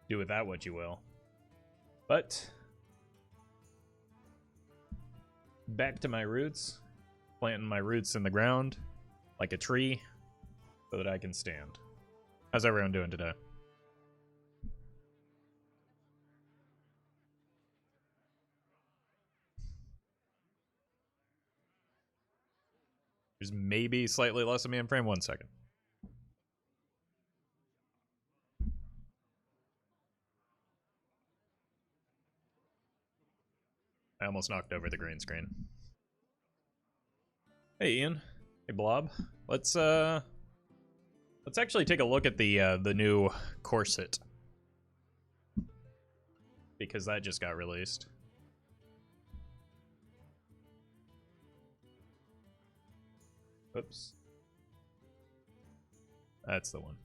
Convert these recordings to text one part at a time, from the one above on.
Do with that what you will. But back to my roots. Planting my roots in the ground like a tree so that I can stand. How's everyone doing today? There's maybe slightly less of me in frame. 1 second. I almost knocked over the green screen. Hey Ian. Hey Blob. Let's actually take a look at the new corset. Because that just got released. Oops. That's the one.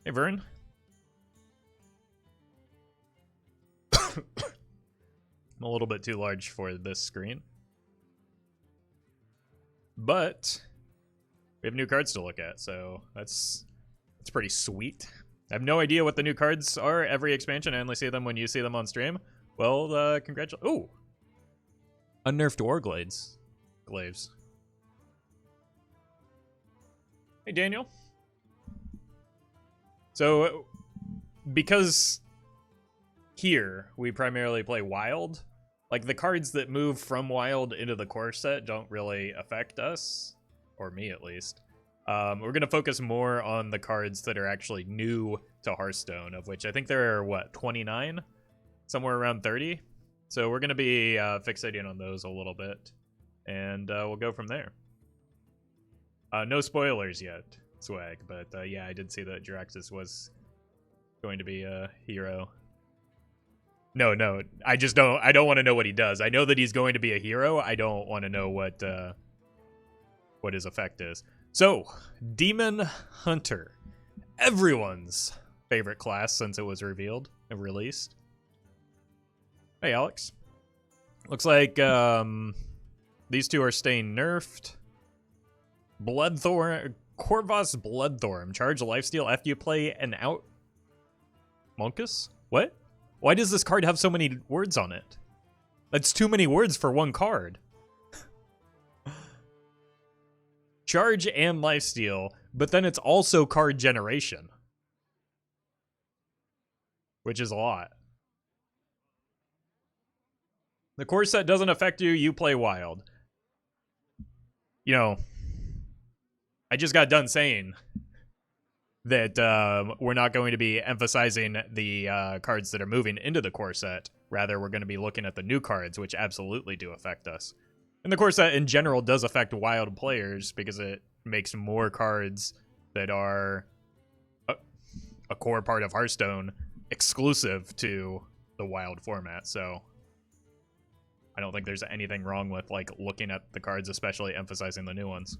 Hey Vern. I'm a little bit too large for this screen. But we have new cards to look at, so that's pretty sweet. I have no idea what the new cards are every expansion. I only see them when you see them on stream. Well, congratulations. Ooh! Unnerfed Warglades. Glaives. Hey, Daniel. So, because here we primarily play Wild, like the cards that move from Wild into the core set don't really affect us, or me at least. We're going to focus more on the cards that are actually new to Hearthstone, of which I think there are, what, 29? Somewhere around 30? So we're going to be fixating on those a little bit, and we'll go from there. No spoilers yet, Swag, but yeah, I did see that Jiraxis was going to be a hero. No, I don't want to know what he does. I know that he's going to be a hero. I don't want to know what his effect is. So, Demon Hunter. Everyone's favorite class since it was revealed and released. Hey, Alex. Looks like these two are staying nerfed. Bloodthorn, Corvus Bloodthorn. Charge, lifesteal after you play an out. Monkus? What? Why does this card have so many words on it? That's too many words for one card. Charge and lifesteal, but then it's also card generation. Which is a lot. The core set doesn't affect you, you play Wild. You know, I just got done saying that we're not going to be emphasizing the cards that are moving into the core set. Rather, we're going to be looking at the new cards, which absolutely do affect us. And the core set in general does affect Wild players because it makes more cards that are a core part of Hearthstone exclusive to the Wild format. So I don't think there's anything wrong with like looking at the cards, especially emphasizing the new ones.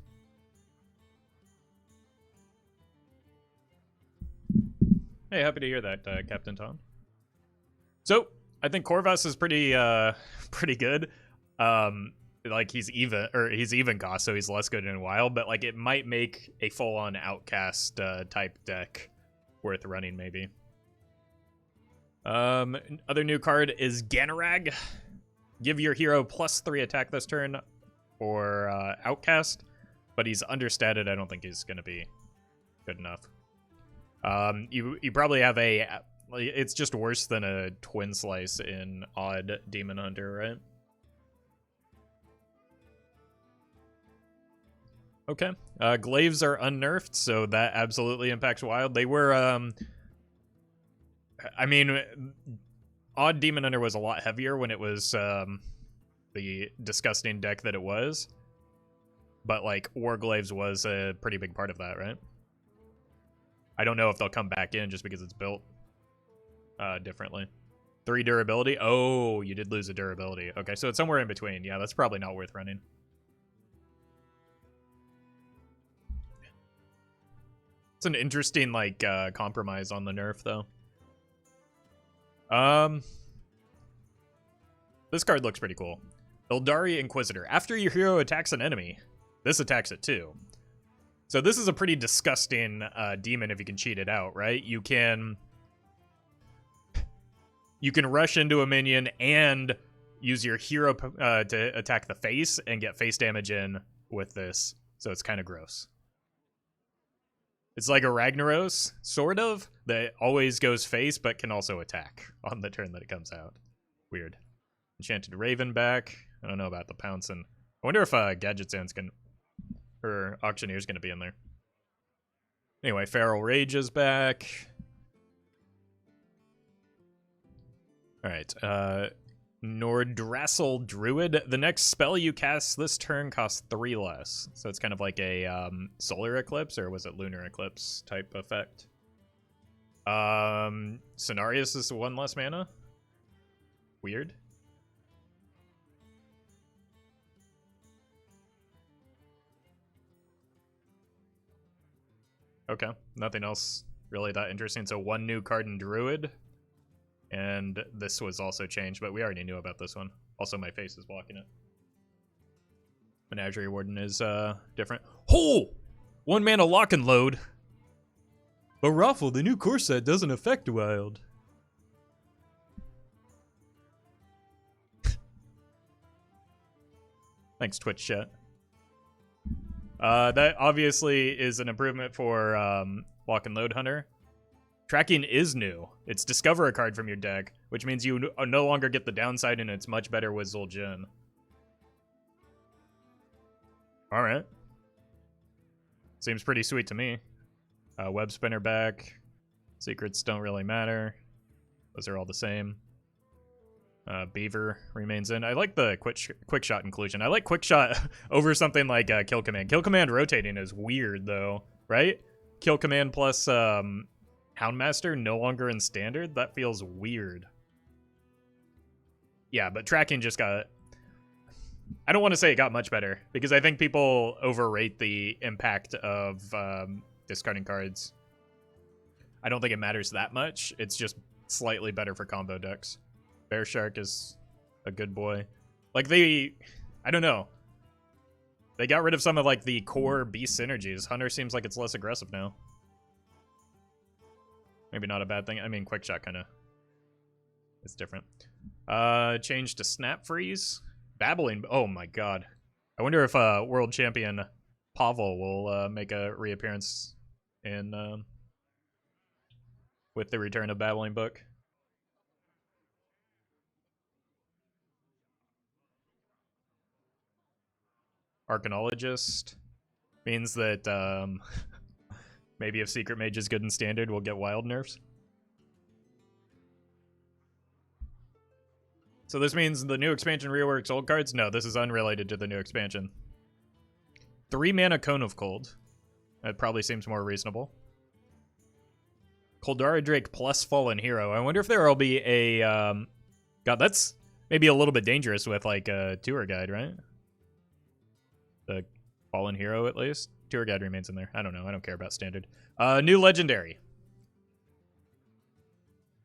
Hey, happy to hear that, Captain Tom. So, I think Corvus is pretty good. Like he's even cost, so he's less good in Wild, but like it might make a full-on Outcast type deck worth running, maybe. Other new card is Ganarag. Give your hero +3 attack this turn for Outcast, but he's understated. I don't think he's gonna be good enough. You probably have it's just worse than a Twin Slice in Odd Demon Hunter, right? Okay. Glaives are unnerfed, so that absolutely impacts Wild. They were, I mean, Odd Demon Hunter was a lot heavier when it was the disgusting deck that it was. But, like, Warglaives was a pretty big part of that, right? I don't know if they'll come back in just because it's built differently. 3 durability? Oh, you did lose a durability. Okay, so it's somewhere in between. Yeah, that's probably not worth running. It's an interesting, like, compromise on the nerf, though. This card looks pretty cool. Eldari Inquisitor. After your hero attacks an enemy, this attacks it too. So this is a pretty disgusting demon if you can cheat it out, right? You can rush into a minion and use your hero to attack the face and get face damage in with this. So it's kind of gross. It's like a Ragnaros, sort of, that always goes face but can also attack on the turn that it comes out. Weird. Enchanted Raven back. I don't know about the Pouncing. I wonder if Gadget Sound's or Auctioneer's gonna be in there. Anyway, Feral Rage is back. Alright, Nordrassel Druid. The next spell you cast this turn costs 3 less. So it's kind of like a Solar Eclipse, or was it Lunar Eclipse type effect? Cenarius is 1 less mana? Weird. Okay, nothing else really that interesting. So 1 new card in Druid. And this was also changed, but we already knew about this one. Also, my face is blocking it. Menagerie Warden is different. Oh! 1 mana lock and load. But Roffle, the new core set doesn't affect wild. Thanks, Twitch chat. That obviously is an improvement for Lock and Load Hunter. Tracking is new. It's discover a card from your deck, which means you no longer get the downside, and it's much better with Zul'jin. Alright. Seems pretty sweet to me. Web Spinner back. Secrets don't really matter. Those are all the same. Beaver remains in. I like the quick shot inclusion. I like quick shot over something like Kill Command. Kill Command rotating is weird, though, right? Kill Command plus Houndmaster no longer in standard? That feels weird. Yeah, but tracking just got... I don't want to say it got much better, because I think people overrate the impact of discarding cards. I don't think it matters that much. It's just slightly better for combo decks. Bear Shark is a good boy. Like, I don't know. They got rid of some of, like, the core beast synergies. Hunter seems like it's less aggressive now. Maybe not a bad thing. I mean, Quick Shot kind of... It's different. Change to Snap Freeze. Babbling... Oh, my God. I wonder if World Champion Pavel will make a reappearance in... with the return of Babbling Book. Arcanologist means that maybe if Secret Mage is good in Standard, we'll get wild nerfs. So this means the new expansion reworks old cards? No, this is unrelated to the new expansion. 3 mana Cone of Cold. That probably seems more reasonable. Koldara Drake plus Fallen Hero. I wonder if there will be a... God, that's maybe a little bit dangerous with, like, a tour guide, right? The Fallen Hero, at least. Tour guide remains in there. I don't know. I don't care about Standard. New Legendary.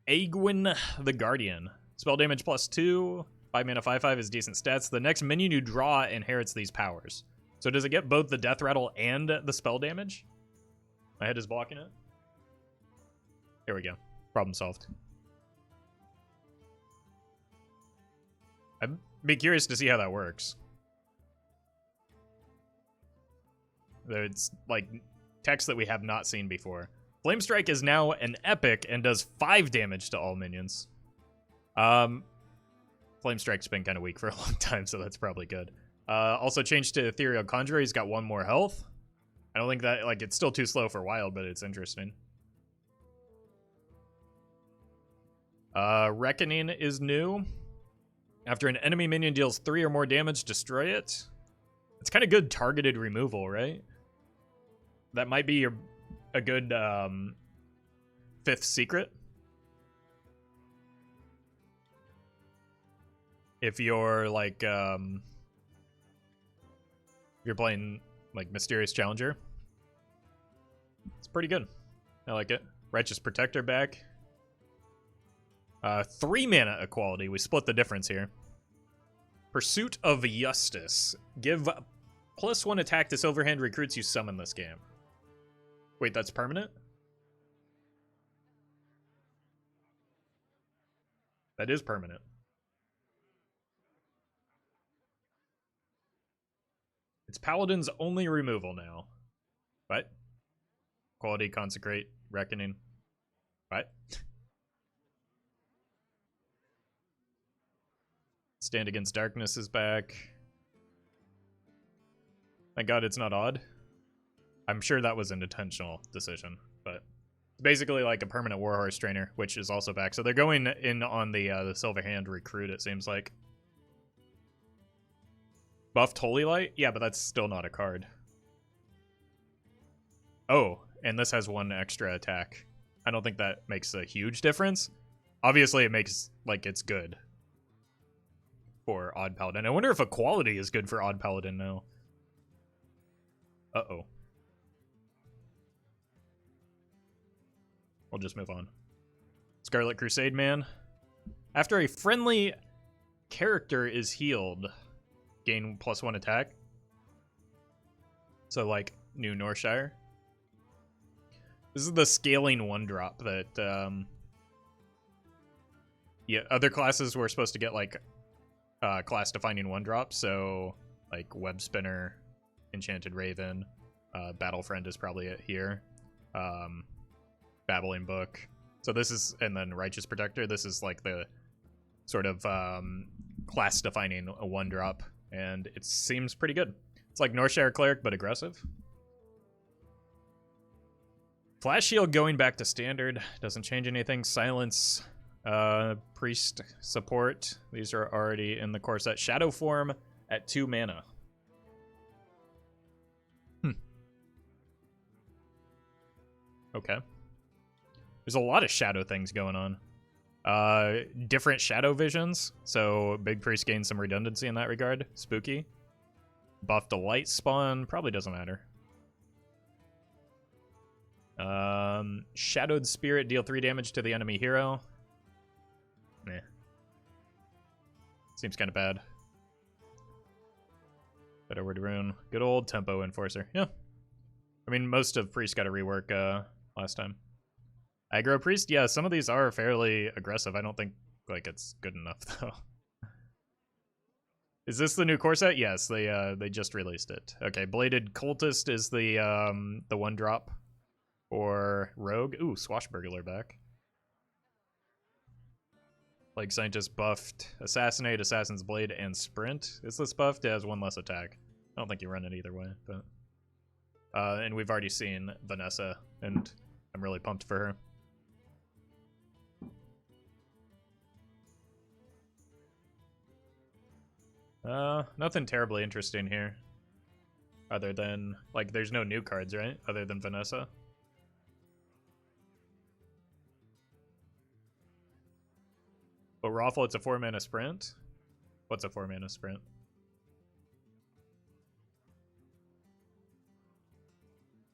Aegwin the Guardian. Spell damage plus 2. 5 mana 5/5 is decent stats. The next minion you draw inherits these powers. So does it get both the Death Rattle and the spell damage? My head is blocking it. Here we go. Problem solved. I'd be curious to see how that works. It's like text that we have not seen before. Flame Strike is now an epic and does 5 damage to all minions. Flame Strike's been kind of weak for a long time, so that's probably good. Also changed to Ethereal Conjurer. He's got 1 more health. I don't think that, like, it's still too slow for wild, but it's interesting. Reckoning is new. After an enemy minion deals 3 or more damage, destroy it. It's kind of good targeted removal, right? That might be a good 5th secret. If you're like if you're playing like Mysterious Challenger. It's pretty good. I like it. Righteous Protector back. 3 mana equality. We split the difference here. Pursuit of Justice. Give +1 attack to Silverhand recruits you summon this game. Wait, that's permanent? That is permanent. It's Paladin's only removal now. What? Quality, Consecrate, Reckoning. What? Stand Against Darkness is back. Thank God it's not odd. I'm sure that was an intentional decision, but it's basically like a permanent Warhorse trainer, which is also back. So they're going in on the Silver Hand recruit, it seems like. Buffed Holy Light? Yeah, but that's still not a card. Oh, and this has one extra attack. I don't think that makes a huge difference. Obviously, it makes, like, it's good for Odd Paladin. I wonder if Equality is good for Odd Paladin now. Uh-oh. We'll just move on. Scarlet Crusade Man. After a friendly character is healed, gain +1 attack. So, like, New Northshire. This is the scaling 1-drop that, yeah, other classes were supposed to get, like, class-defining 1-drops, so, like, Web Spinner, Enchanted Raven, Battle Friend is probably it here. Babbling Book. So this is, and then Righteous Protector, this is, like, the sort of, class-defining 1-drop, and it seems pretty good. It's like Northshire Cleric, but aggressive. Flash Shield going back to standard. Doesn't change anything. Silence. Priest support. These are already in the core set. Shadow Form at 2 mana. Okay. There's a lot of shadow things going on. Different shadow visions. So Big Priest gains some redundancy in that regard. Spooky. Buffed a light spawn. Probably doesn't matter. Shadowed Spirit, deal 3 damage to the enemy hero. Meh. Seems kind of bad. Better word rune. Good old tempo enforcer. Yeah. I mean, most of Priest got a rework last time. Aggro Priest? Yeah, some of these are fairly aggressive. I don't think, like, it's good enough, though. Is this the new core set? Yes, they just released it. Okay, Bladed Cultist is the 1-drop. Or Rogue. Ooh, Swashbuckler back. Plague Scientist buffed Assassinate, Assassin's Blade, and Sprint. Is this buffed? It has 1 less attack. I don't think you run it either way, but... and we've already seen Vanessa, and I'm really pumped for her. Nothing terribly interesting here. Other than, like, there's no new cards, right? Other than Vanessa. But Roffle, it's a 4-mana sprint. What's a 4-mana sprint?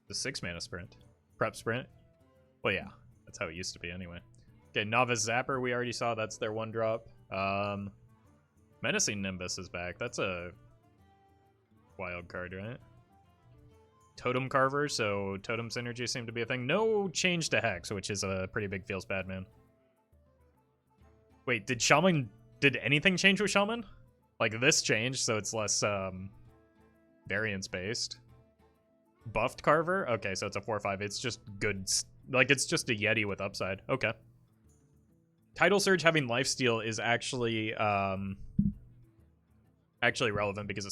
The 6-mana sprint. Prep sprint? Well, yeah. That's how it used to be anyway. Okay, Novice Zapper, we already saw. That's their 1-drop. Menacing Nimbus is back. That's a wild card, right? Totem Carver, so Totem Synergy seemed to be a thing. No change to Hex, which is a pretty big feels bad, man. Wait, did Shaman... Did anything change with Shaman? Like, this changed, so it's less, variance-based. Buffed Carver? Okay, so it's a 4/5. It's just good... Like, it's just a Yeti with upside. Okay. Tidal Surge having lifesteal is actually, actually relevant because it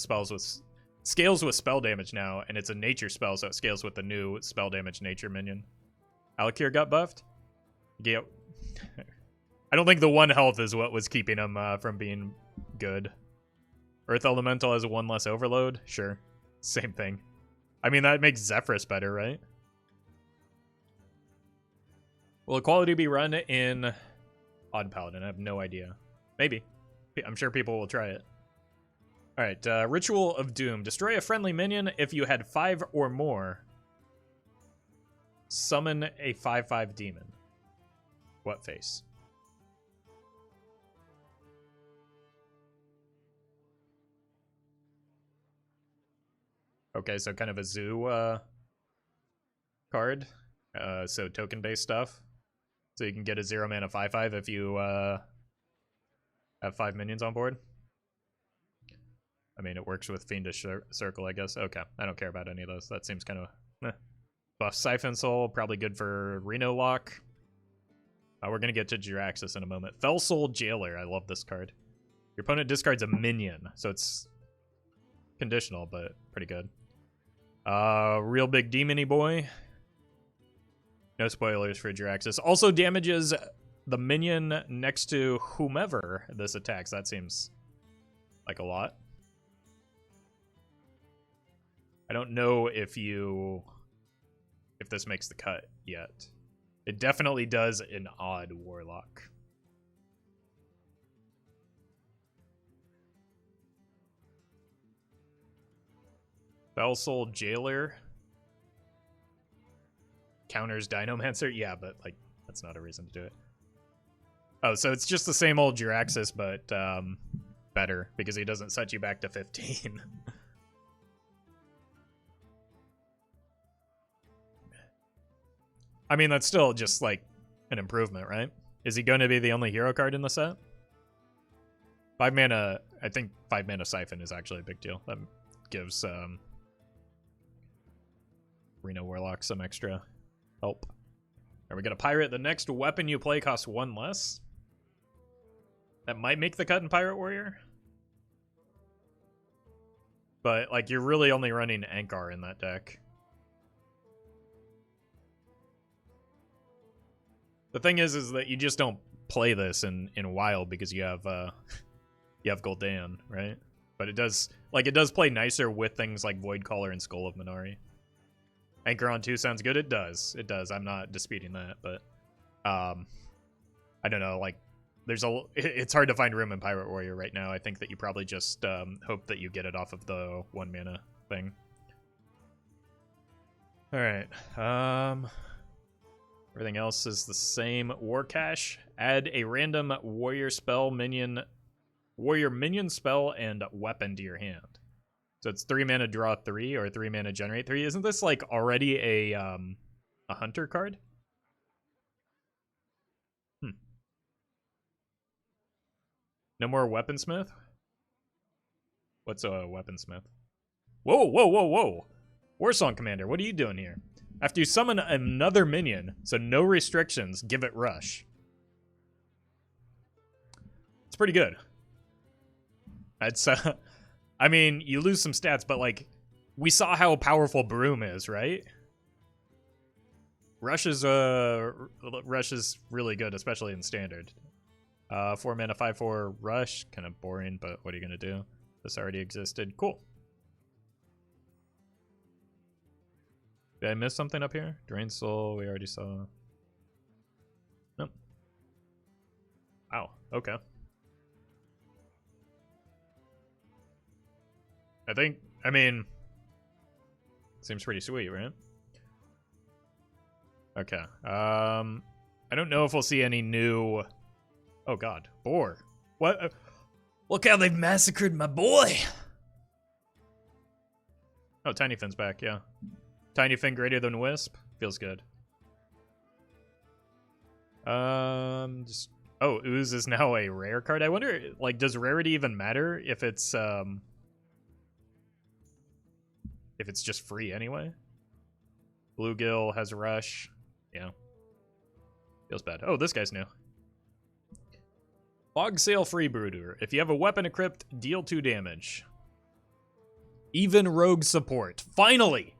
scales with spell damage now, and it's a nature spell, so it scales with the new spell damage nature minion. Alakir got buffed? Yeah. I don't think the 1 health is what was keeping him from being good. Earth Elemental has a 1 less overload? Sure. Same thing. I mean, that makes Zephyrus better, right? Will Equality be run in Odd Paladin? I have no idea. Maybe. I'm sure people will try it. Alright, Ritual of Doom. Destroy a friendly minion if you had 5 or more. Summon a 5/5 demon. What face? Okay, so kind of a zoo card. So token-based stuff. So you can get a 0-mana 5/5 if you have 5 minions on board. I mean, it works with Fiendish Circle, I guess. Okay, I don't care about any of those. That seems kind of Buff Siphon Soul, probably good for Reno Lock. We're going to get to Jiraxis in a moment. Fell Soul Jailer, I love this card. Your opponent discards a minion, so it's conditional, but pretty good. Real Big Demony Boy. No spoilers for Jiraxis. Also damages the minion next to whomever this attacks. That seems like a lot. I don't know if this makes the cut yet. It definitely does an odd Warlock. Fell Soul Jailer counters Dinomancer. Yeah, but like that's not a reason to do it. Oh, so it's just the same old Jiraxis, but better because he doesn't set you back to 15. I mean, that's still just like an improvement, right? Is he going to be the only hero card in the set? 5 mana, I think 5 mana Siphon is actually a big deal. That gives Reno Warlock some extra help. Are we going to Pirate? The next weapon you play costs 1 less. That might make the cut in Pirate Warrior. But, like, you're really only running Ankar in that deck. The thing is that you just don't play this in Wild because you have Gul'dan, right? But it does play nicer with things like Voidcaller and Skull of Minari. Anchor on 2 sounds good. It does. I'm not disputing that, but I don't know. Like, it's hard to find room in Pirate Warrior right now. I think that you probably just hope that you get it off of the 1 mana thing. All right. Everything else is the same. War Cache. Add a random warrior minion spell and weapon to your hand. So it's 3 mana draw 3 or 3 mana generate 3. Isn't this like already a hunter card? No more weaponsmith? What's a weaponsmith? Whoa, whoa, whoa, whoa. Warsong Commander, what are you doing here? After you summon another minion, so no restrictions, give it rush. It's pretty good. It's, I mean, you lose some stats, but like, we saw how powerful Broom is, right? Rush is really good, especially in Standard. 4 mana, 5/4 Rush, kind of boring, but what are you gonna do? This already existed. Cool. Did I miss something up here? Drain Soul, we already saw. Nope. Wow, okay. I mean, seems pretty sweet, right? Okay. I don't know if we'll see any new... Oh god, Boar. What? Look how they've massacred my boy! Oh, Tiny Fin's back, yeah. Tiny Fin greater than Wisp? Feels good. Oh, Ooze is now a rare card. I wonder, like, does rarity even matter if it's just free anyway? Bluegill has Rush. Yeah. Feels bad. Oh, this guy's new. Log Sail Freebooter. If you have a weapon equipped, deal 2 damage. Even Rogue support. Finally!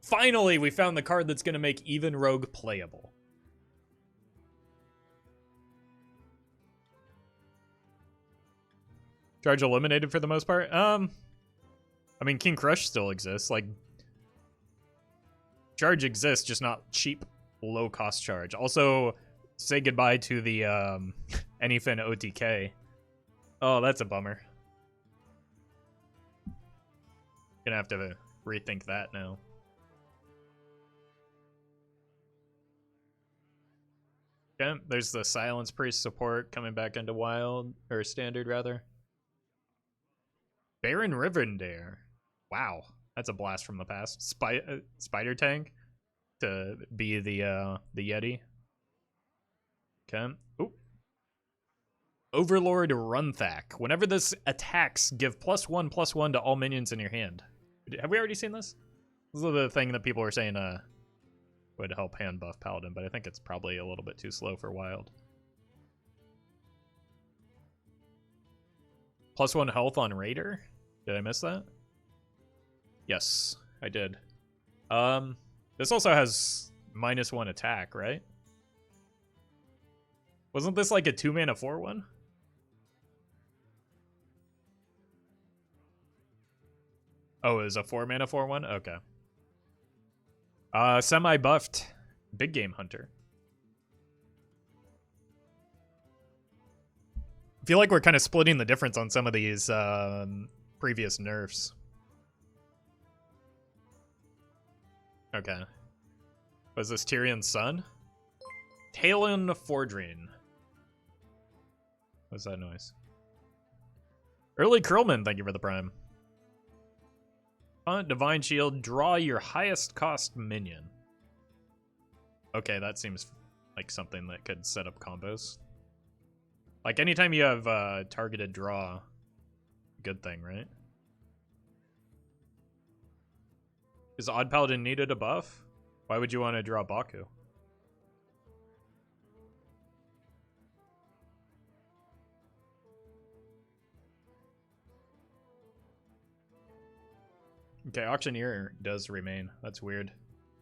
Finally, we found the card that's going to make even Rogue playable. Charge eliminated for the most part. I mean, King Crush still exists. Like, charge exists, just not cheap, low-cost charge. Also, say goodbye to the Anyfin OTK. Oh, that's a bummer. Gonna have to rethink that now. Okay, there's the Silence Priest support coming back into Wild, or Standard, rather. Baron Rivendare. Wow, that's a blast from the past. Spider Tank. to be the Yeti. Okay. Ooh. Overlord Runthak. Whenever this attacks, give +1/+1 to all minions in your hand. Have we already seen this? This is the thing that people were saying would help hand buff Paladin, but I think it's probably a little bit too slow for Wild. +1 health on Raider? Did I miss that? Yes, I did. This also has -1 attack, right? Wasn't this like a 2-mana 4/1? Oh, it was a 4-mana 4/1? Okay. Semi-buffed Big Game Hunter. I feel like we're kind of splitting the difference on some of these previous nerfs. Okay. Was this Tyrion's son? Talon Fordrine. What's that noise? Early Curlman, thank you for the prime. Divine Shield, draw your highest cost minion. Okay, that seems like something that could set up combos. Like anytime you have targeted draw, good thing, right? Is Odd Paladin needed a buff? Why would you want to draw Baku? Okay, Auctioneer does remain. That's weird.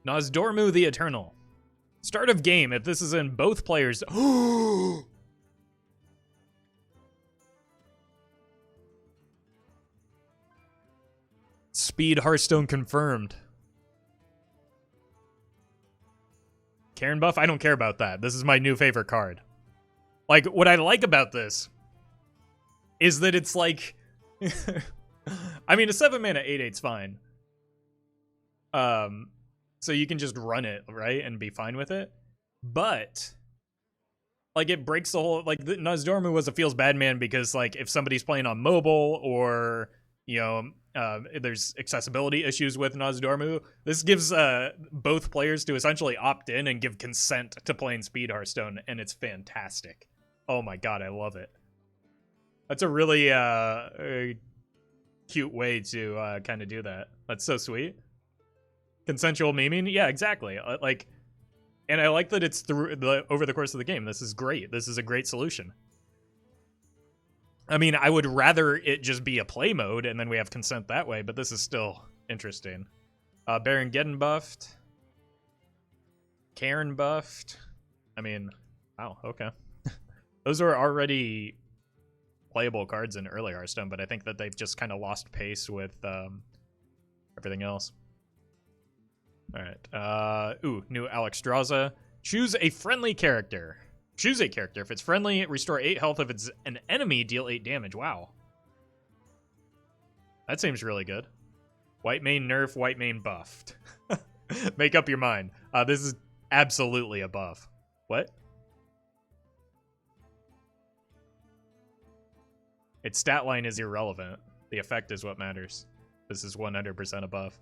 Nozdormu the Eternal. Start of game, if this is in both players... Speed Hearthstone confirmed. Karen buff? I don't care about that. This is my new favorite card. Like, what I like about this is that it's like... I mean, a 7-mana 8/8's fine. So you can just run it, right? And be fine with it. But... like, it breaks the whole... like, Nozdormu was a feels bad man because, like, if somebody's playing on mobile or, you know... there's accessibility issues with Nozdormu. This gives both players to essentially opt in and give consent to playing Speed Hearthstone, and it's fantastic. Oh my god, I love it. That's a really cute way to kind of do that. That's so sweet. Consensual memeing? Yeah, exactly. Like, and I like that it's through over the course of the game. This is great. This is a great solution. I mean, I would rather it just be a play mode and then we have consent that way, but this is still interesting. Baron Geddon buffed. Karen buffed. I mean, wow, okay. Those are already playable cards in early Hearthstone, but I think that they've just kind of lost pace with everything else. All right. New Alexstrasza. Choose a friendly character. Choose a character. If it's friendly, restore 8 health. If it's an enemy, deal 8 damage. Wow. That seems really good. White main nerf, white main buffed. Make up your mind. This is absolutely a buff. What? Its stat line is irrelevant. The effect is what matters. This is 100% a buff.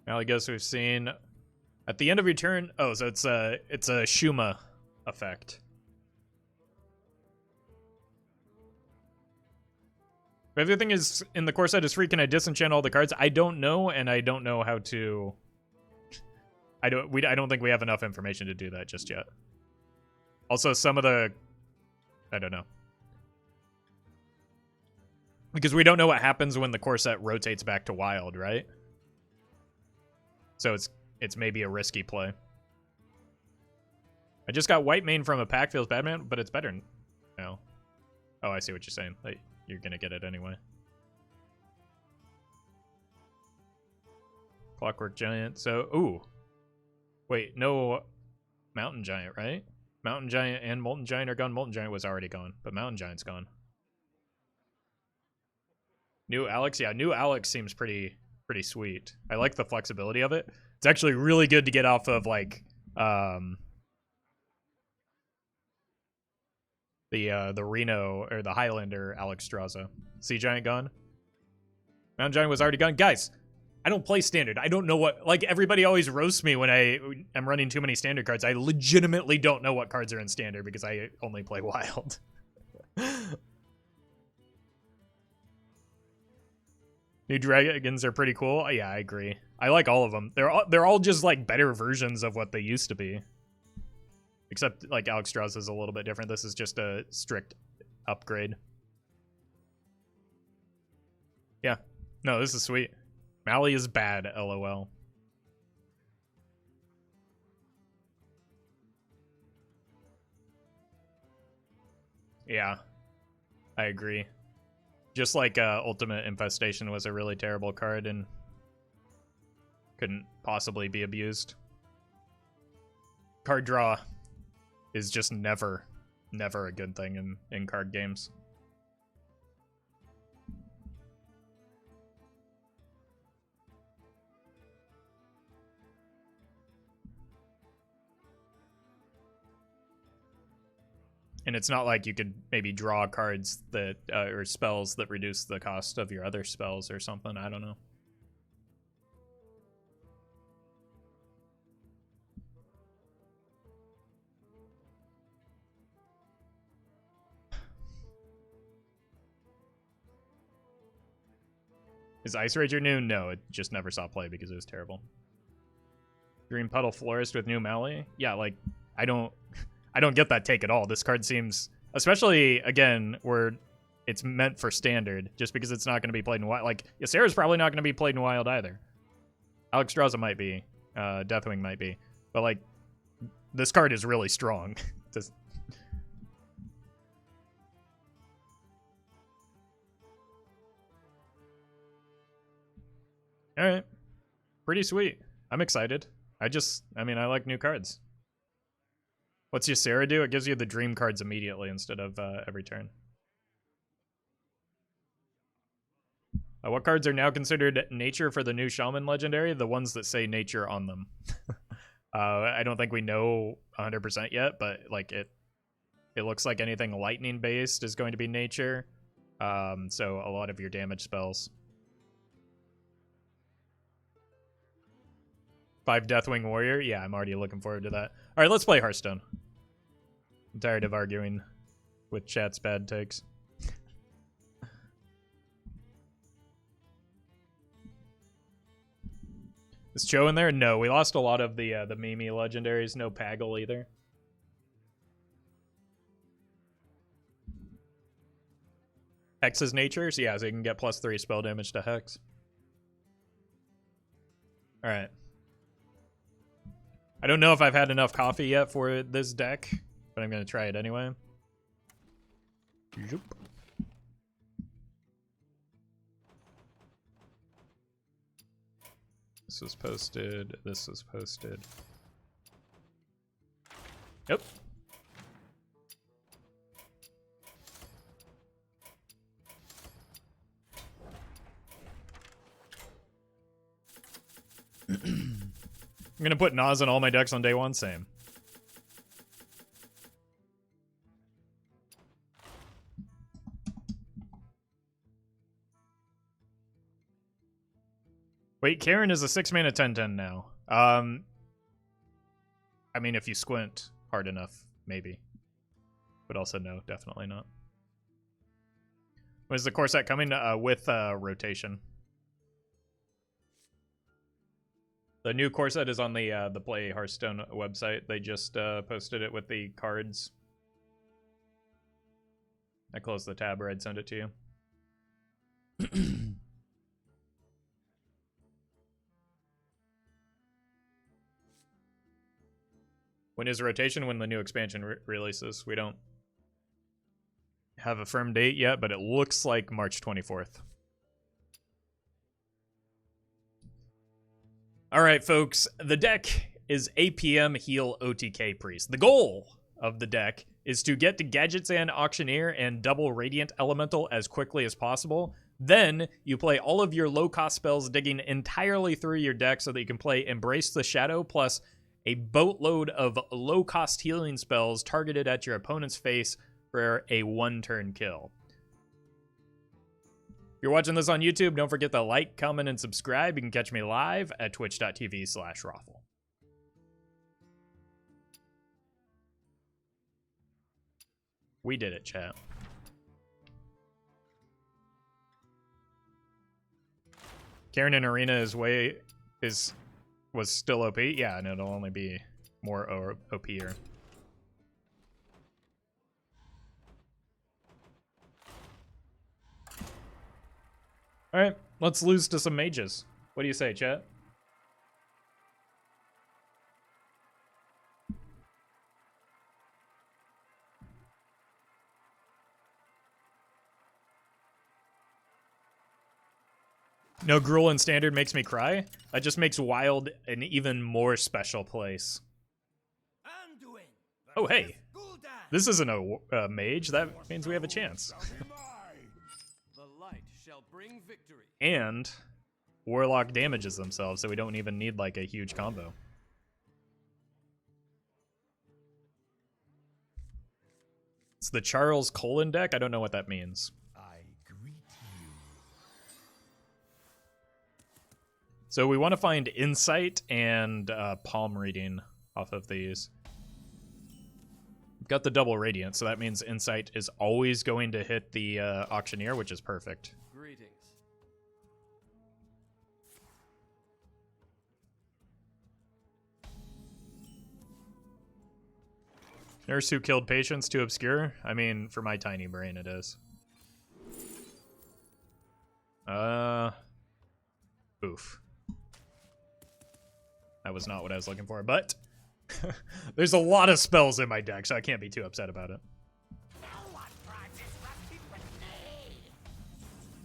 Now I guess we've seen at the end of your turn. Oh, so it's a Shuma effect. If everything is in the core set is free, can I disenchant all the cards? I don't know, and I don't know how to. I don't think we have enough information to do that just yet. Also, some of the, I don't know, because we don't know what happens when the core set rotates back to wild, right? So it's maybe a risky play. I just got white main from a pack, feels bad man, but it's better now. Oh, I see what you're saying. Like, you're gonna get it anyway. Clockwork Giant. So, ooh. Wait, no Mountain Giant, right? Mountain Giant and Molten Giant are gone. Molten Giant was already gone, but Mountain Giant's gone. New Alex? Yeah, new Alex seems pretty sweet. I like the flexibility of it. It's actually really good to get off of, like, The Reno or the Highlander Alexstrasza. Sea Giant gone. Mountain Giant was already gone. Guys, I don't play standard. I don't know what, like, everybody always roasts me when I'm running too many standard cards. I legitimately don't know what cards are in standard because I only play wild. New dragons are pretty cool. Yeah, I agree. I like all of them. They're all just like better versions of what they used to be. Except like Alexstrasza is a little bit different. This is just a strict upgrade. Yeah. No, this is sweet. Mally is bad, LOL. Yeah, I agree. Just like Ultimate Infestation was a really terrible card and couldn't possibly be abused. Card draw is just never a good thing in card games. And it's not like you could maybe draw cards that or spells that reduce the cost of your other spells or something. I don't know. Is Ice Rager new? No, it just never saw play because it was terrible. Green Puddle Florist with new Mally? Yeah, like, I don't get that take at all. This card seems, especially, again, where it's meant for standard, just because it's not going to be played in wild. Like, Ysera's probably not going to be played in wild either. Alexstrasza might be. Deathwing might be. But, like, this card is really strong. Just... Alright. Pretty sweet. I'm excited. I mean, I like new cards. What's Ysera do? It gives you the dream cards immediately instead of every turn. What cards are now considered nature for the new Shaman legendary? The ones that say nature on them. I don't think we know 100% yet, but like it looks like anything lightning based is going to be nature. So a lot of your damage spells. 5 Deathwing Warrior? Yeah, I'm already looking forward to that. Alright, let's play Hearthstone. I'm tired of arguing with chat's bad takes. Is Cho in there? No, we lost a lot of the Mimi legendaries. No Paggle either. Hex's natures? Yeah, so you can get +3 spell damage to Hex. Alright. I don't know if I've had enough coffee yet for this deck, but I'm going to try it anyway. Zoop. This was posted. This was posted. Yep. I'm gonna put Nas in all my decks on day one, same. Wait, Karen is a 6-mana 10/10 now. I mean, if you squint hard enough, maybe. But also no, definitely not. When is the core set coming? With rotation. The new core set is on the Play Hearthstone website. They just posted it with the cards. I closed the tab or I'd send it to you. When is rotation? When the new expansion releases. We don't have a firm date yet, but it looks like March 24th. All right, folks. The deck is APM Heal OTK Priest. The goal of the deck is to get to Gadgetzan Auctioneer and double Radiant Elemental as quickly as possible. Then you play all of your low-cost spells digging entirely through your deck so that you can play Embrace the Shadow plus a boatload of low-cost healing spells targeted at your opponent's face for a 1-turn kill. If you're watching this on YouTube, don't forget to like, comment, and subscribe. You can catch me live at twitch.tv/Roffle. We did it, chat. Karen in Arena was still OP. Yeah, and it'll only be more OP-er. All right, let's lose to some mages. What do you say, chat? No gruel in standard makes me cry. That just makes wild an even more special place. Oh, hey. This isn't a mage. That means we have a chance. And Warlock damages themselves, so we don't even need like a huge combo. It's the Charles Colon deck? I don't know what that means. So we want to find Insight and Palm Reading off of these. We've got the double Radiant, so that means Insight is always going to hit the Auctioneer, which is perfect. Greetings. Nurse Who Killed Patients, too obscure? I mean, for my tiny brain, it is. Oof. That was not what I was looking for, but there's a lot of spells in my deck, so I can't be too upset about it.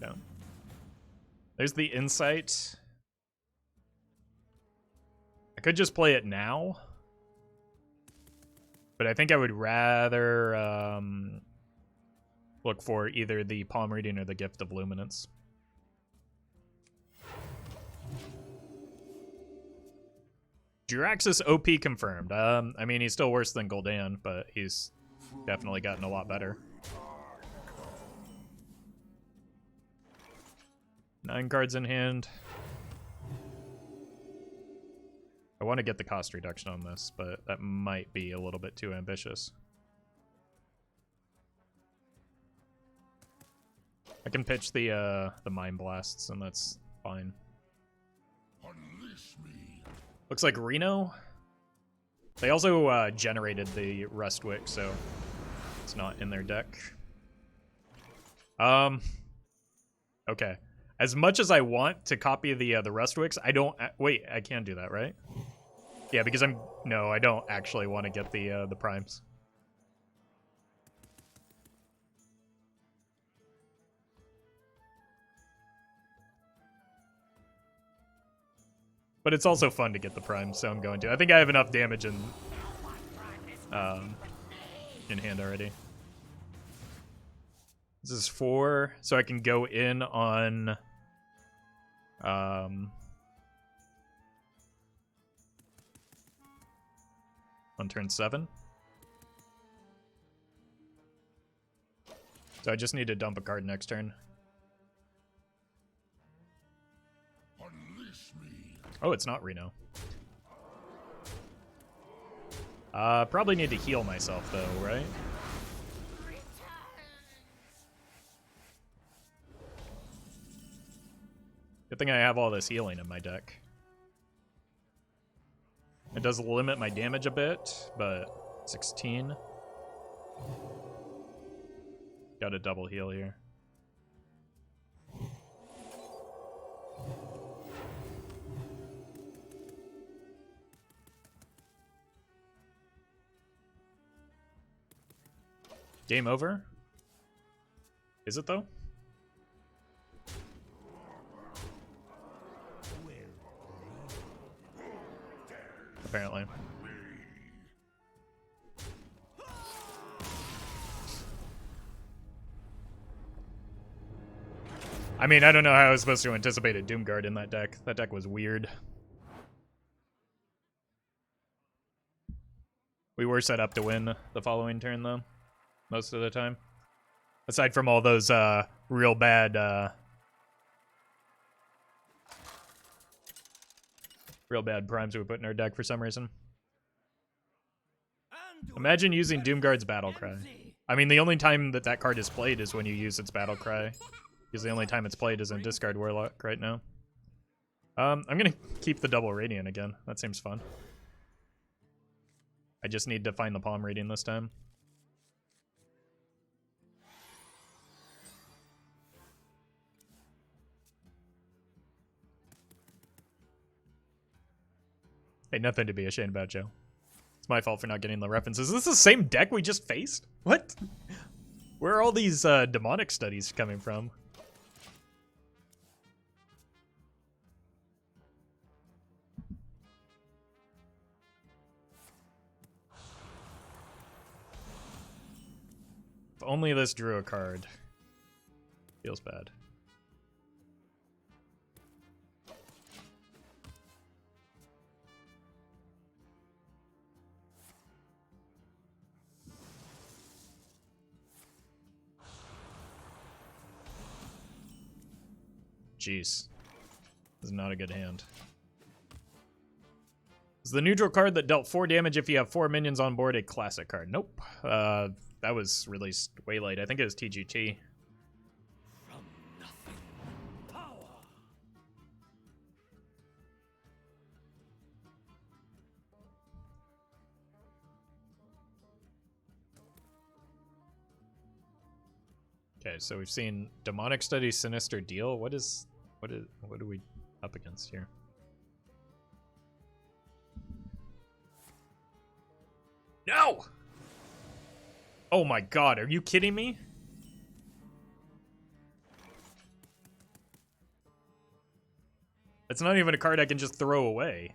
No. There's the Insight. I could just play it now, but I think I would rather look for either the Palm Reading or the Gift of Luminance. Jiraxis OP confirmed. I mean, he's still worse than Gul'dan, but he's definitely gotten a lot better. 9 cards in hand. I want to get the cost reduction on this, but that might be a little bit too ambitious. I can pitch the Mind Blasts, and that's fine. Looks like Reno. They also generated the Rustwick, so it's not in their deck. Okay. As much as I want to copy the Rustwicks, I don't. Wait, I can do that, right? Yeah, because no, I don't actually want to get the primes. But it's also fun to get the prime, so I'm going to. I think I have enough damage in hand already. This is 4, so I can go in on on turn 7. So I just need to dump a card next turn. Oh, it's not Reno. Probably need to heal myself, though, right? Good thing I have all this healing in my deck. It does limit my damage a bit, but 16. Got a double heal here. Game over? Is it, though? Apparently. I mean, I don't know how I was supposed to anticipate a Doomguard in that deck. That deck was weird. We were set up to win the following turn, though. most of the time. Aside from all those real bad primes we put in our deck for some reason. Imagine using Doomguard's Battle Cry. I mean, the only time that card is played is when you use its Battle Cry. Because the only time it's played is in Discard Warlock right now. I'm gonna keep the double Radiant again. That seems fun. I just need to find the palm reading this time. Hey, nothing to be ashamed about, Joe. It's my fault for not getting the references. Is this the same deck we just faced? What? Where are all these demonic studies coming from? If only this drew a card. Feels bad. Jeez. This is not a good hand. Is the neutral card that dealt 4 damage if you have 4 minions on board a classic card? Nope. That was released way late. I think it was TGT. From nothing, power. Okay, so we've seen Demonic Study, Sinister Deal. What are we up against here? No! Oh my god, are you kidding me? It's not even a card I can just throw away.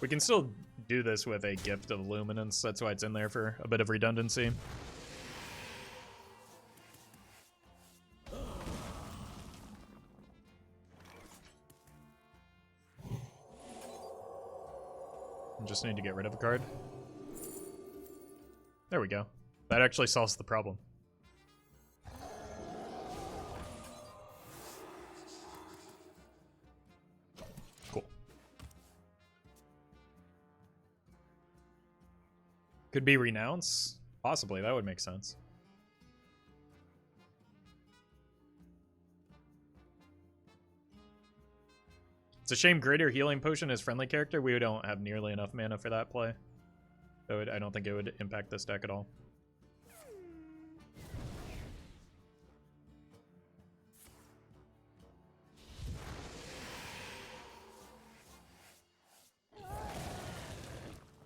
We can still do this with a Gift of Luminance. That's why it's in there, for a bit of redundancy. Just need to get rid of a card. There we go. That actually solves the problem. Cool. Could be Renounce? Possibly, that would make sense. It's a shame Greater Healing Potion is friendly character. We don't have nearly enough mana for that play. So I don't think it would impact this deck at all.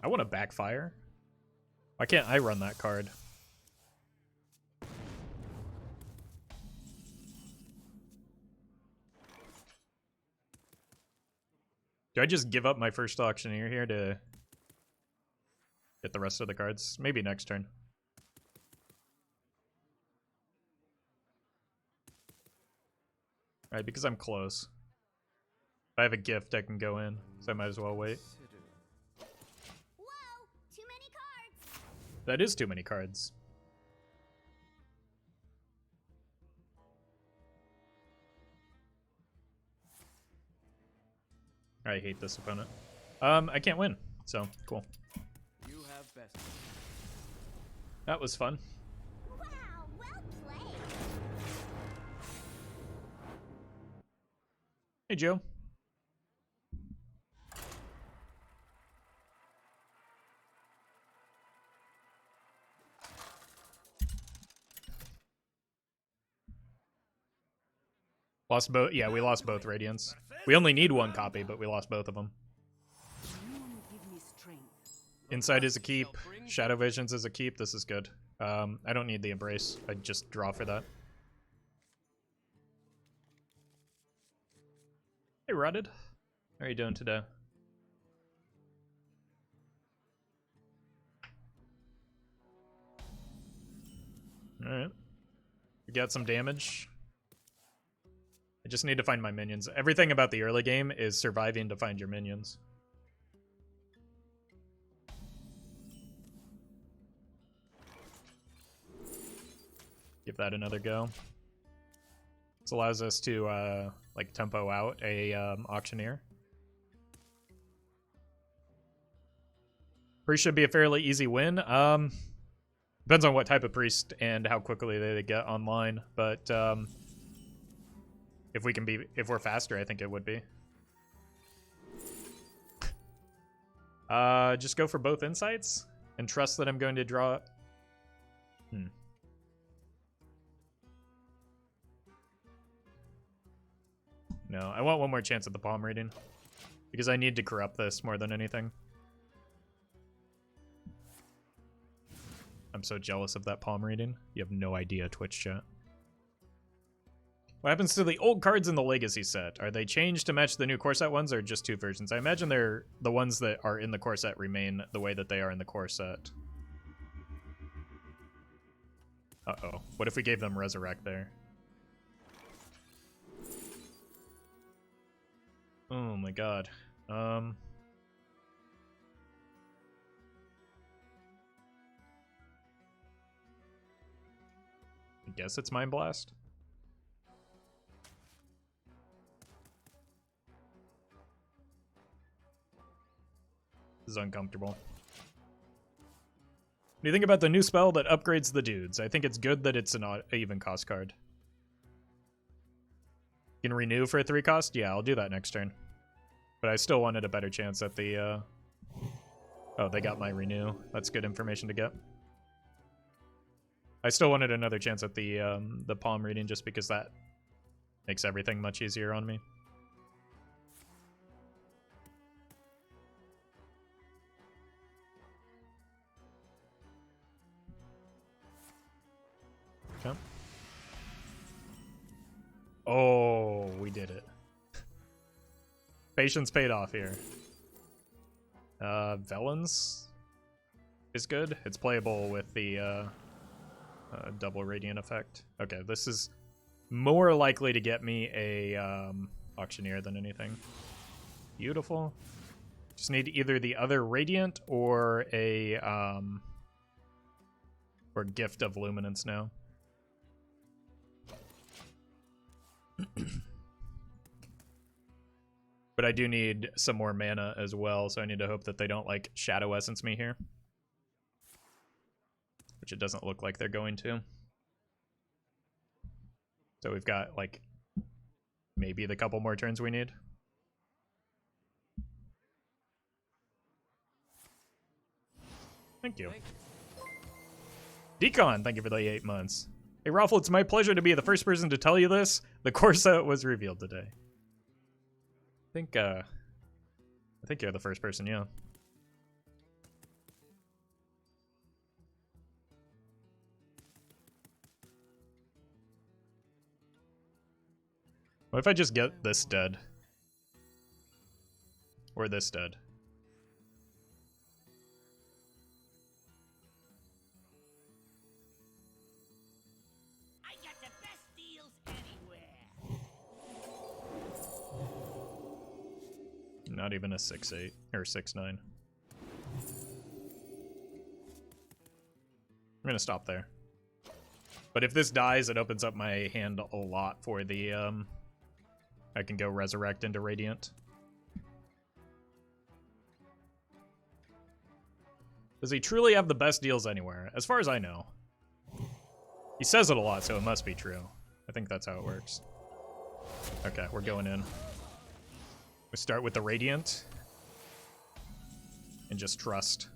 I want to backfire. Why can't I run that card? Do I just give up my first auctioneer here to get the rest of the cards? Maybe next turn. Alright, because I'm close. If I have a gift, I can go in, so I might as well wait. Whoa, too many cards. That is too many cards. I hate this opponent. I can't win, so cool. You have best. That was fun. Wow, well played. Hey, Joe. Lost both. Yeah, we lost both Radiants. We only need one copy, but we lost both of them. Inside is a keep. Shadow Visions is a keep. This is good. I don't need the Embrace. I just draw for that. Hey, Rotted. How are you doing today? Alright. We got some damage. I just need to find my minions. Everything about the early game is surviving to find your minions. Give that another go. This allows us to like tempo out a auctioneer. Priest should be a fairly easy win. Depends on what type of priest and how quickly they get online, but if we're faster, I think it would be. Just go for both insights and trust that I'm going to draw. No, I want one more chance at the palm reading because I need to corrupt this more than anything. I'm so jealous of that palm reading. You have no idea, Twitch chat. What happens to the old cards in the Legacy set? Are they changed to match the new core set ones or just two versions? I imagine they're the ones that are in the core set remain the way that they are in the core set. Uh-oh. What if we gave them Resurrect there? Oh my god. I guess it's Mind Blast. This is uncomfortable. What do you think about the new spell that upgrades the dudes? I think it's good that it's an even cost card. You can renew for a 3 cost? Yeah, I'll do that next turn. But I still wanted a better chance at the, Oh, they got my renew. That's good information to get. I still wanted another chance at the palm reading just because that makes everything much easier on me. Okay. Oh, we did it. Patience paid off here. Velens is good. It's playable with the double radiant effect. Okay, this is more likely to get me a auctioneer than anything. Beautiful. Just need either the other radiant or a or gift of luminance now. But I do need some more mana as well, so I need to hope that they don't, like, Shadow Essence me here. Which it doesn't look like they're going to. So we've got, like, maybe the couple more turns we need. Thank you. Decon, thank you for the 8 months. Hey, Roffle, it's my pleasure to be the first person to tell you this. The core set was revealed today. I think you're the first person, yeah. What if I just get this dead? Or this dead? I got the best deals anywhere. Not even a 6-8 or 6-9. I'm gonna stop there. But if this dies, it opens up my hand a lot for the I can go resurrect into Radiant. Does he truly have the best deals anywhere? As far as I know. He says it a lot, so it must be true. I think that's how it works. Okay, we're going in. We start with the Radiant. And just trust.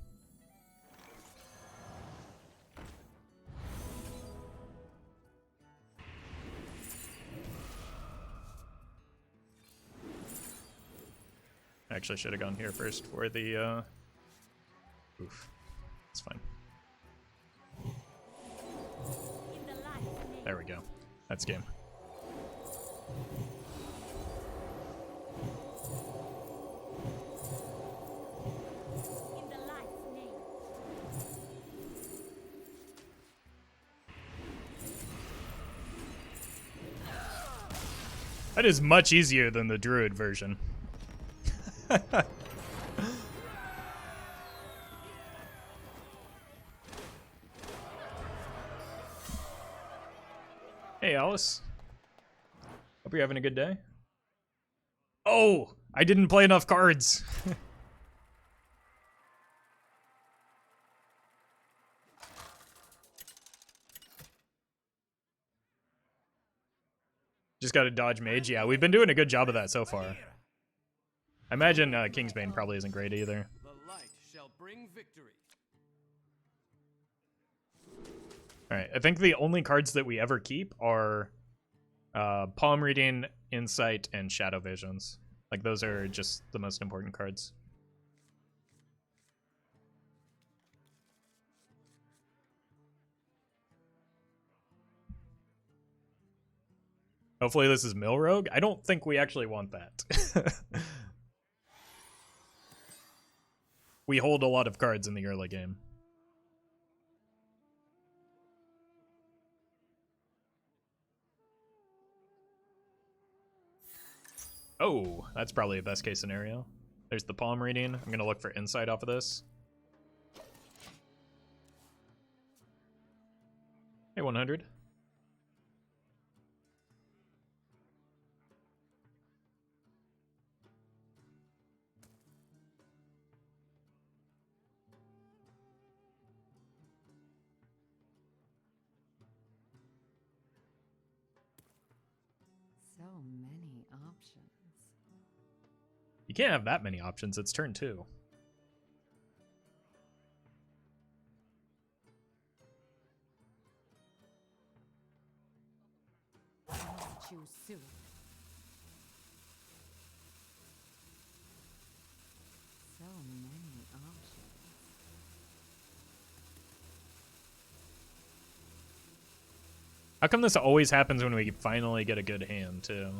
I actually should have gone here first for the, oof. It's fine. There we go. That's game. That is much easier than the druid version. Hey, Alice. Hope you're having a good day. Oh, I didn't play enough cards. Just got to dodge mage. Yeah, we've been doing a good job of that so far. I imagine Kingsbane probably isn't great either. The light shall bring victory. Alright, I think the only cards that we ever keep are Palm Reading, Insight, and Shadow Visions. Like, those are just the most important cards. Hopefully this is Mill Rogue. I don't think we actually want that. We hold a lot of cards in the early game. Oh, that's probably a best case scenario. There's the palm reading. I'm gonna look for insight off of this. Hey, 100. So many options. You can't have that many options. It's turn 2. Choose soon. So many options. How come this always happens when we finally get a good hand, too?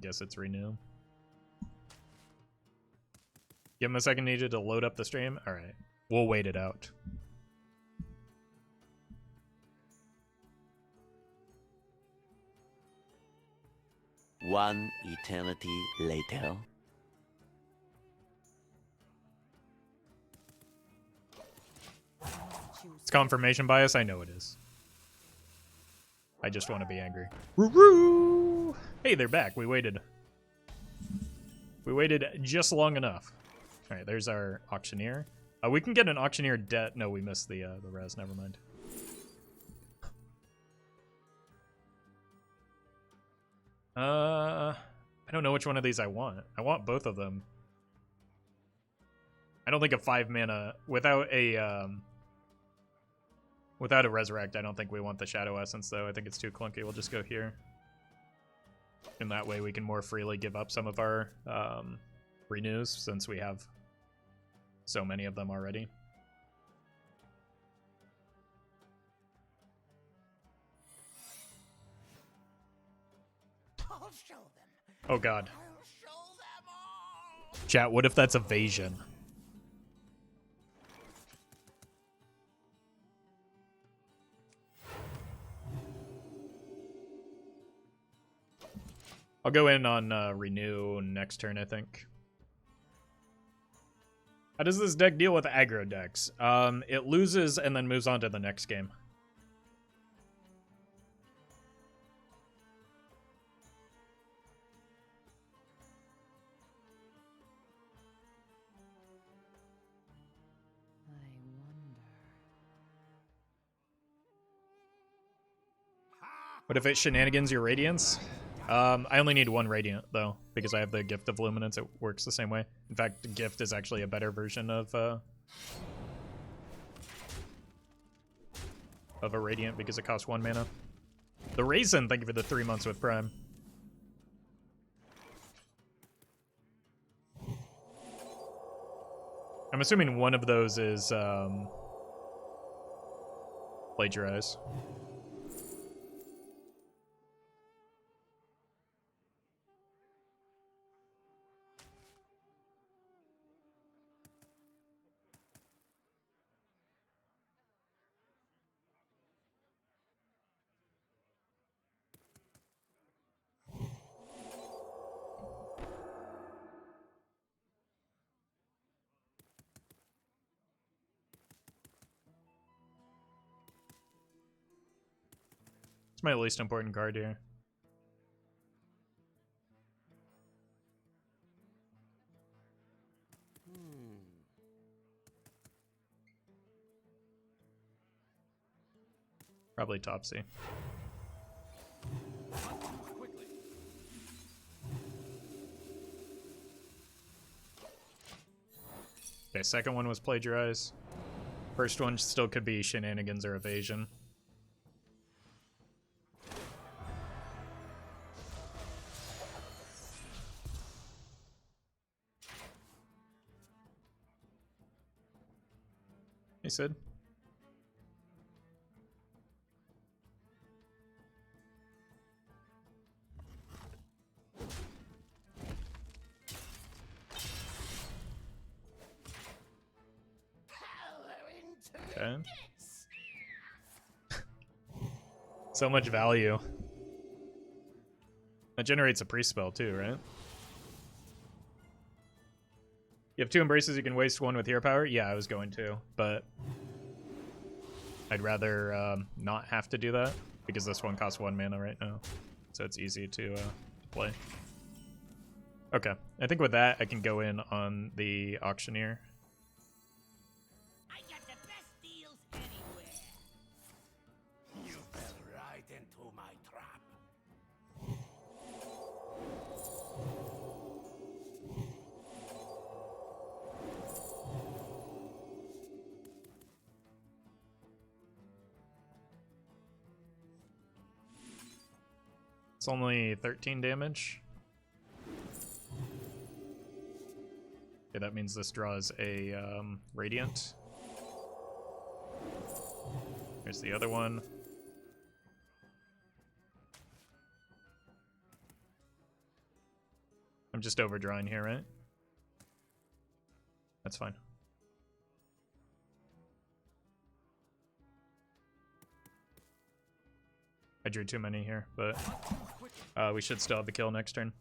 Guess it's renew. Give him a second needed to load up the stream. All right, we'll wait it out. One eternity later. It's confirmation bias. I know it is. I just want to be angry. Woo-woo! Hey, they're back. We waited. We waited just long enough. All right, there's our auctioneer. We can get an auctioneer debt. No, we missed the res. Never mind. I don't know which one of these I want. I want both of them. I don't think a 5 mana without a resurrect. I don't think we want the shadow essence though. I think it's too clunky. We'll just go here. And that way we can more freely give up some of our renews since we have so many of them already. I'll show them. Oh god. I'll show them all. Chat, what if that's evasion? I'll go in on renew next turn, I think. How does this deck deal with aggro decks? It loses and then moves on to the next game. I wonder. What if it shenanigans your Radiance? I only need 1 Radiant, though, because I have the Gift of Luminance. It works the same way. In fact, the Gift is actually a better version of a Radiant because it costs 1 mana. The Raisin, thank you for the 3 months with Prime. I'm assuming one of those is Plagiarize. It's my least important card here. Probably Topsy. Quickly. Okay, second one was Plagiarize. First one still could be Shenanigans or Evasion. Hey, Sid. Okay. So much value. That generates a pre-spell too, right? You have 2 Embraces, you can waste 1 with hero power? Yeah, I was going to, but I'd rather not have to do that, because this one costs 1 mana right now. So it's easy to play. Okay, I think with that, I can go in on the Auctioneer. I got the best deals anywhere. You fell right into my trap. It's only 13 damage. Okay, that means this draws a Radiant. Here's the other one. I'm just overdrawing here, right? That's fine. I drew too many here, but we should still have the kill next turn.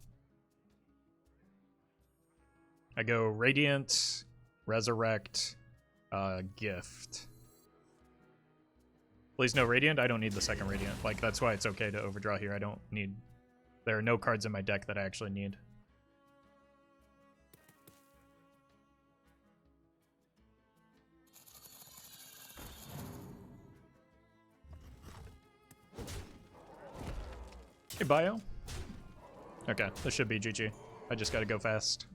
I go Radiant, Resurrect, Gift. Please no Radiant. I don't need the second Radiant. Like, that's why it's okay to overdraw here. I don't need... There are no cards in my deck that I actually need. Hey, Bio. Okay, this should be GG. I just gotta go fast.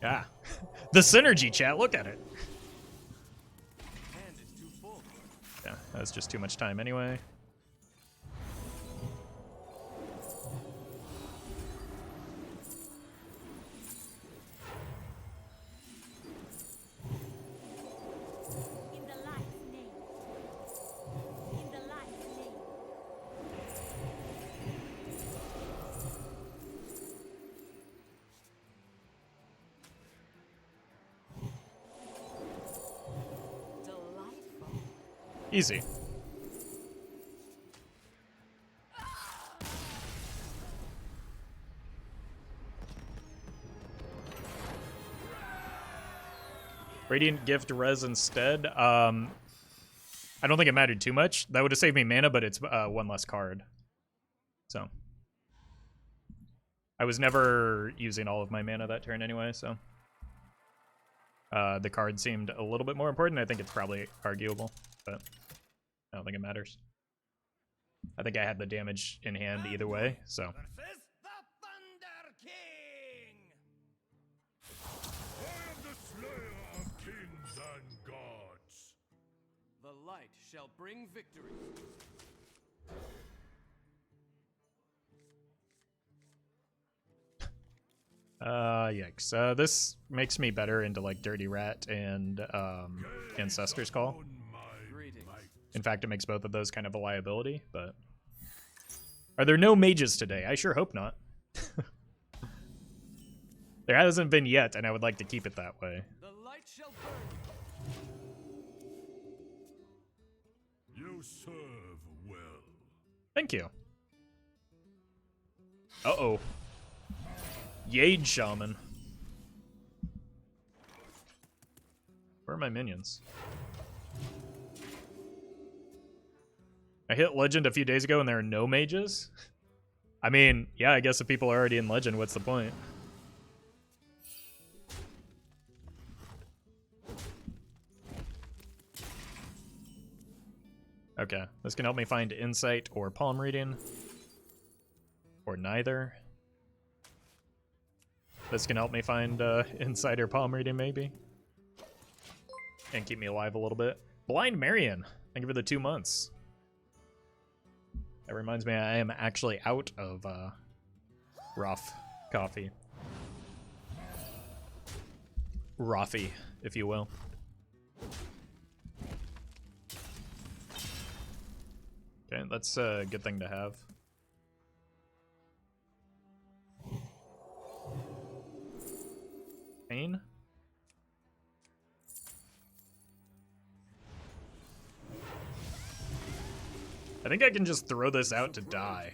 Yeah. The synergy, chat, look at it. Hand is too full. Yeah, that's just too much time anyway. In the light's name. In the light's name. Delightful. Easy. Radiant Gift Res instead. I don't think it mattered too much. That would have saved me mana, but it's 1 less card. So I was never using all of my mana that turn anyway, so the card seemed a little bit more important. I think it's probably arguable, but I don't think it matters. I think I had the damage in hand either way, so. Versus the Thunder King. I am the slayer of kings and gods. The light shall bring victory. Yikes. This makes me better into like Dirty Rat and Ancestor's Call. On my Greetings. might. In fact, it makes both of those kind of a liability, but... Are there no mages today? I sure hope not. There hasn't been yet, and I would like to keep it that way. The light shall burn. You serve well. Thank you. Uh-oh. Yade Shaman. Where are my minions? I hit Legend a few days ago and there are no mages. I mean, yeah, I guess if people are already in Legend, what's the point? Okay, this can help me find insight or palm reading. Or neither. This can help me find insight or palm reading, maybe. And keep me alive a little bit. Blind Marion, thank you for the 2 months. That reminds me, I am actually out of rough coffee. Roffy, if you will. Okay, that's a good thing to have. Pain? I think I can just throw this out to die.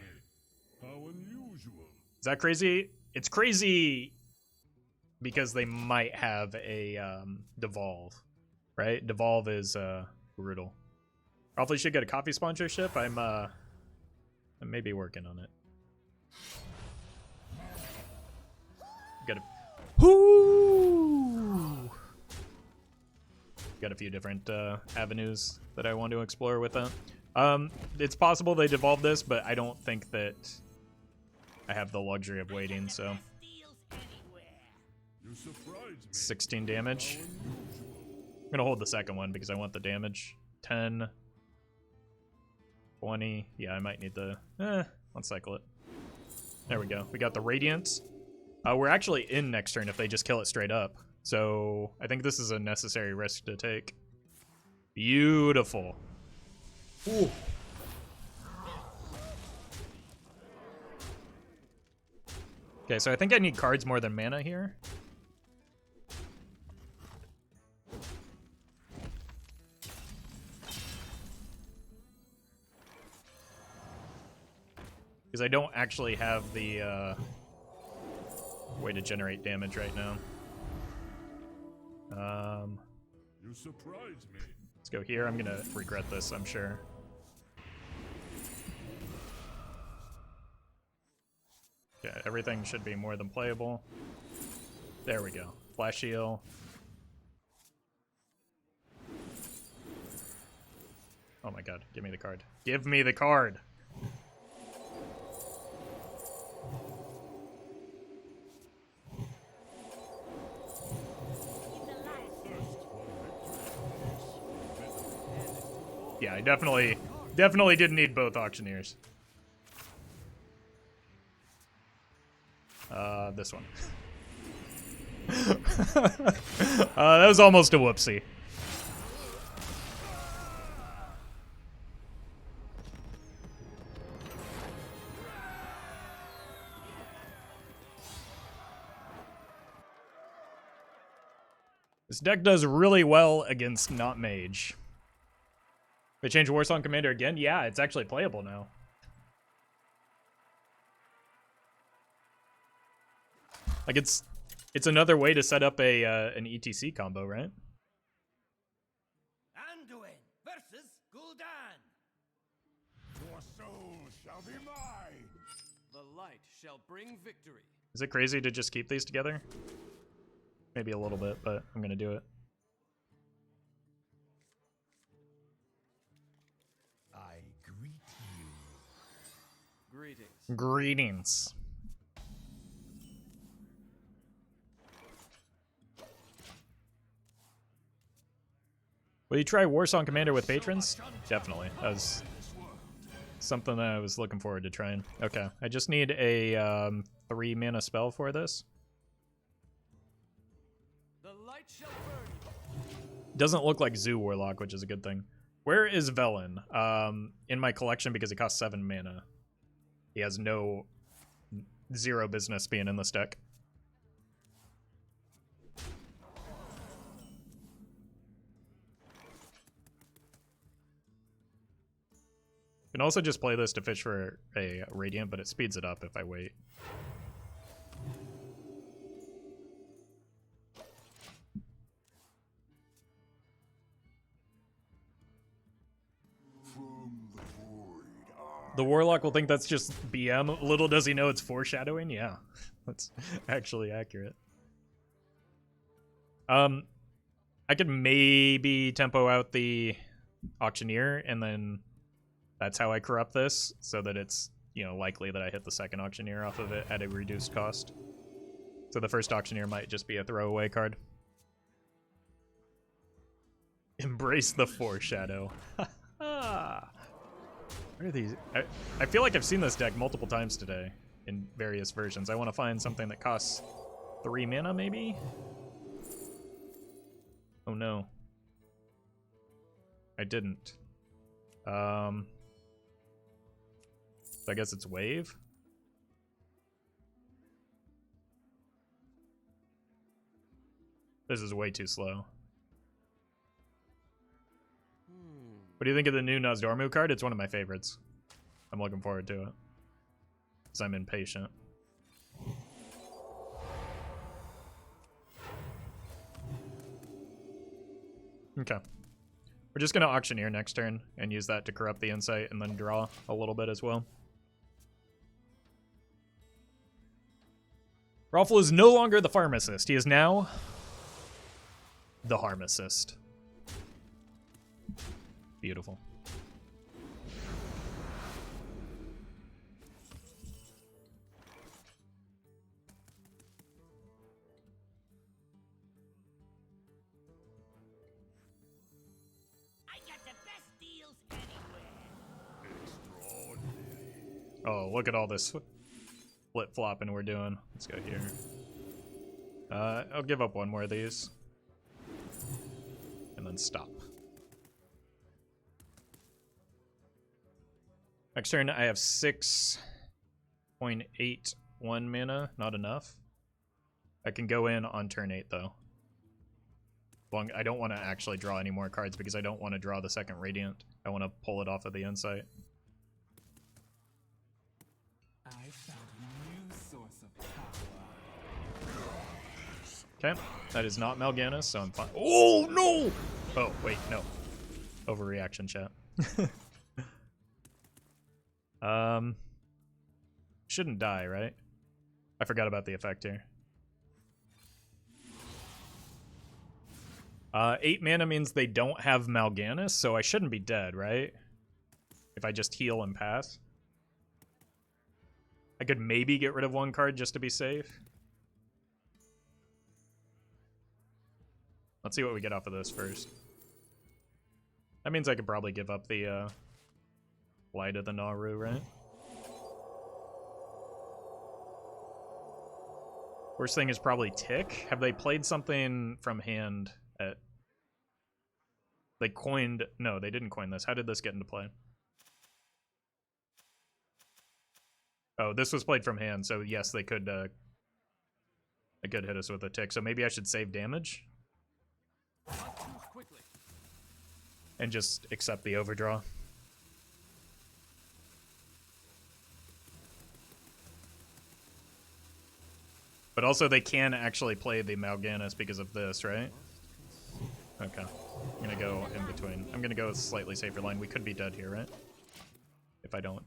How unusual. Is that crazy? It's crazy because they might have a devolve, right? Devolve is brutal. Probably should get a coffee sponsorship. I'm maybe working on it. Got a few different avenues that I want to explore with that. It's possible they devolve this, but I don't think that I have the luxury of waiting, so. You surprise me. 16 damage. How unusual. I'm gonna hold the second one because I want the damage. 10. 20. Yeah, I might need the... let's cycle it. There we go. We got the Radiant. We're actually in next turn if they just kill it straight up. So I think this is a necessary risk to take. Beautiful. Ooh. Okay, so I think I need cards more than mana here. Because I don't actually have the way to generate damage right now. You surprise me. Let's go here. I'm gonna regret this, I'm sure. Okay, everything should be more than playable. There we go. Flash heal. Oh my god, give me the card. Give me the card! Yeah, I definitely didn't need both auctioneers. This one. That was almost a whoopsie. This deck does really well against not mage. They changed Warsong Commander again? Yeah, it's actually playable now. Like it's another way to set up a an ETC combo, right? Anduin versus Gul'dan. Your soul shall be mine. The light shall bring victory. Is it crazy to just keep these together? Maybe a little bit, but I'm gonna do it. I greet you. Greetings. Greetings. Will you try Warsong Commander with patrons? Definitely. That was something that I was looking forward to trying. Okay, I just need a 3 mana spell for this. The light shall burn. Doesn't look like Zoo Warlock, which is a good thing. Where is Velen? In my collection because he costs 7 mana. He has zero business being in this deck. Can also just play this to fish for a Radiant, but it speeds it up if I wait. From the void. The Warlock will think that's just BM. Little does he know it's foreshadowing. Yeah, that's actually accurate. I could maybe tempo out the Auctioneer, and then that's how I corrupt this, so that it's, you know, likely that I hit the second Auctioneer off of it at a reduced cost. So the first Auctioneer might just be a throwaway card. Embrace the foreshadow. What are these? I feel like I've seen this deck multiple times today in various versions. I want to find something that costs 3 mana, maybe? Oh no. I didn't. So I guess it's Wave? This is way too slow. What do you think of the new Nozdormu card? It's one of my favorites. I'm looking forward to it. Because I'm impatient. Okay. We're just going to Auctioneer next turn and use that to corrupt the Insight and then draw a little bit as well. Roffle is no longer the Pharmacist. He is now the Harmacist. Beautiful. I got the best deals anywhere. Extraordinary. Oh, look at all this flip-flopping we're doing. Let's go here. I'll give up one more of these. And then stop. Next turn, I have 6.81 mana. Not enough. I can go in on turn 8, though. I don't want to actually draw any more cards because I don't want to draw the second Radiant. I want to pull it off of the Insight. I found a new source of power. Okay, that is not Mal'Ganis, so I'm fine. Oh, no! Oh, wait, no. Overreaction, chat. Shouldn't die, right? I forgot about the effect here. 8 mana means they don't have Mal'Ganis, so I shouldn't be dead, right? If I just heal and pass. I could maybe get rid of one card just to be safe. Let's see what we get off of this first. That means I could probably give up the Light of the Naru, right? Worst thing is probably Tick. Have they played something from hand at... They coined... No, they didn't coin this. How did this get into play? Oh, this was played from hand, so yes, they could hit us with a Tick. So maybe I should save damage? Not too quickly. And just accept the overdraw. But also they can actually play the Mal'Ganis because of this, right? Okay. I'm gonna go in between. I'm gonna go with a slightly safer line. We could be dead here, right? If I don't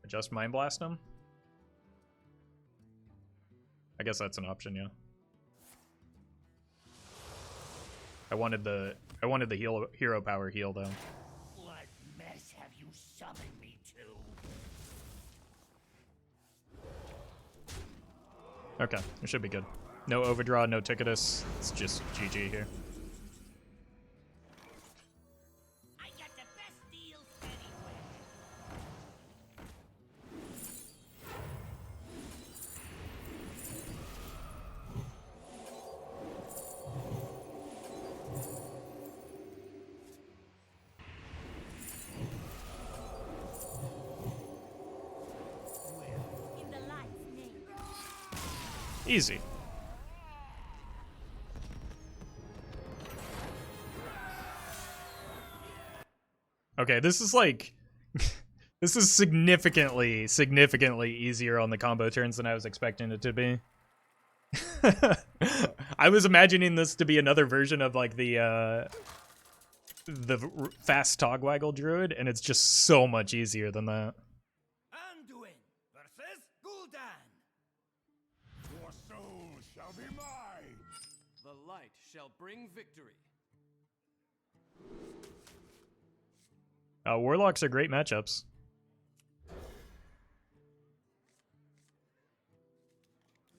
adjust Mind Blast him. I guess that's an option, yeah. I wanted the hero power heal though. What mess have you summoned me to? Okay, it should be good. No overdraw, no ticketus. It's just GG here. I got the best deals anywhere. In the light's name. Easy. Okay, this is like... this is significantly easier on the combo turns than I was expecting it to be. I was imagining this to be another version of like the the fast Togwaggle Druid, and it's just so much easier than that. Anduin versus Gul'dan. Your soul shall be mine. The light shall bring victory. Warlocks are great matchups.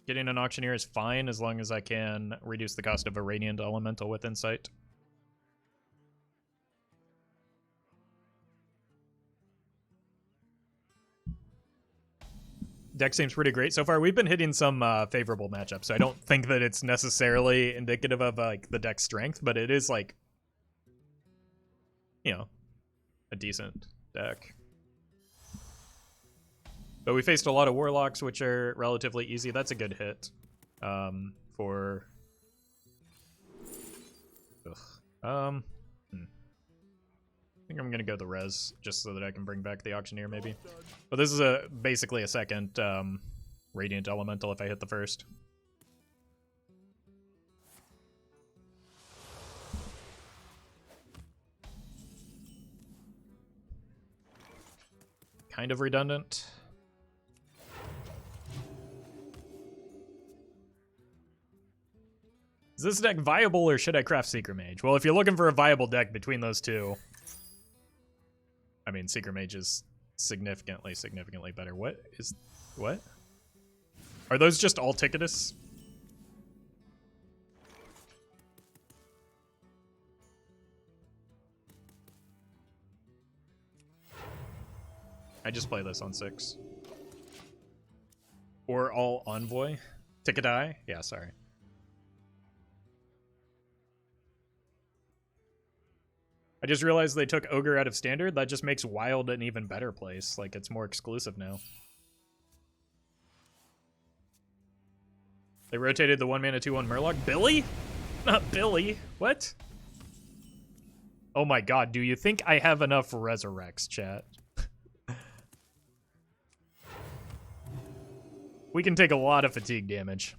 Getting an Auctioneer is fine as long as I can reduce the cost of a Radiant Elemental with Insight. Deck seems pretty great so far. We've been hitting some favorable matchups, so I don't think that it's necessarily indicative of like the deck strength, but it is like, you know, a decent deck. But we faced a lot of Warlocks, which are relatively easy. That's a good hit for... I think I'm going to go the Res, just so that I can bring back the Auctioneer, maybe. But this is basically a second Radiant Elemental if I hit the first. Kind of redundant. Is this deck viable, or should I craft Secret Mage? Well, if you're looking for a viable deck between those two, I mean, Secret Mage is significantly better. What? Are those just all Ticketus? I just play this on 6. Or all Envoy? Ticketai? Yeah, sorry. I just realized they took Ogre out of Standard. That just makes Wild an even better place. Like, it's more exclusive now. They rotated the 1-mana 2/1 Murloc. Billy? Not Billy. What? Oh my god, do you think I have enough Resurrects, chat? We can take a lot of fatigue damage.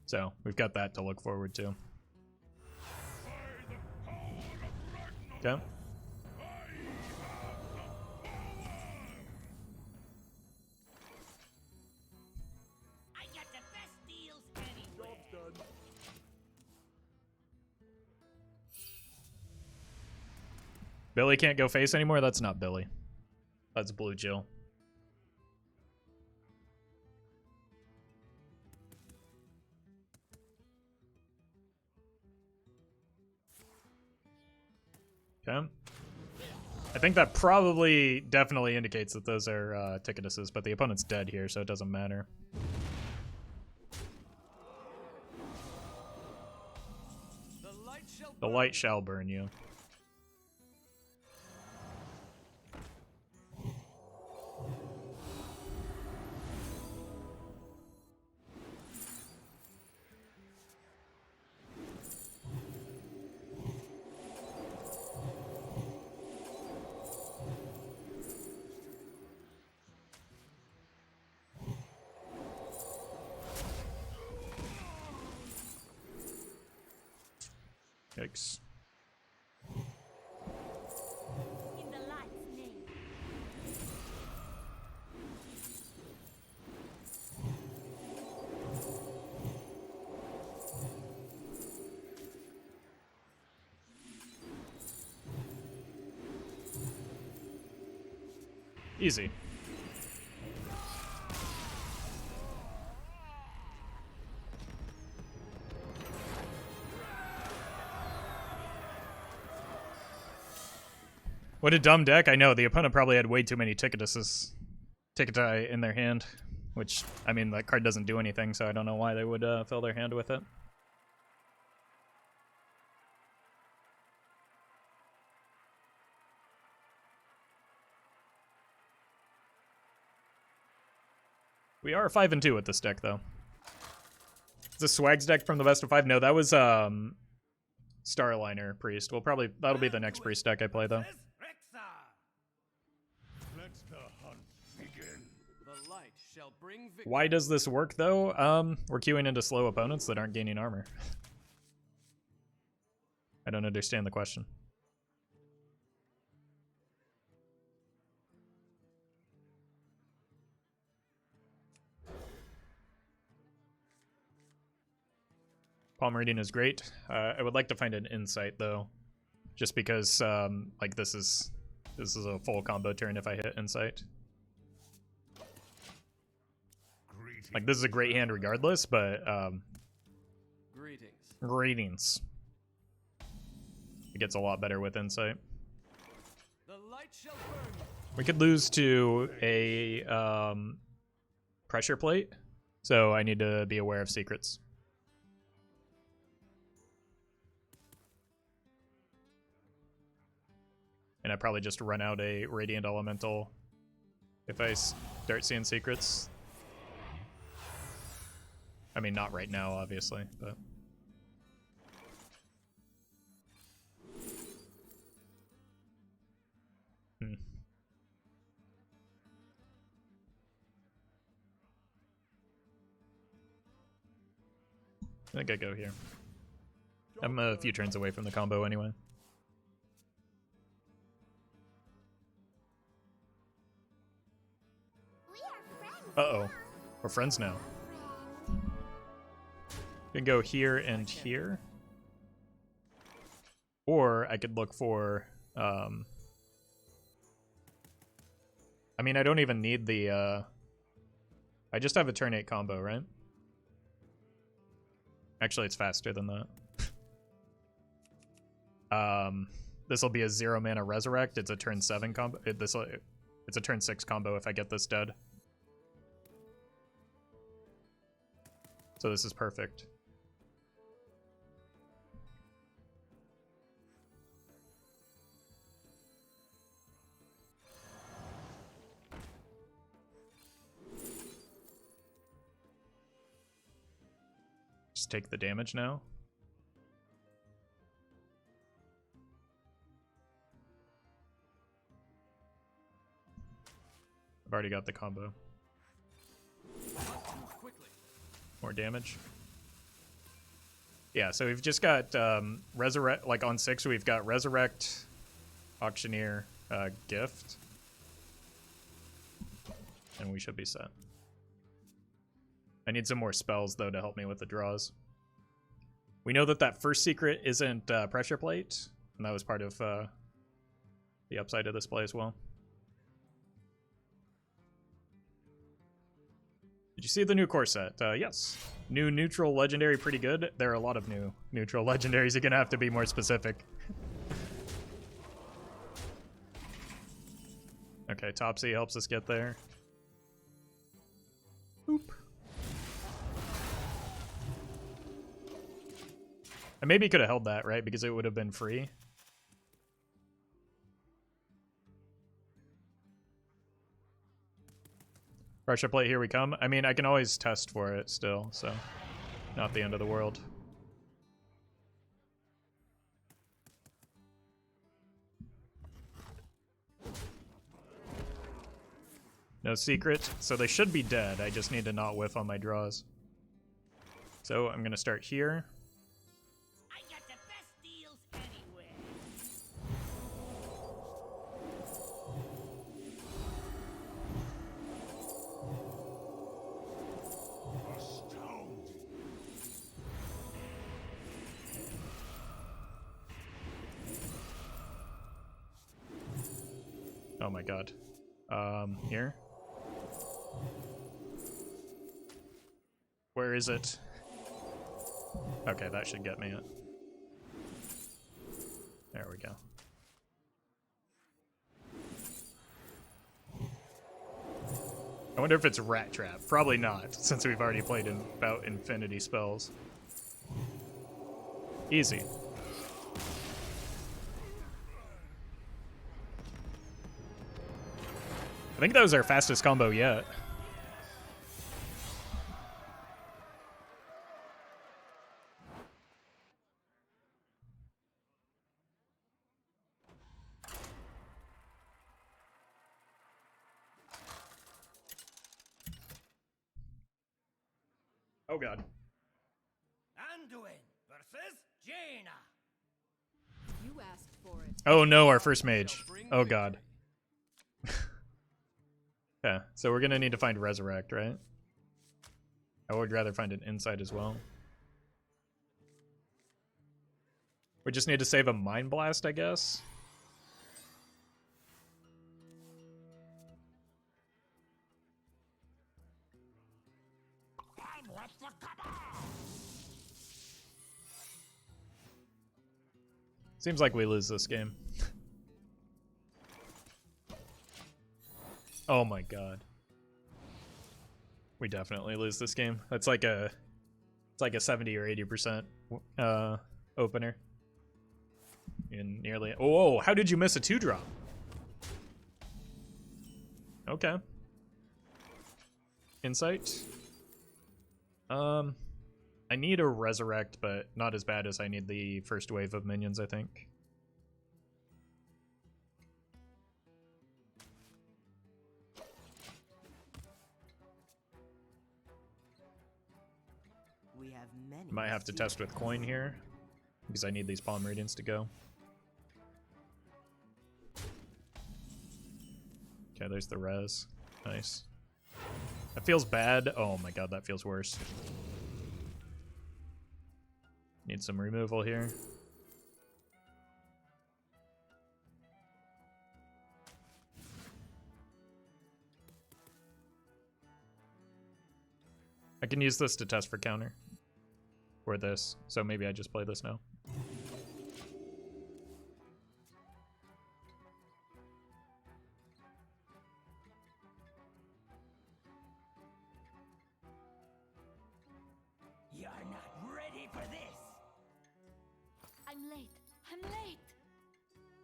So, we've got that to look forward to. Okay. I got the best deals anywhere. Billy can't go face anymore? That's not Billy. That's Blue Jill. Okay. I think that probably definitely indicates that those are Ticketuses, but the opponent's dead here, so it doesn't matter. The light shall burn you. Yikes. In the light's name. Easy. What a dumb deck. I know, the opponent probably had way too many Ticketuses. Ticketai in their hand. Which, I mean, that card doesn't do anything, so I don't know why they would fill their hand with it. We are 5-2 with this deck, though. Is this Swags deck from the best of 5? No, that was Starliner Priest. That'll be the next Priest deck I play, though. Let the hunt begin. The light shall bring victory. Why does this work though? We're queuing into slow opponents that aren't gaining armor. I don't understand the question. Palm reading is great. I would like to find an insight though, just because like this is a full combo turn if I hit insight. Like this is a great hand regardless, but greetings. It gets a lot better with insight. The light shall burn. We could lose to a pressure plate, so I need to be aware of secrets. And I probably just run out a Radiant Elemental if I start seeing secrets. I mean, not right now, obviously, but... I think I go here. I'm a few turns away from the combo anyway. Uh-oh. We're friends now. We can go here and here. Or I could look for... I mean, I don't even need the... I just have a turn 8 combo, right? Actually, it's faster than that. This will be a 0 mana resurrect. It's a turn 7 combo. It's a turn 6 combo if I get this dead. So this is perfect. Just take the damage now. I've already got the combo. More damage. Yeah, so we've just got Resurrect, like on 6 we've got Resurrect, Auctioneer, Gift. And we should be set. I need some more spells, though, to help me with the draws. We know that that first secret isn't Pressure Plate, and that was part of the upside of this play as well. Did you see the new core set? Yes. New neutral legendary, pretty good. There are a lot of new neutral legendaries. You're going to have to be more specific. Okay, Topsy helps us get there. Oop. I maybe could have held that, right? Because it would have been free. Pressure plate, here we come. I mean, I can always test for it still, so not the end of the world. No secret, so they should be dead. I just need to not whiff on my draws. So I'm gonna start here. I got the best deals anywhere. Astounding. Oh my god. Here. Where is it? Okay, that should get me it. There we go. I wonder if it's Rat Trap. Probably not, since we've already played in about infinity spells. Easy. I think that was our fastest combo yet. Oh god. Anduin versus Jaina. You asked for it. Oh no, our first mage. Oh god. Yeah, so we're gonna need to find Resurrect, right? I would rather find an Insight as well. We just need to save a Mind Blast, I guess. Seems like we lose this game. Oh my god. We definitely lose this game. That's like a, it's like a 70 or 80% opener. In nearly, oh, how did you miss a 2-drop? Okay. Insight. I need a Resurrect, but not as bad as I need the first wave of minions, I think. We have many. Might have to test with coin here, because I need these Palm Radiants to go. Okay, there's the res. Nice. That feels bad. Oh my god, that feels worse. Need some removal here. I can use this to test for counter. Or this. So maybe I just play this now. You're not ready for this. I'm late. I'm late.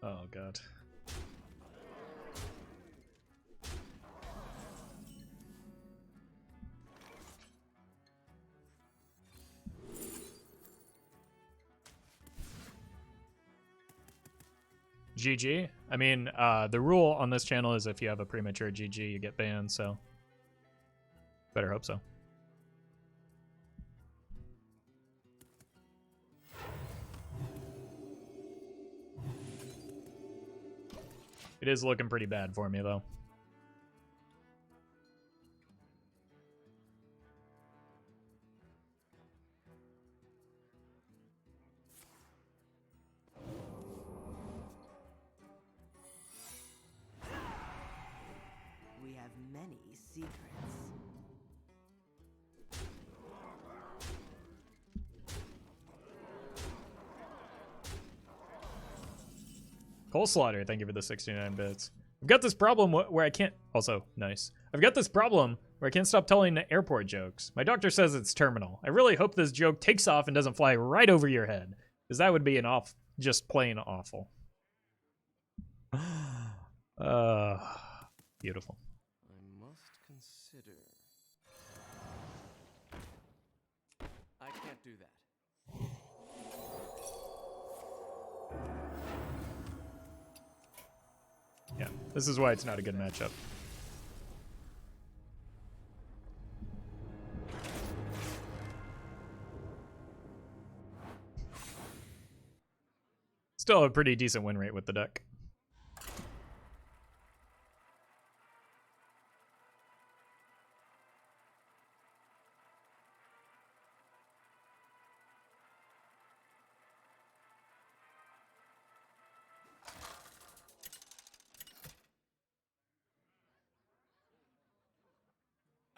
Oh god. GG. I mean, the rule on this channel is if you have a premature GG, you get banned, so better hope so. It is looking pretty bad for me, though. We have many secrets. Cole Slaughter, thank you for the 69 bits. I've got this problem where I can't... Also, nice. I've got this problem where I can't stop telling airport jokes. My doctor says it's terminal. I really hope this joke takes off and doesn't fly right over your head. Because that would be an just plain awful. Beautiful. I must consider. I can't do that. Yeah, this is why it's not a good matchup. Still a pretty decent win rate with the deck.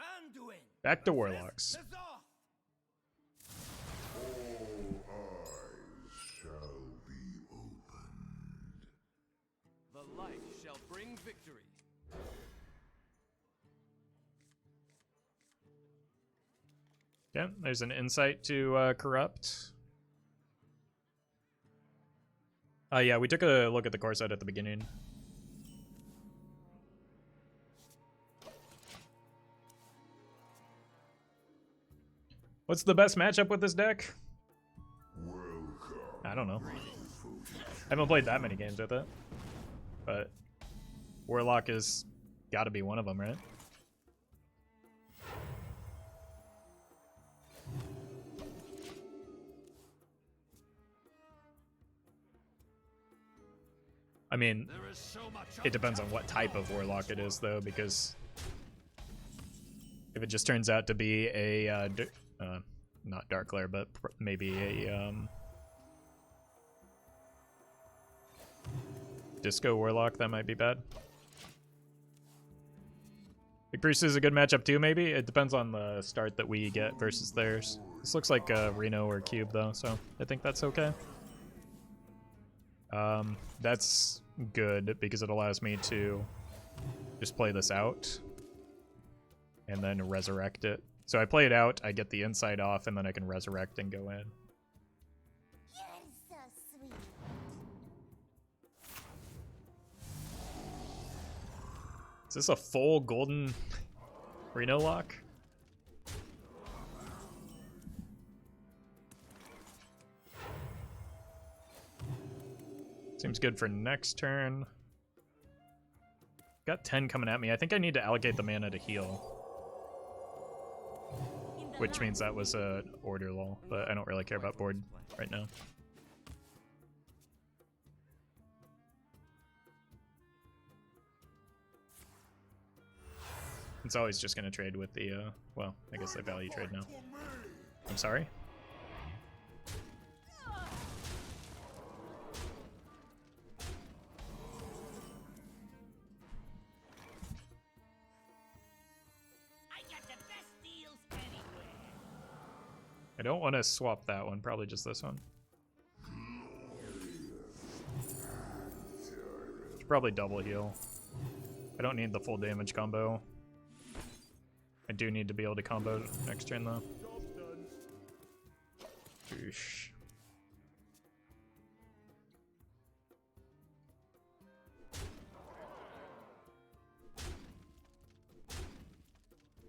Anduin. Back to Warlocks. Let's off. All eyes shall be opened. The light shall bring victory. Yeah, there's an insight to corrupt. Yeah, we took a look at the core set at the beginning. What's the best matchup with this deck? I don't know. I haven't played that many games with it. But Warlock has got to be one of them, right? I mean, There is so much it depends on what type of warlock it is, though, because if it just turns out to be a not dark lair, but maybe a disco warlock, that might be bad. Big Priest is a good matchup too, maybe. It depends on the start that we get versus theirs. This looks like Reno or Cube though, so I think that's okay. That's good because it allows me to just play this out and then resurrect it. So I play it out, I get the inside off, and then I can resurrect and go in. You're so sweet. Is this a full golden Reno lock? Seems good for next turn. Got 10 coming at me. I think I need to allocate the mana to heal. Which means that was a order lull, but I don't really care about board right now. It's always just gonna trade with the, well, I guess they value trade now. I'm sorry? I got the best deals anywhere. I don't want to swap that one, probably just this one. Should probably double heal. I don't need the full damage combo. I do need to be able to combo next turn though. Oosh.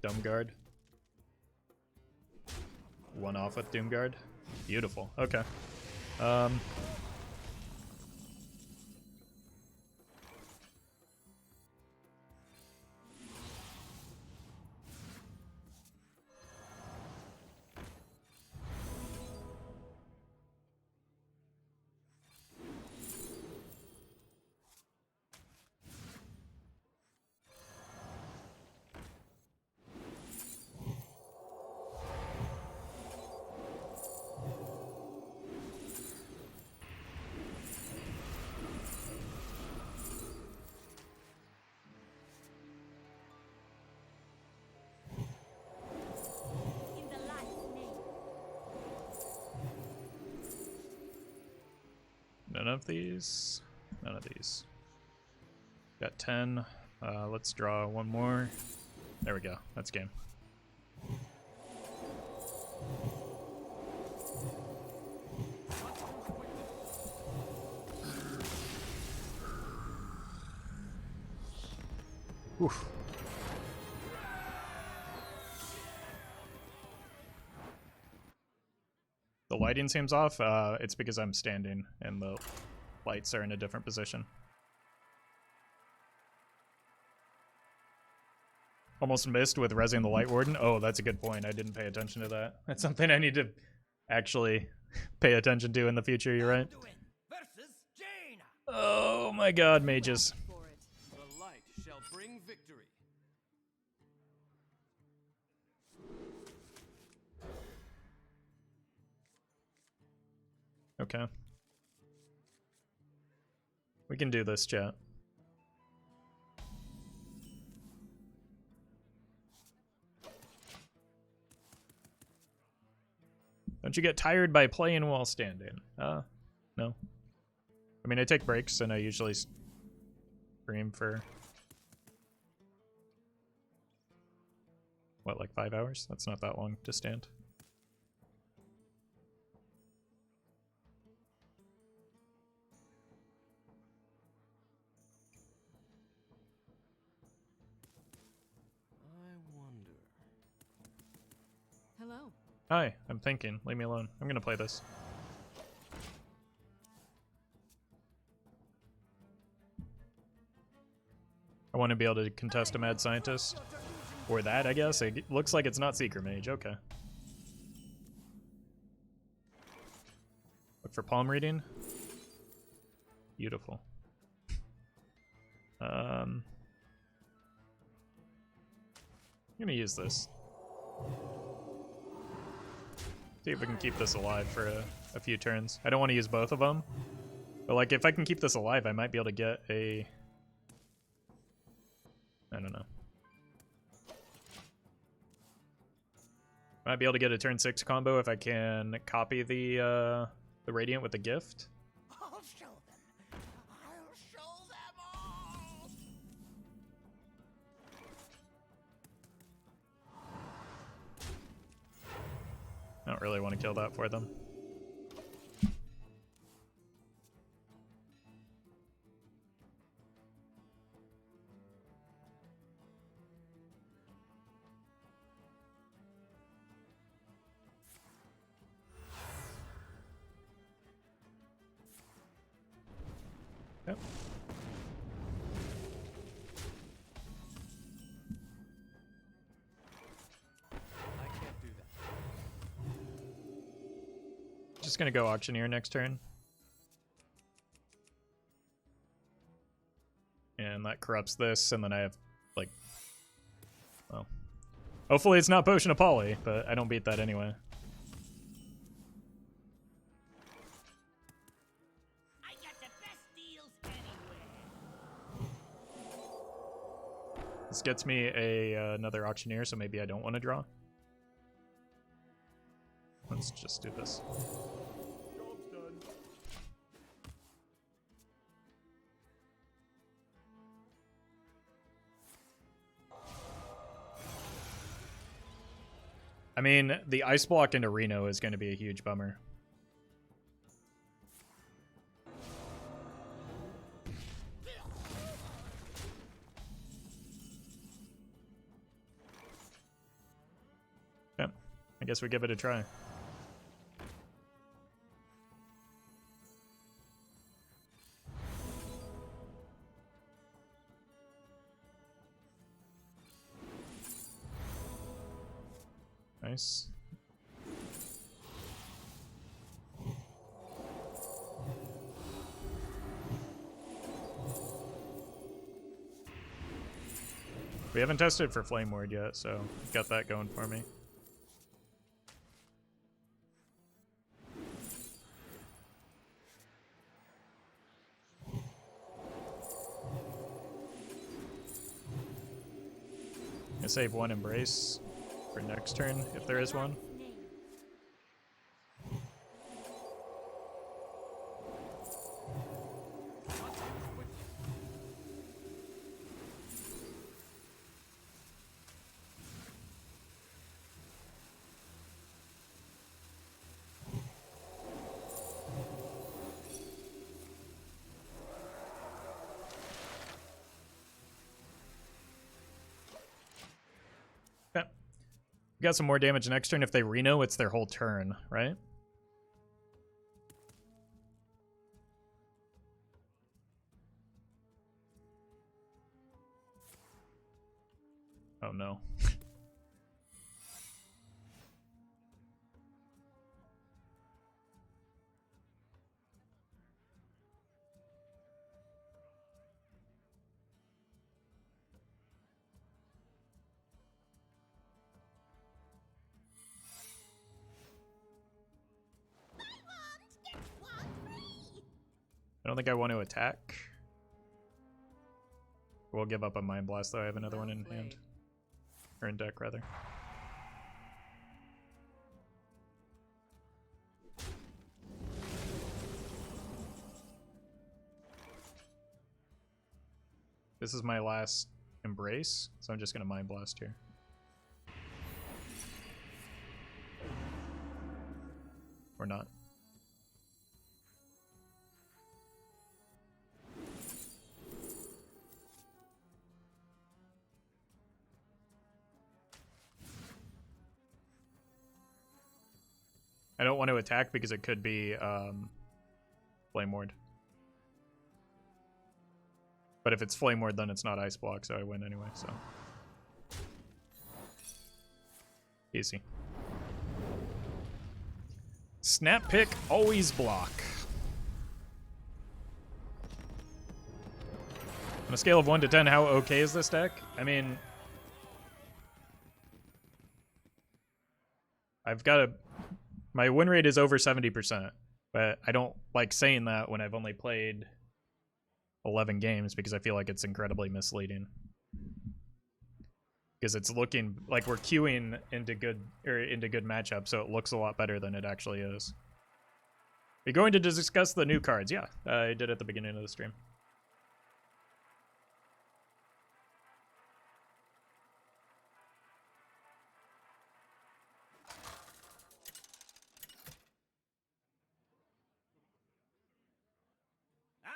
Dumb guard. One off with Doomguard. Beautiful. Okay. In the light's name. None of these. None of these. Got 10. Let's draw one more. There we go. That's game. Oof. The lighting seems off. It's because I'm standing and the lights are in a different position. Almost missed with rezzing the Light Warden. Oh, that's a good point. I didn't pay attention to that. That's something I need to actually pay attention to in the future. You're right. Anduin versus Jaina. Oh my god, mages. For it. The light shall bring victory. Okay. We can do this, chat. Don't you get tired by playing while standing? No. I mean, I take breaks and I usually stream for... what, like 5 hours? That's not that long to stand. I wonder. Hello. Hi, I'm thinking. Leave me alone. I'm gonna play this. I want to be able to contest a mad scientist. Or that, I guess. It looks like it's not Seeker Mage. Okay. Look for palm reading. Beautiful. I'm gonna use this. See if we can keep this alive for a few turns. I don't want to use both of them, but like if I can keep this alive, I might be able to get a. I don't know. Might be able to get a turn 6 combo if I can copy the Radiant with the gift. I'll show them. I'll show them all. I don't really want to kill that for them. Yep. I can't do that. Just gonna go Auctioneer next turn. And that corrupts this, and then I have, like, well, hopefully it's not Potion of Poly, but I don't beat that anyway. I got the best deals anywhere. This gets me a another Auctioneer, so maybe I don't want to draw. Let's just do this. Job's done. I mean, the Ice Block into Reno is going to be a huge bummer. Yep, I guess we give it a try. Nice. We haven't tested for Flame Ward yet, so got that going for me. I save one Embrace for next turn, if there is one. Name. Okay. We got some more damage next turn. If they Reno, it's their whole turn, right? Oh no. I don't think I want to attack. We'll give up a Mind Blast, though. I have another one in hand. Or in deck, rather. This is my last Embrace, so I'm just going to Mind Blast here. Or not. I don't want to attack because it could be Flame Ward. But if it's Flame Ward, then it's not Ice Block, so I win anyway, so. Easy. Snap Pick, always block. On a scale of 1 to 10, how okay is this deck? I mean, I've got a... My win rate is over 70%, but I don't like saying that when I've only played 11 games because I feel like it's incredibly misleading. Because it's looking like we're queuing into good matchups, so it looks a lot better than it actually is. We're going to discuss the new cards. Yeah, I did at the beginning of the stream.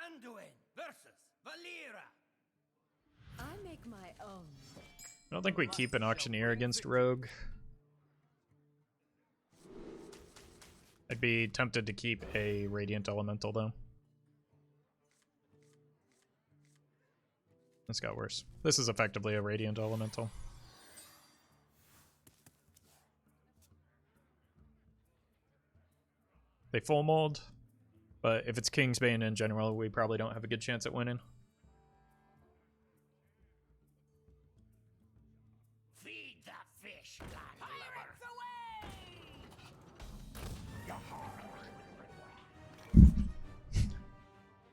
Anduin versus Valera. I make my own. I don't think we keep an Auctioneer against Rogue. I'd be tempted to keep a Radiant Elemental, though. This got worse. This is effectively a Radiant Elemental. They full mold, but if it's Kingsbane in general, we probably don't have a good chance at winning. Feed the fish, Pirates away!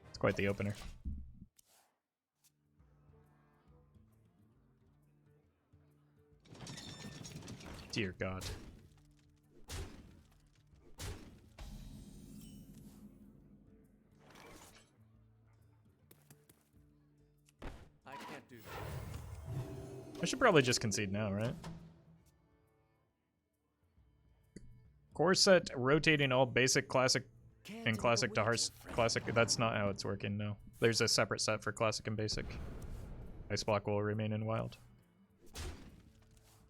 It's quite the opener. Dear God. I can't do that. I should probably just concede now, right? Core set rotating all basic, classic, and classic to hard classic. That's not how it's working, no. There's a separate set for classic and basic. Ice block will remain in wild.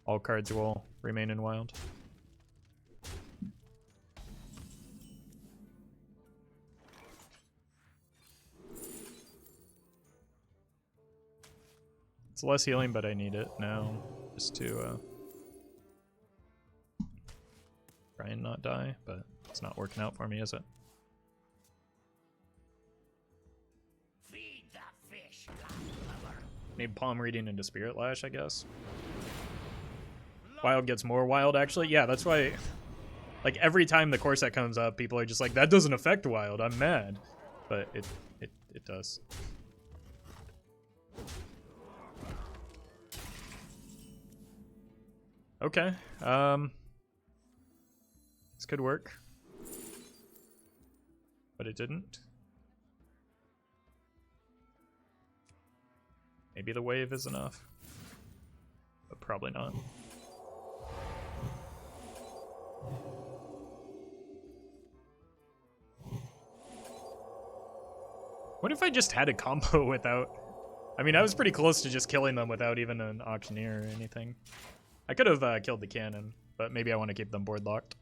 All cards will remain in wild. It's less healing, but I need it now just to try and not die, but it's not working out for me, is it? Feed the fish, Need palm reading into Spirit Lash, I guess. Wild gets more wild, actually. Yeah, that's why, like, every time the core set comes up, people are just like, that doesn't affect wild, I'm mad. But it does. Okay, this could work. But it didn't. Maybe the wave is enough. But probably not. What if I just had a combo without... I mean, I was pretty close to just killing them without even an Auctioneer or anything. I could have killed the cannon, but maybe I want to keep them board locked.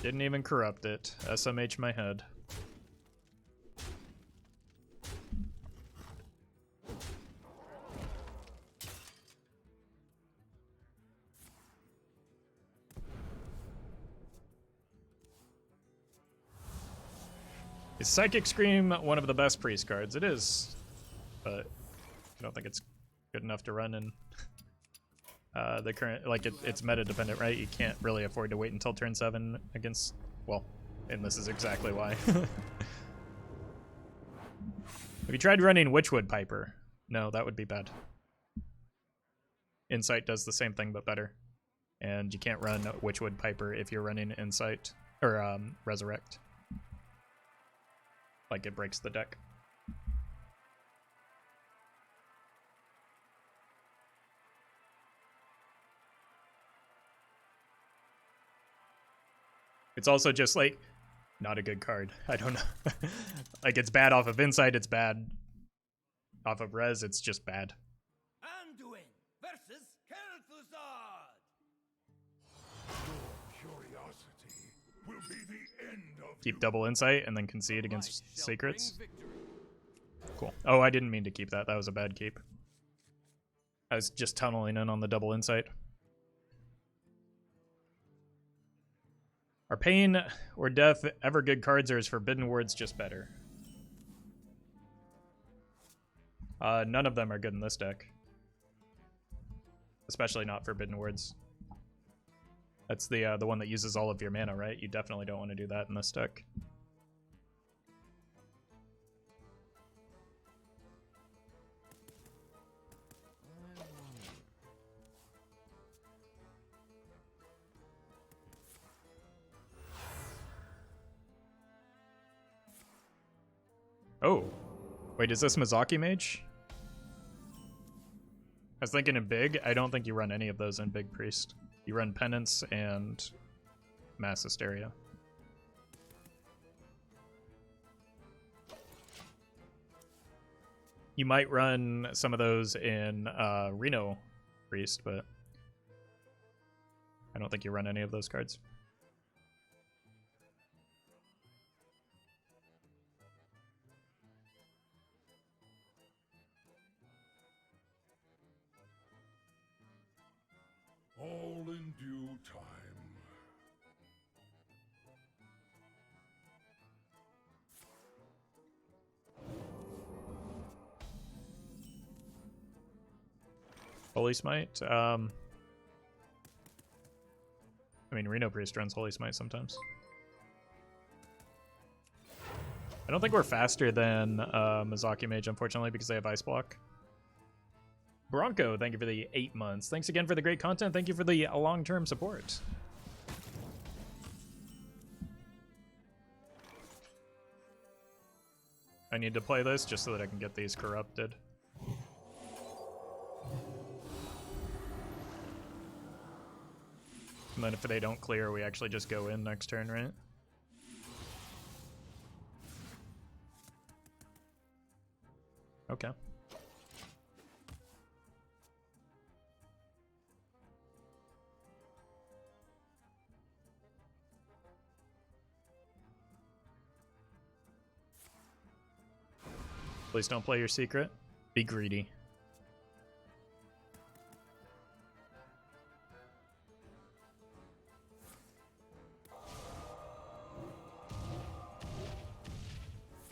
Didn't even corrupt it. SMH my head. Is Psychic Scream one of the best priest cards? It is, but I don't think it's good enough to run in the current, like it's meta dependent, right? You can't really afford to wait until turn 7 against, well, and this is exactly why. Have you tried running Witchwood Piper? No, that would be bad. Insight does the same thing but better. And you can't run Witchwood Piper if you're running Insight, or Resurrect. Like, it breaks the deck. It's also just, like, not a good card. I don't know. Like, it's bad off of Insight, it's bad off of Res, it's just bad. Anduin versus Kel'Thuzad. Your curiosity will be the end of Keep double insight and then concede against secrets. Cool. Oh, I didn't mean to keep that. That was a bad keep. I was just tunneling in on the double insight. Are pain or death ever good cards, or is forbidden words just better? None of them are good in this deck. Especially not forbidden words. That's the one that uses all of your mana, right? You definitely don't want to do that in this deck. Oh. Wait, is this Mizaki Mage? I was thinking in Big. I don't think you run any of those in Big Priest. You run Penance and Mass Hysteria. You might run some of those in Reno Priest, but I don't think you run any of those cards. All in due time. Holy Smite. I mean, Reno Priest runs Holy Smite sometimes. I don't think we're faster than Mizaki Mage, unfortunately, because they have Ice Block. Bronco, thank you for the 8 months. Thanks again for the great content. Thank you for the long-term support. I need to play this just so that I can get these corrupted. And then if they don't clear, we actually just go in next turn, right? Okay. Please don't play your secret. Be greedy.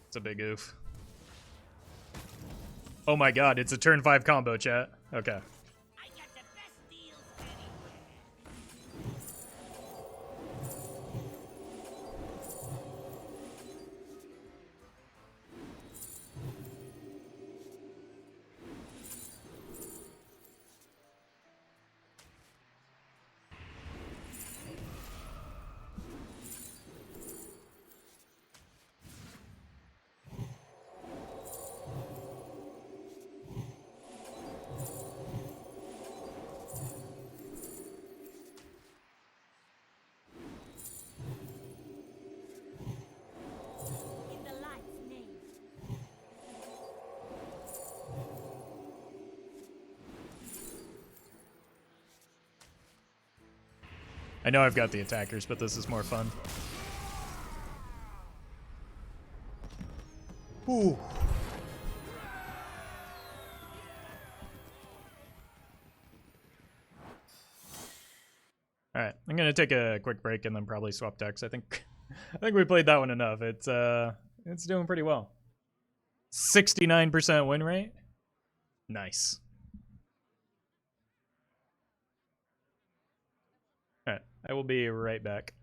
It's a big oof. Oh my god, it's a turn 5 combo, chat. Okay. I got the best deals anywhere. In the light's name. I know I've got the attackers, but this is more fun. Ooh. All right, I'm gonna take a quick break and then probably swap decks. I think we played that one enough. It's doing pretty well. 69% win rate. Nice. All right, I will be right back.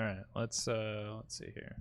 All right, let's see here.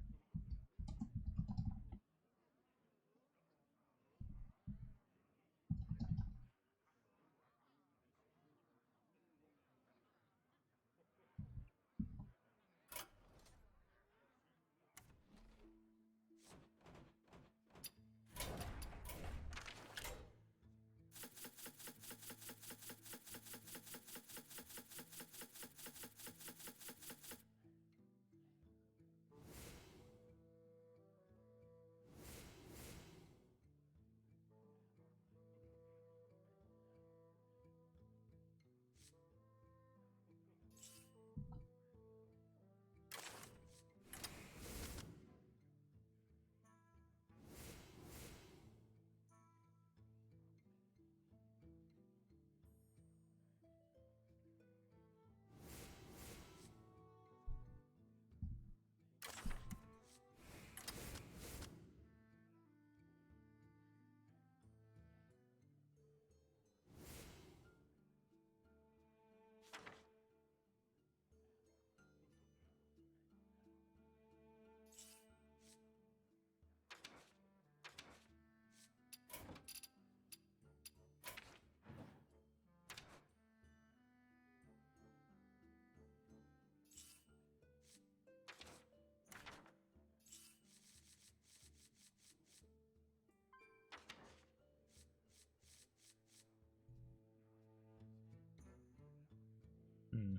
Hmm.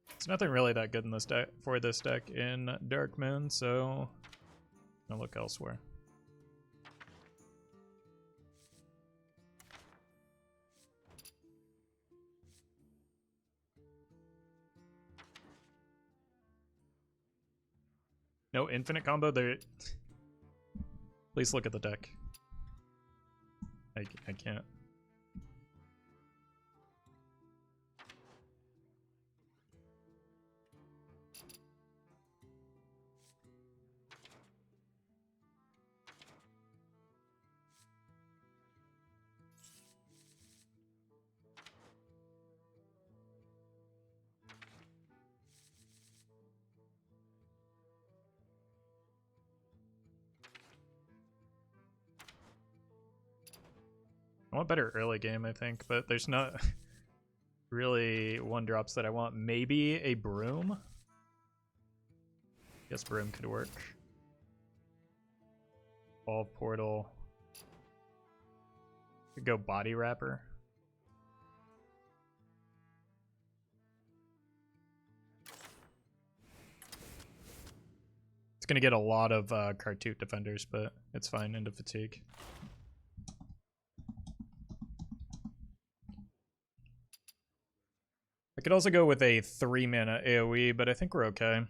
There's nothing really that good in this deck for this deck in Dark Moon, so I'll look elsewhere. No infinite combo there. Please look at the deck. I can't. I want better early game, I think, but there's not really one drops that I want. Maybe a broom? Guess broom could work. Ball portal. Could go body wrapper. It's gonna get a lot of Cartoot defenders, but it's fine into fatigue. I could also go with a 3-mana AoE, but I think we're okay.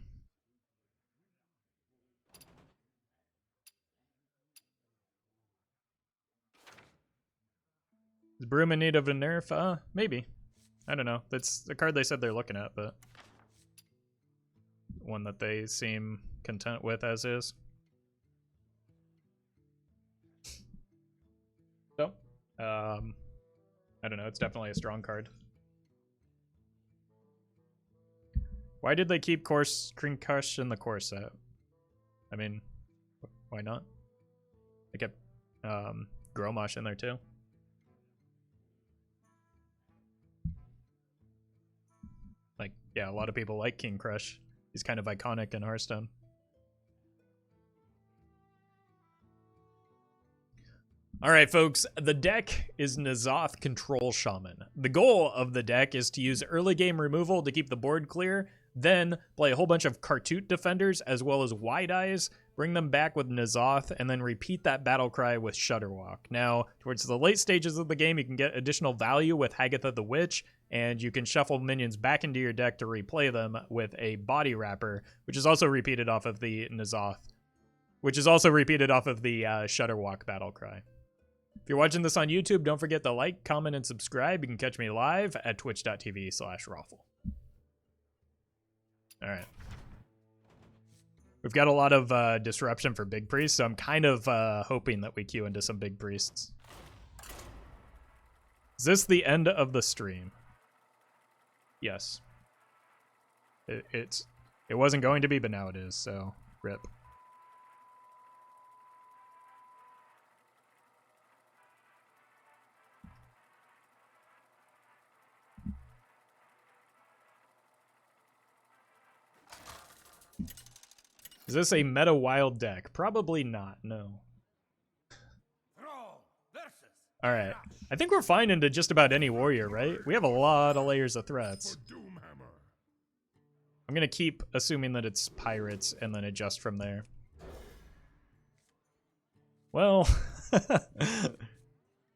Is Broom in need of a nerf? Maybe. I don't know. That's the card they said they're looking at, but one that they seem content with as is. So, I don't know. It's definitely a strong card. Why did they keep Concussion in the core set? I mean, why not? They kept Gromosh in there too. Like, yeah, a lot of people like King Crush. He's kind of iconic in Hearthstone. All right, folks, the deck is N'Zoth Control Shaman. The goal of the deck is to use early game removal to keep the board clear, then play a whole bunch of Cartoot defenders as well as Wide Eyes, bring them back with N'Zoth, and then repeat that battle cry with Shudderwalk. Now, towards the late stages of the game, you can get additional value with Hagatha the Witch, and you can shuffle minions back into your deck to replay them with a Body Wrapper, which is also repeated off of the N'Zoth, which is also repeated off of the Shudderwalk battle cry. If you're watching this on YouTube, don't forget to like, comment, and subscribe. You can catch me live at twitch.tv/Roffle. All right. We've got a lot of disruption for big priests, so I'm kind of hoping that we queue into some big priests. Is this the end of the stream? Yes. It wasn't going to be, but now it is, so rip. Is this a meta wild deck? Probably not, no. Alright. I think we're fine into just about any warrior, right? We have a lot of layers of threats. I'm gonna keep assuming that it's pirates and then adjust from there. Well,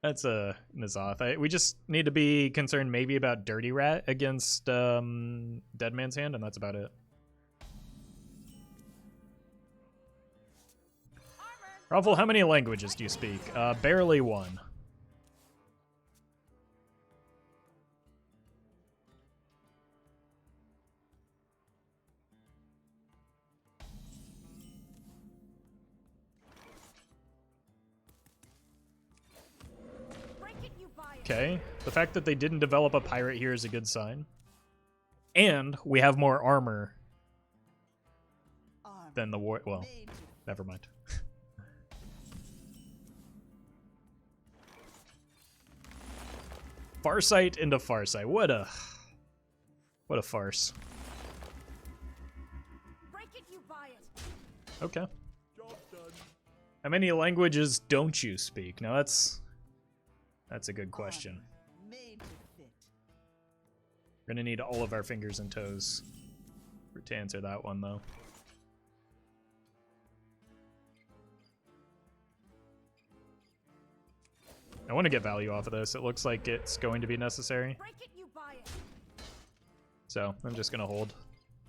that's a Nazoth. We just need to be concerned maybe about Dirty Rat against Dead Man's Hand, and that's about it. Roffle, how many languages do you speak? Barely one. Okay, the fact that they didn't develop a pirate here is a good sign. And we have more armor than the war. Well, never mind. Farsight into Farsight. What a farce. Okay. How many languages don't you speak? Now that's a good question. We're gonna need all of our fingers and toes to answer that one, though. I want to get value off of this. It looks like it's going to be necessary. So I'm just gonna hold.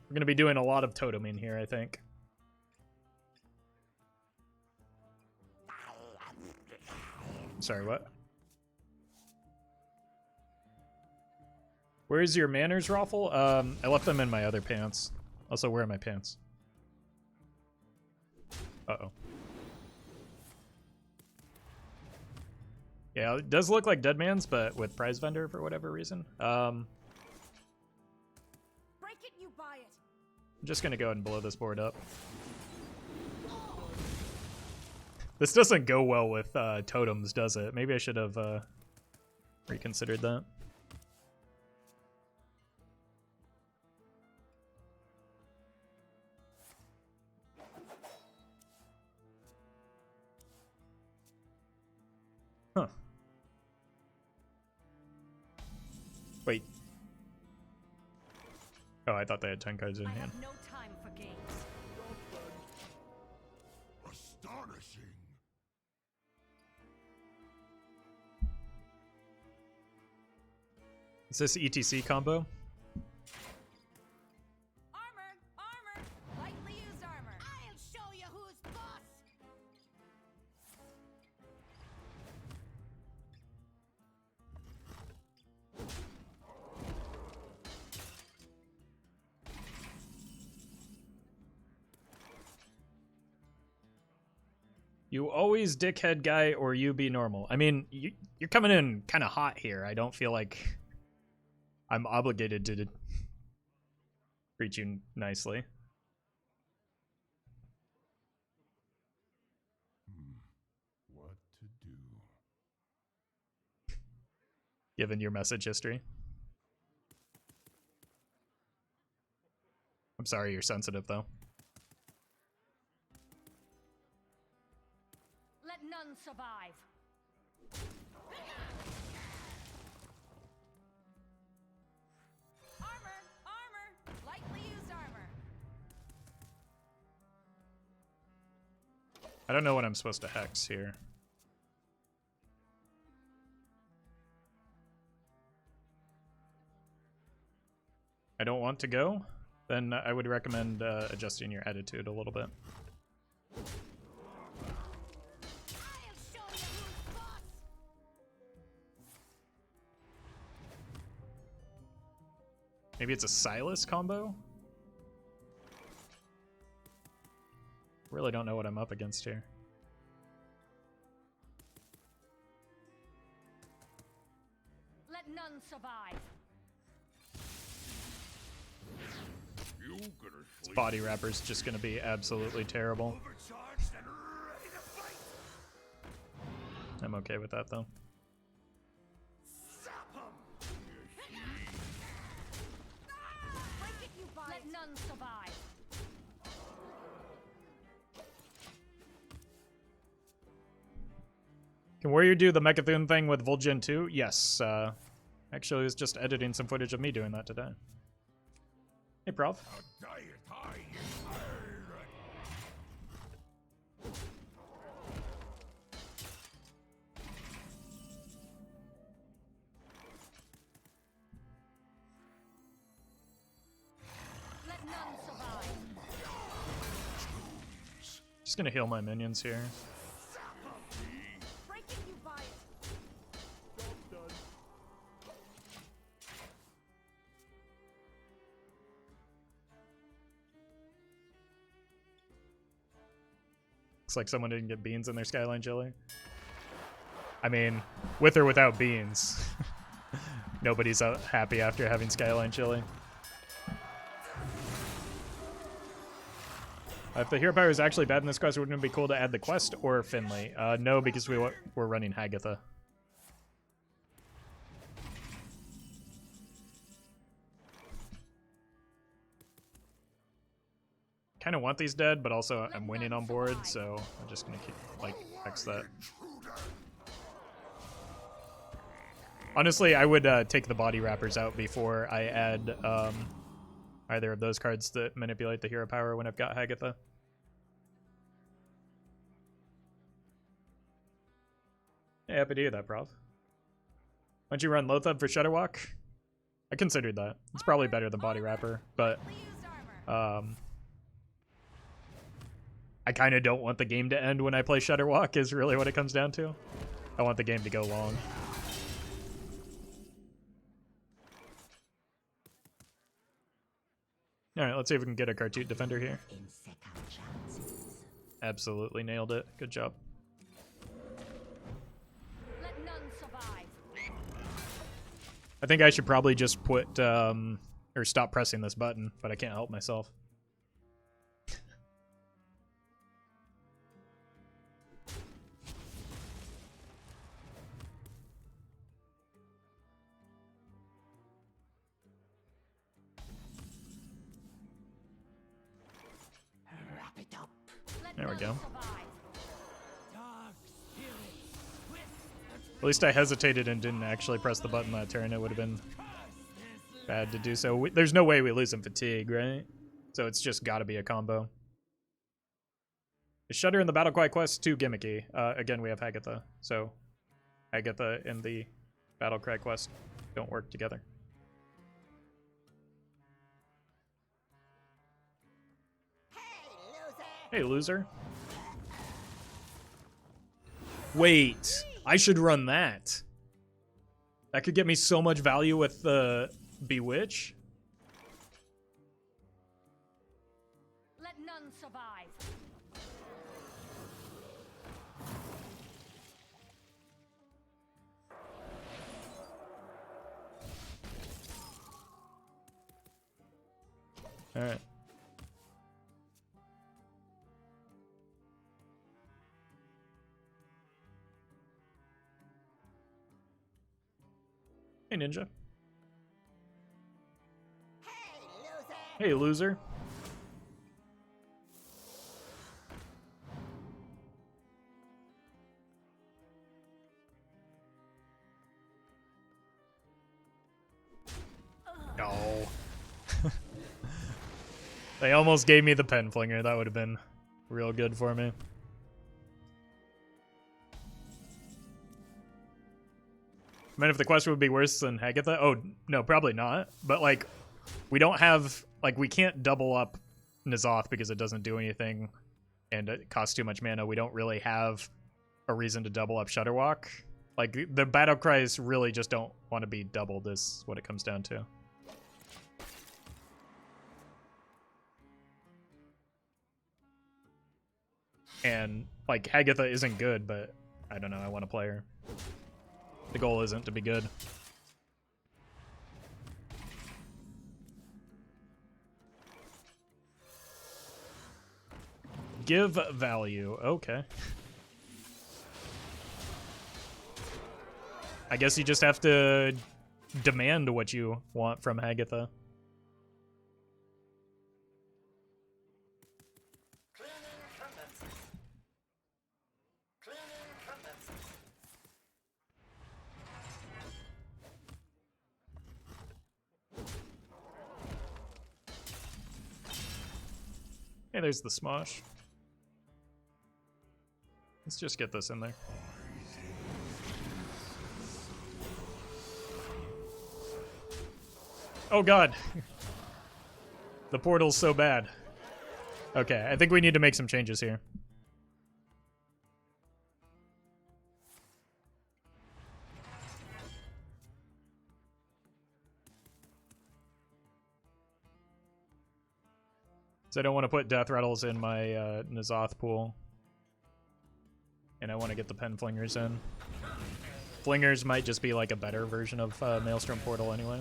We're gonna be doing a lot of toteming here, I think. Sorry, what? Where's your manners, Roffle? I left them in my other pants. Also, where are my pants? Uh-oh. Yeah, it does look like Dead Man's, but with prize vendor for whatever reason. I'm just gonna go ahead and blow this board up. This doesn't go well with totems, does it? Maybe I should have reconsidered that. Huh. Wait. Oh, I thought they had 10 cards in hand. No time for games. Astonishing. Is this ETC combo? Armor! Lightly used armor. I'll show you who's boss. You always dickhead guy or you be normal. I mean, you're coming in kind of hot here. I don't feel like I'm obligated to treat you nicely. What to do? Given your message history. I'm sorry you're sensitive, though. Let none survive. Armor! Lightly used armor. I don't know what I'm supposed to hex here. I don't want to go? Then I would recommend adjusting your attitude a little bit. Maybe it's a Silas combo? Really don't know what I'm up against here. Let none survive. You gonna This sleep body wrapper's just gonna be absolutely terrible. overcharged and ready to fight? I'm okay with that though. Zap 'em! Break it, you buy. Let none survive. Can Warrior do the Mechathune thing with Vol'jin too? Yes. Actually, I was just editing some footage of me doing that today. Hey, Prof. A diet high is iron. Let none survive. Just gonna heal my minions here. Break it, you buy it. Looks like someone didn't get beans in their Skyline chili. I mean, with or without beans. Nobody's happy after having Skyline chili. If the hero power is actually bad in this quest, wouldn't it be cool to add the quest or Finley? No, because we're running Hagatha. Kind of want these dead, but also I'm winning on board, so I'm just gonna keep, like, X that. Honestly, I would take the body wrappers out before I add either of those cards that manipulate the hero power when I've got Hagatha. Hey, happy to hear that, Prof. Why don't you run Lothub for Shudderwalk? I considered that. It's probably better than body wrapper, but I kind of don't want the game to end when I play Shudderwalk is really what it comes down to. I want the game to go long. Alright, let's see if we can get a Cartoot Defender here. Absolutely nailed it. Good job. Let none survive. I think I should probably just put, or stop pressing this button, but I can't help myself. Wrap it up. Let There we none go. survive. Dark spirits, twist At least I hesitated and didn't actually press the button that turn. It would have been bad to do so. There's no way we lose in fatigue, right? So it's just got to be a combo. Is Shudder in the Battle Cry quest too gimmicky? Again, we have Hagatha, so Hagatha and the Battle Cry quest don't work together. Hey, loser. Wait, I should run that. That could get me so much value with the Bewitch. Let none survive. All right. Hey, Ninja. Hey, loser. No. They almost gave me the pen flinger. That would have been real good for me. I mean, if the quest would be worse than Hagatha? Oh, no, probably not. But, like, we don't have... Like, we can't double up N'Zoth because it doesn't do anything and it costs too much mana. We don't really have a reason to double up Shudderwalk. Like, the battle cries really just don't want to be doubled is what it comes down to. And like Hagatha isn't good, but I don't know, I want to play her. The goal isn't to be good. Give value. Okay. I guess you just have to demand what you want from Hagatha. Hey, there's the Smosh. Let's just get this in there. Oh god. The portal's so bad. Okay, I think we need to make some changes here. So I don't want to put Death Rattles in my N'Zoth pool. And I want to get the Pen Flingers in. Flingers might just be like a better version of Maelstrom Portal anyway.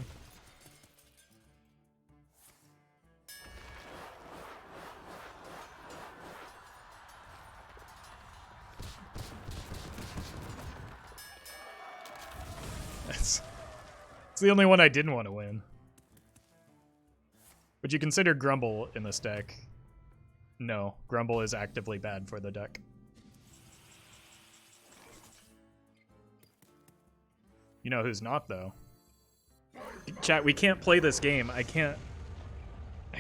It's the only one I didn't want to win. Would you consider Grumble in this deck? No, Grumble is actively bad for the deck. You know who's not, though? Chat, we can't play this game. I can't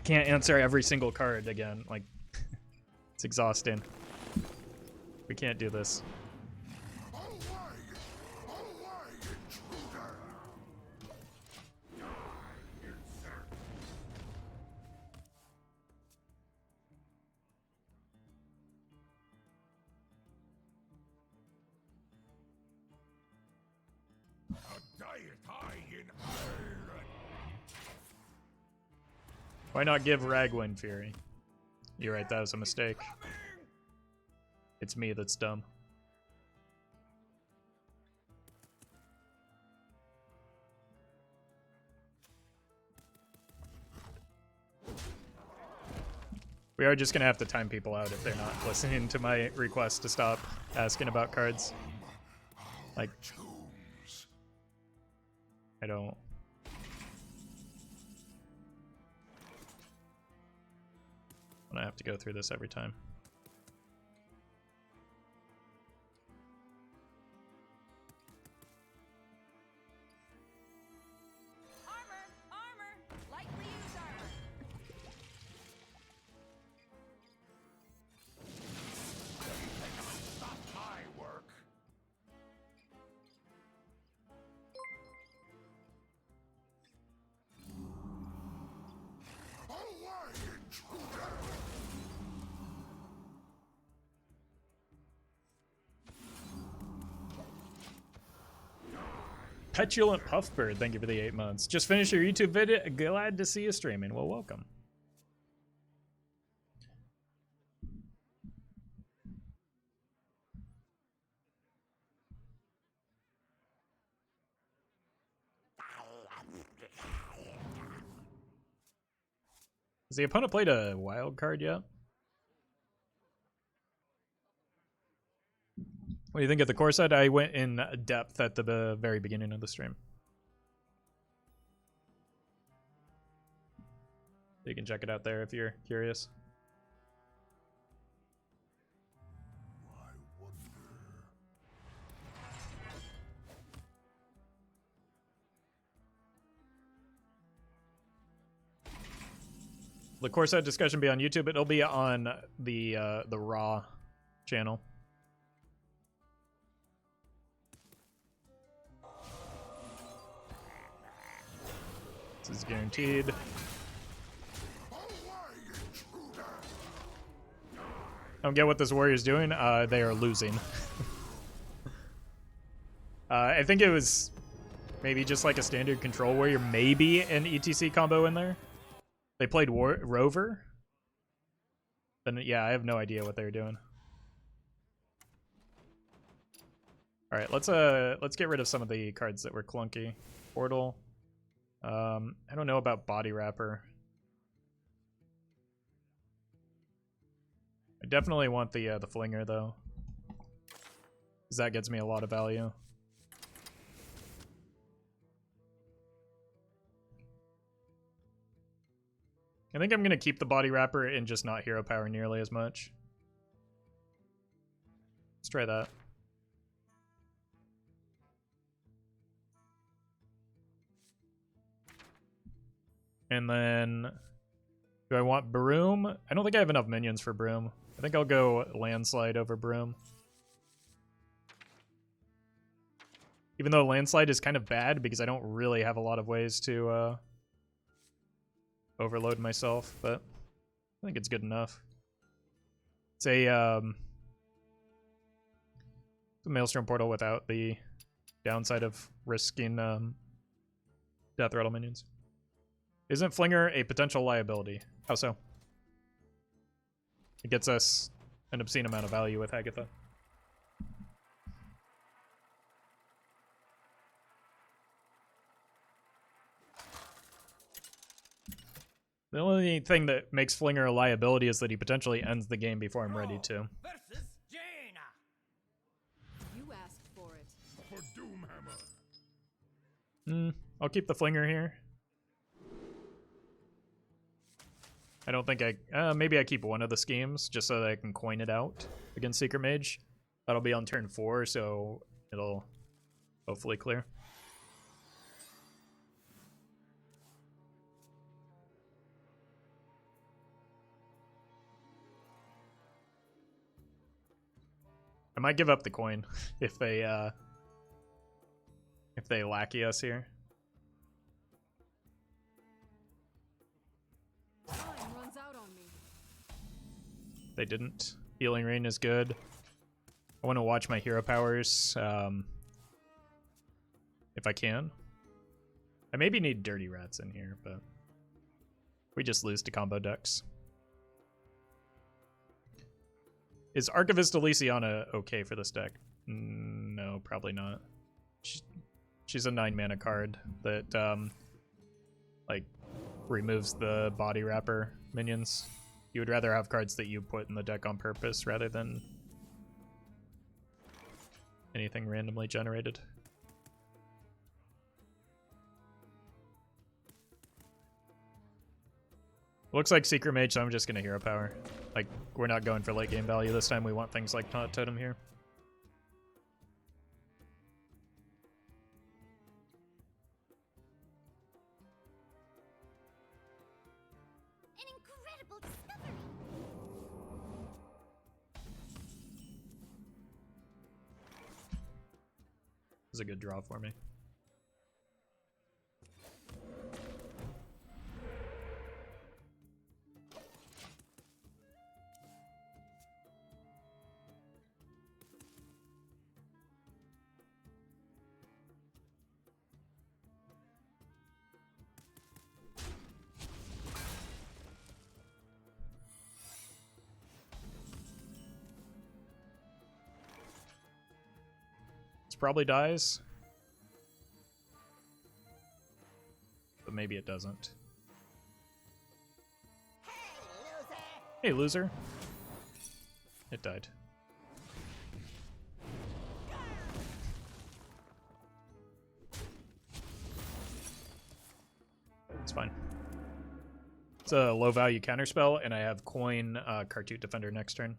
answer every single card again. Like, it's exhausting. We can't do this. Why not give Ragwind Fury? You're right, that was a mistake. It's me that's dumb. We are just gonna have to time people out if they're not listening to my request to stop asking about cards. Like, I don't... I have to go through this every time. Armor! Lightly used armor! Petulant Puffbird, thank you for the 8 months. Just finished your YouTube video. Glad to see you streaming. Well, welcome. Has the opponent played a wild card yet? What do you think of the core set? I went in depth at the very beginning of the stream. You can check it out there if you're curious. The core set discussion will be on YouTube. It'll be on the Raw channel. This is guaranteed. I don't get what this warrior's doing. They are losing. I think it was maybe just like a standard control warrior, maybe an ETC combo in there. They played Rover. Then yeah, I have no idea what they were doing. All right, let's get rid of some of the cards that were clunky. Portal. I don't know about Body Wrapper. I definitely want the Flinger though, because that gets me a lot of value. I think I'm gonna keep the Body Wrapper and just not Hero Power nearly as much. Let's try that. And then, do I want Broom? I don't think I have enough minions for Broom. I think I'll go Landslide over Broom. Even though Landslide is kind of bad because I don't really have a lot of ways to overload myself, but I think it's good enough. It's a Maelstrom Portal without the downside of risking Death Rattle minions. Isn't Flinger a potential liability? How so? It gets us an obscene amount of value with Hagatha. The only thing that makes Flinger a liability is that he potentially ends the game before I'm ready to. Versus Jaina. You asked for it. For Doomhammer. I'll keep the Flinger here. I don't think maybe I keep one of the schemes just so that I can coin it out against Secret Mage. That'll be on turn 4, so it'll hopefully clear. I might give up the coin if they lackey us here. Time runs out on me. They didn't. Healing Rain is good. I want to watch my hero powers if I can. I maybe need Dirty Rats in here, but we just lose to combo decks. Is Archivist Elysiana okay for this deck? No, probably not. She's a 9-mana card that like removes the Body Wrapper minions. You would rather have cards that you put in the deck on purpose rather than anything randomly generated. Looks like Secret Mage, so I'm just gonna Hero Power. Like, we're not going for late game value this time. We want things like Taunt Totem here. An incredible discovery. This is a good draw for me. Probably dies, but maybe it doesn't. Hey, loser. It died. It's fine. It's a low value counterspell, and I have coin Cartoot Defender next turn.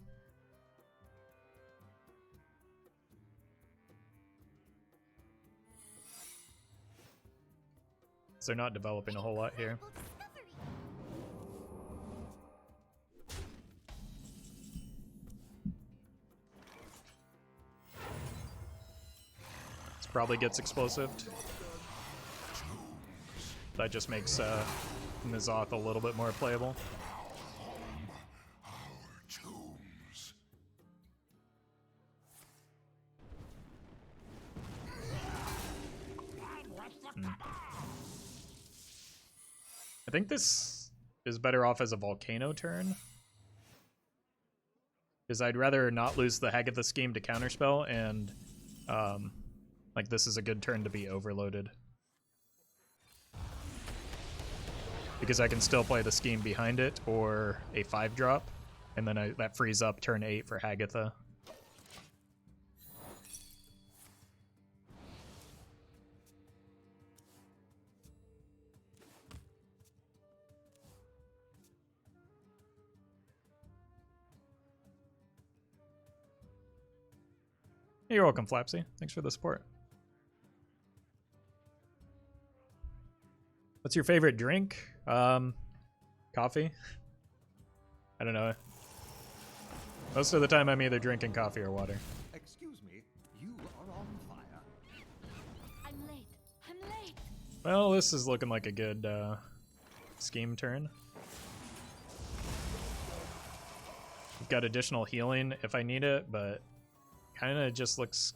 They're not developing a whole lot here. This probably gets explosive. That just makes N'Zoth a little bit more playable. I think this is better off as a Volcano turn, because I'd rather not lose the Hagatha scheme to counterspell and Like this is a good turn to be overloaded. Because I can still play the scheme behind it or a 5-drop, and then that frees up turn 8 for Hagatha. You're welcome, Flapsy. Thanks for the support. What's your favorite drink? Coffee? I don't know. Most of the time I'm either drinking coffee or water. Excuse me, you are on fire. I'm late. I'm late. Well, this is looking like a good scheme turn. We've got additional healing if I need it, but kind of just looks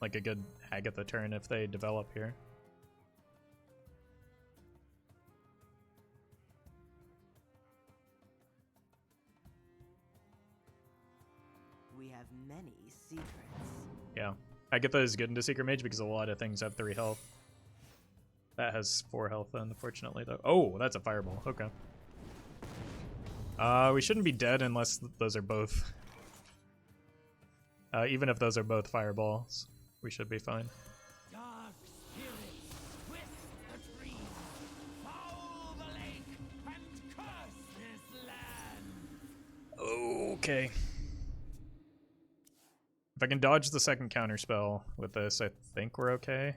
like a good Hagatha turn if they develop here. We have many secrets. Yeah, Hagatha is good into Secret Mage because a lot of things have 3 health. That has 4 health, unfortunately, though. Oh, that's a fireball. Okay. We shouldn't be dead unless those are both. Even if those are both fireballs, we should be fine. Dark spirits, twist the trees, foul the lake, and curse this land. Okay. If I can dodge the second counter spell with this, I think we're okay.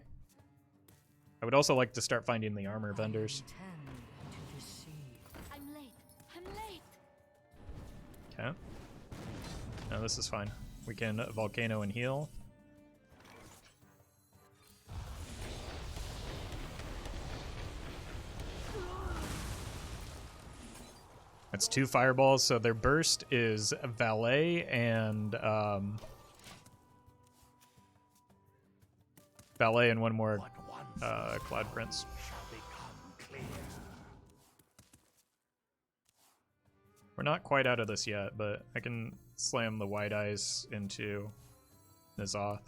I would also like to start finding the armor vendors. I'm late. I'm late. Okay. No, this is fine. We can Volcano and heal. That's 2 fireballs, so their burst is Valet and Valet and one more Cloud Prince. We're not quite out of this yet, but I can slam the Wide Eyes into N'Zoth.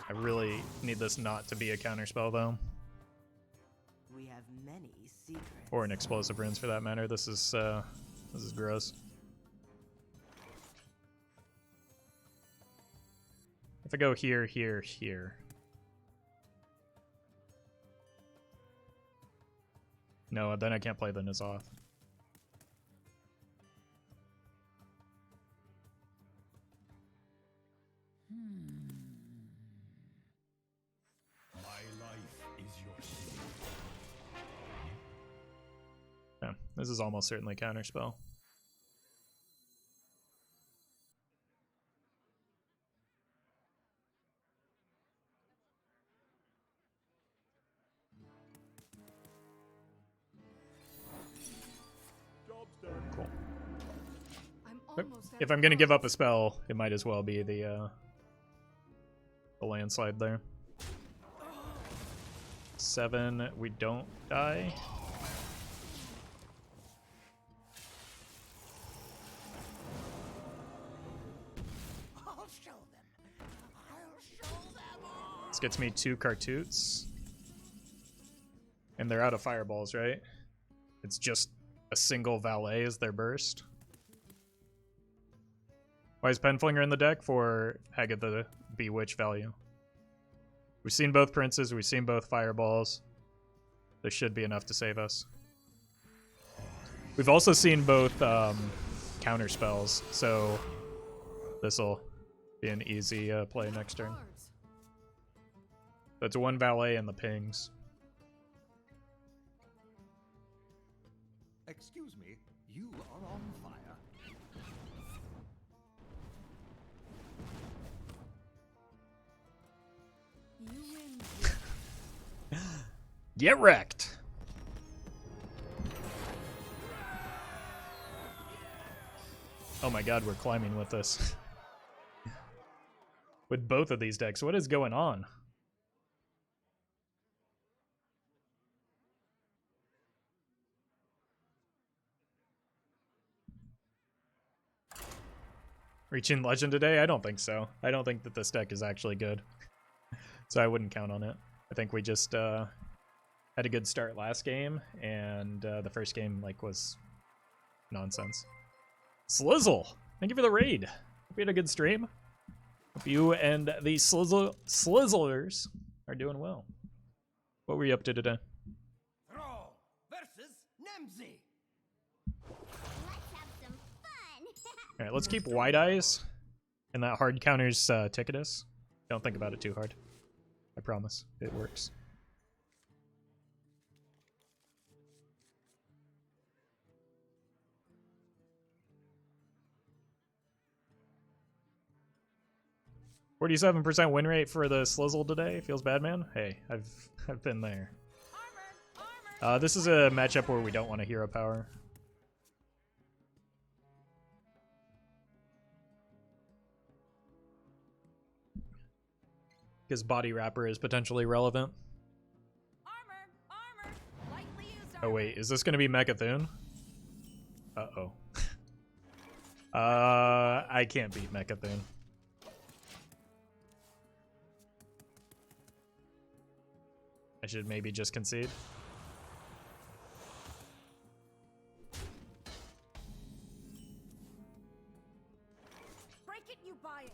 I really need this not to be a counterspell, though. We have many secrets. Or an explosive runes, for that matter. This is gross. If I go here, here, here. No, then I can't play the N'Zoth. My life is your shield. Yeah, this is almost certainly counterspell. Cool. I'm Yep. almost If I'm gonna give up a spell, it might as well be the landslide there. 7, we don't die. I'll show them. I'll show them all. This gets me 2 Cartoots. And they're out of fireballs, right? It's just a single Valet as their burst. Why is Penflinger in the deck? For Hagatha Bewitch value. We've seen both Princes, we've seen both Fireballs. There should be enough to save us. We've also seen both counter spells, so this'll be an easy play next turn. That's 1 Valet and the pings. Excuse me, you are on fire. You win. Get wrecked! Oh my god, we're climbing with this. With both of these decks, what is going on? Reaching Legend today? I don't think so. I don't think that this deck is actually good. So I wouldn't count on it. I think we just had a good start last game, and the first game like was nonsense. Slizzle! Thank you for the raid. Hope you had a good stream. Hope you and the Slizzlers are doing well. What were you up to today? Throw versus Nemzi. Let's have some fun. Alright, let's keep Wide Eyes. And that hard counters Ticketus. Don't think about it too hard. I promise. It works. %47 win rate for the Slizzle today. Feels bad, man. Hey, I've been there. This is a matchup where we don't want a hero power. Because Body Wrapper is potentially relevant. Armor. Lightly used Oh armor. wait, is this gonna be Mechathune? Uh-oh. I can't beat Mechathune. I should maybe just concede. Break it, you buy it.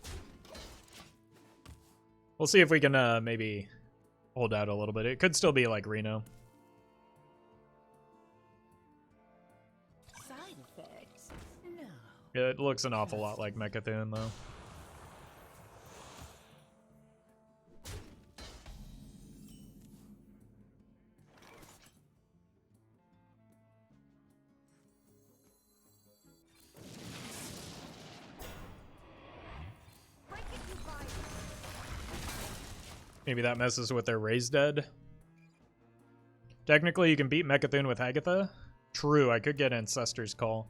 We'll see if we can maybe hold out a little bit. It could still be like Reno. Side effects? No. It looks an awful lot like Mechathune though. Break it, you buy it. Maybe that messes with their Raise Dead. Technically, you can beat Mechathune with Agatha. True, I could get Ancestor's Call.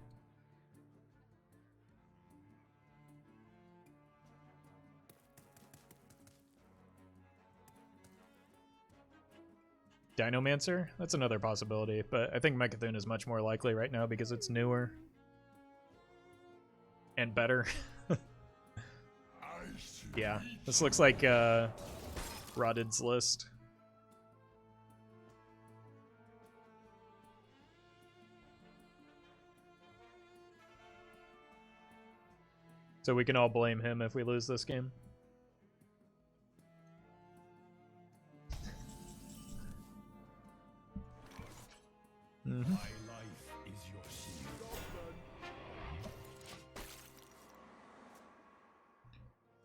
Dinomancer? That's another possibility, but I think Mechathune is much more likely right now because it's newer. And better. Yeah, this looks like Rotted's list. So we can all blame him if we lose this game. My life is your shield.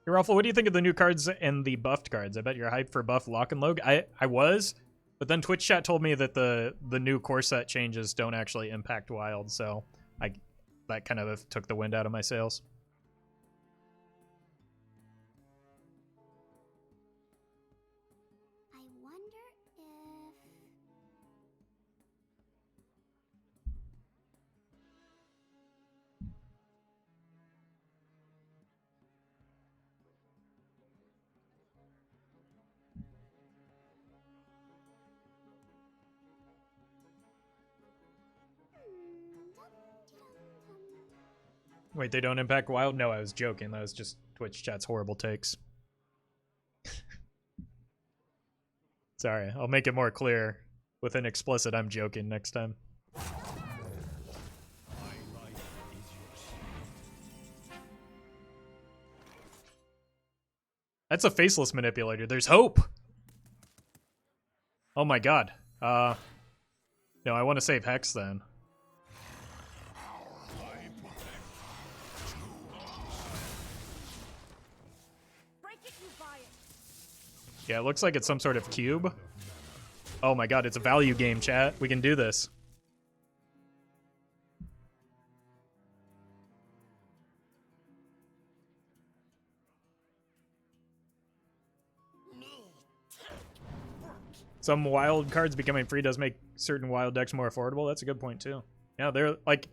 Hey, Roffle, what do you think of the new cards and the buffed cards? I bet you're hyped for buff Lock and Log. I was, but then Twitch chat told me that the new core set changes don't actually impact Wild, so that kind of took the wind out of my sails. I wonder if... Wait, they don't impact Wild? No, I was joking. That was just Twitch chat's horrible takes. Sorry, I'll make it more clear. With an explicit, I'm joking next time. My life is your shield. That's a faceless manipulator. There's hope! Oh my god. No, I want to save Hex then. Break it, you buy it. Yeah, it looks like it's some sort of cube. Oh my god, it's a value game, chat. We can do this. Some wild cards becoming free does make certain wild decks more affordable. That's a good point too. Yeah, they're like,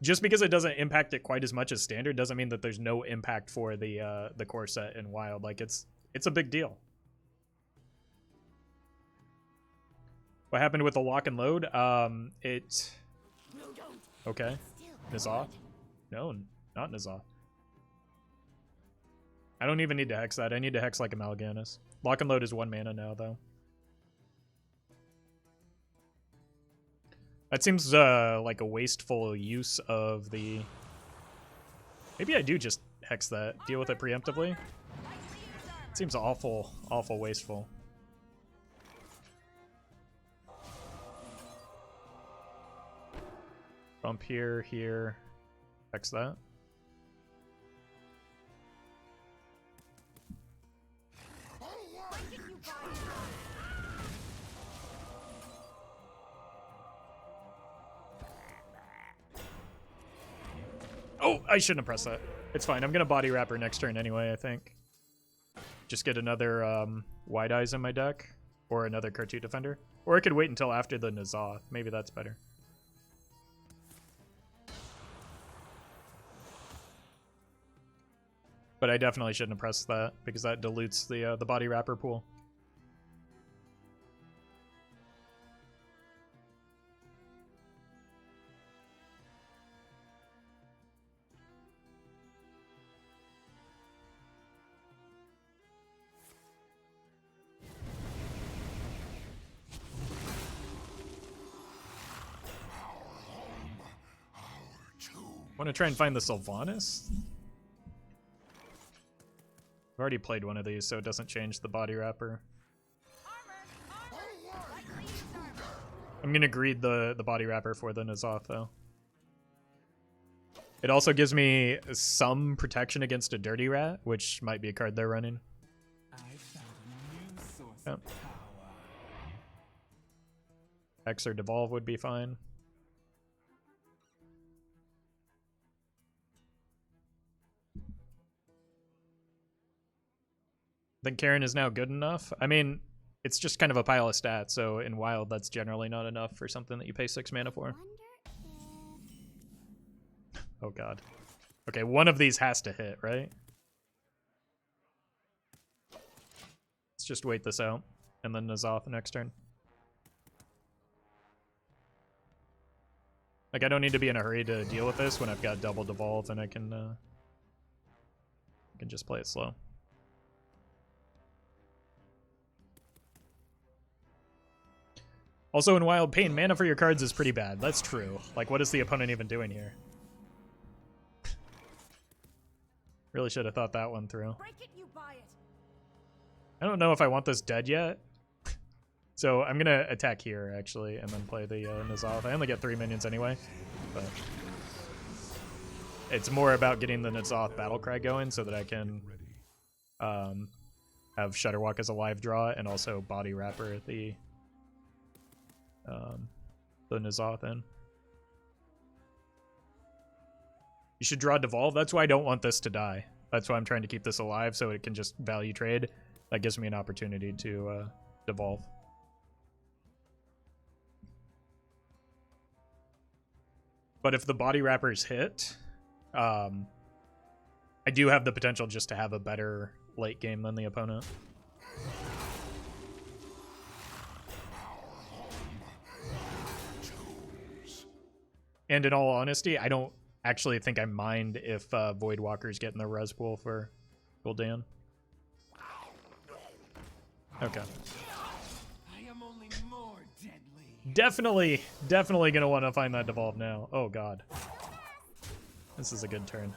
just because it doesn't impact it quite as much as standard doesn't mean that there's no impact for the core set in wild. Like it's a big deal. What happened with the lock and load? Okay. Nizah? No, not Nizah. I don't even need to hex that. I need to hex like a Mal'Ganis. Lock and load is 1 mana now, though. That seems like a wasteful use of the... Maybe I do just hex that. Deal with it preemptively. Seems awful, awful wasteful. Bump here, here. Hex that. Oh, I shouldn't have pressed that. It's fine. I'm going to body wrap her next turn anyway, I think. Just get another Wide Eyes in my deck. Or another Cartoon Defender. Or I could wait until after the N'Zoth. Maybe that's better. But I definitely shouldn't have pressed that, because that dilutes the body wrapper pool. Want to try and find the Sylvanas? I've already played one of these, so it doesn't change the body wrapper. I'm gonna greed the body wrapper for the N'Zoth, though. It also gives me some protection against a Dirty Rat, which might be a card they're running. I found a new source Yep. of power. Hex or Devolve would be fine. I think Karen is now good enough. I mean, it's just kind of a pile of stats, so in Wild, that's generally not enough for something that you pay 6 mana for. Oh god. Okay, one of these has to hit, right? Let's just wait this out, and then N'Zoth next turn. Like, I don't need to be in a hurry to deal with this when I've got double Devolve, and I can just play it slow. Also, in Wild, paying mana for your cards is pretty bad. That's true. Like, what is the opponent even doing here? Really should have thought that one through. Break it, you buy it. I don't know if I want this dead yet. So I'm going to attack here, actually, and then play the N'Zoth. I only get 3 minions anyway, but it's more about getting the N'Zoth Battlecry going so that I can have Shudderwalk as a live draw and also Body Wrapper the N'Zoth in. You should draw Devolve. That's why I don't want this to die. That's why I'm trying to keep this alive so it can just value trade. That gives me an opportunity to Devolve. But if the Body Wrappers hit, I do have the potential just to have a better late game than the opponent. And in all honesty, I don't actually think I mind if Voidwalkers get in the res pool for Gul'dan. Okay. I am only more deadly. Definitely gonna want to find that Devolve now. Oh god. This is a good turn.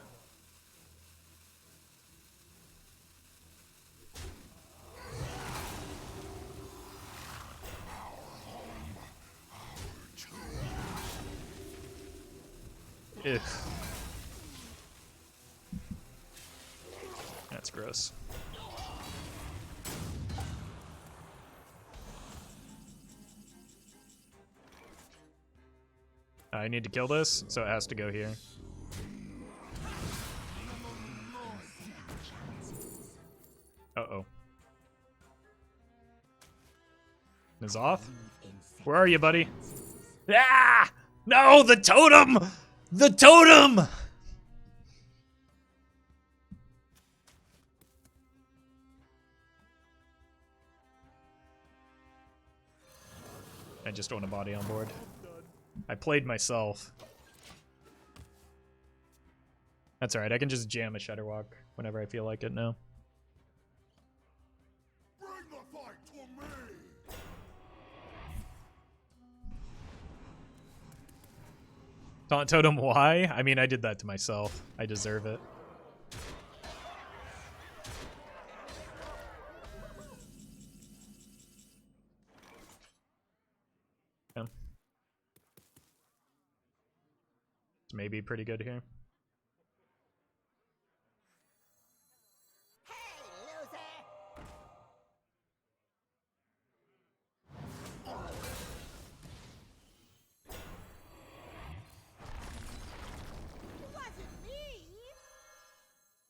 Ugh. That's gross. I need to kill this, so it has to go here. Uh-oh. N'Zoth? Where are you, buddy? Ah! No, the totem! The totem! I just want a body on board. I played myself. That's alright, I can just jam a Shudderwalk whenever I feel like it now. Taunt Totem, why? I mean, I did that to myself. I deserve it. Yeah. It's maybe pretty good here.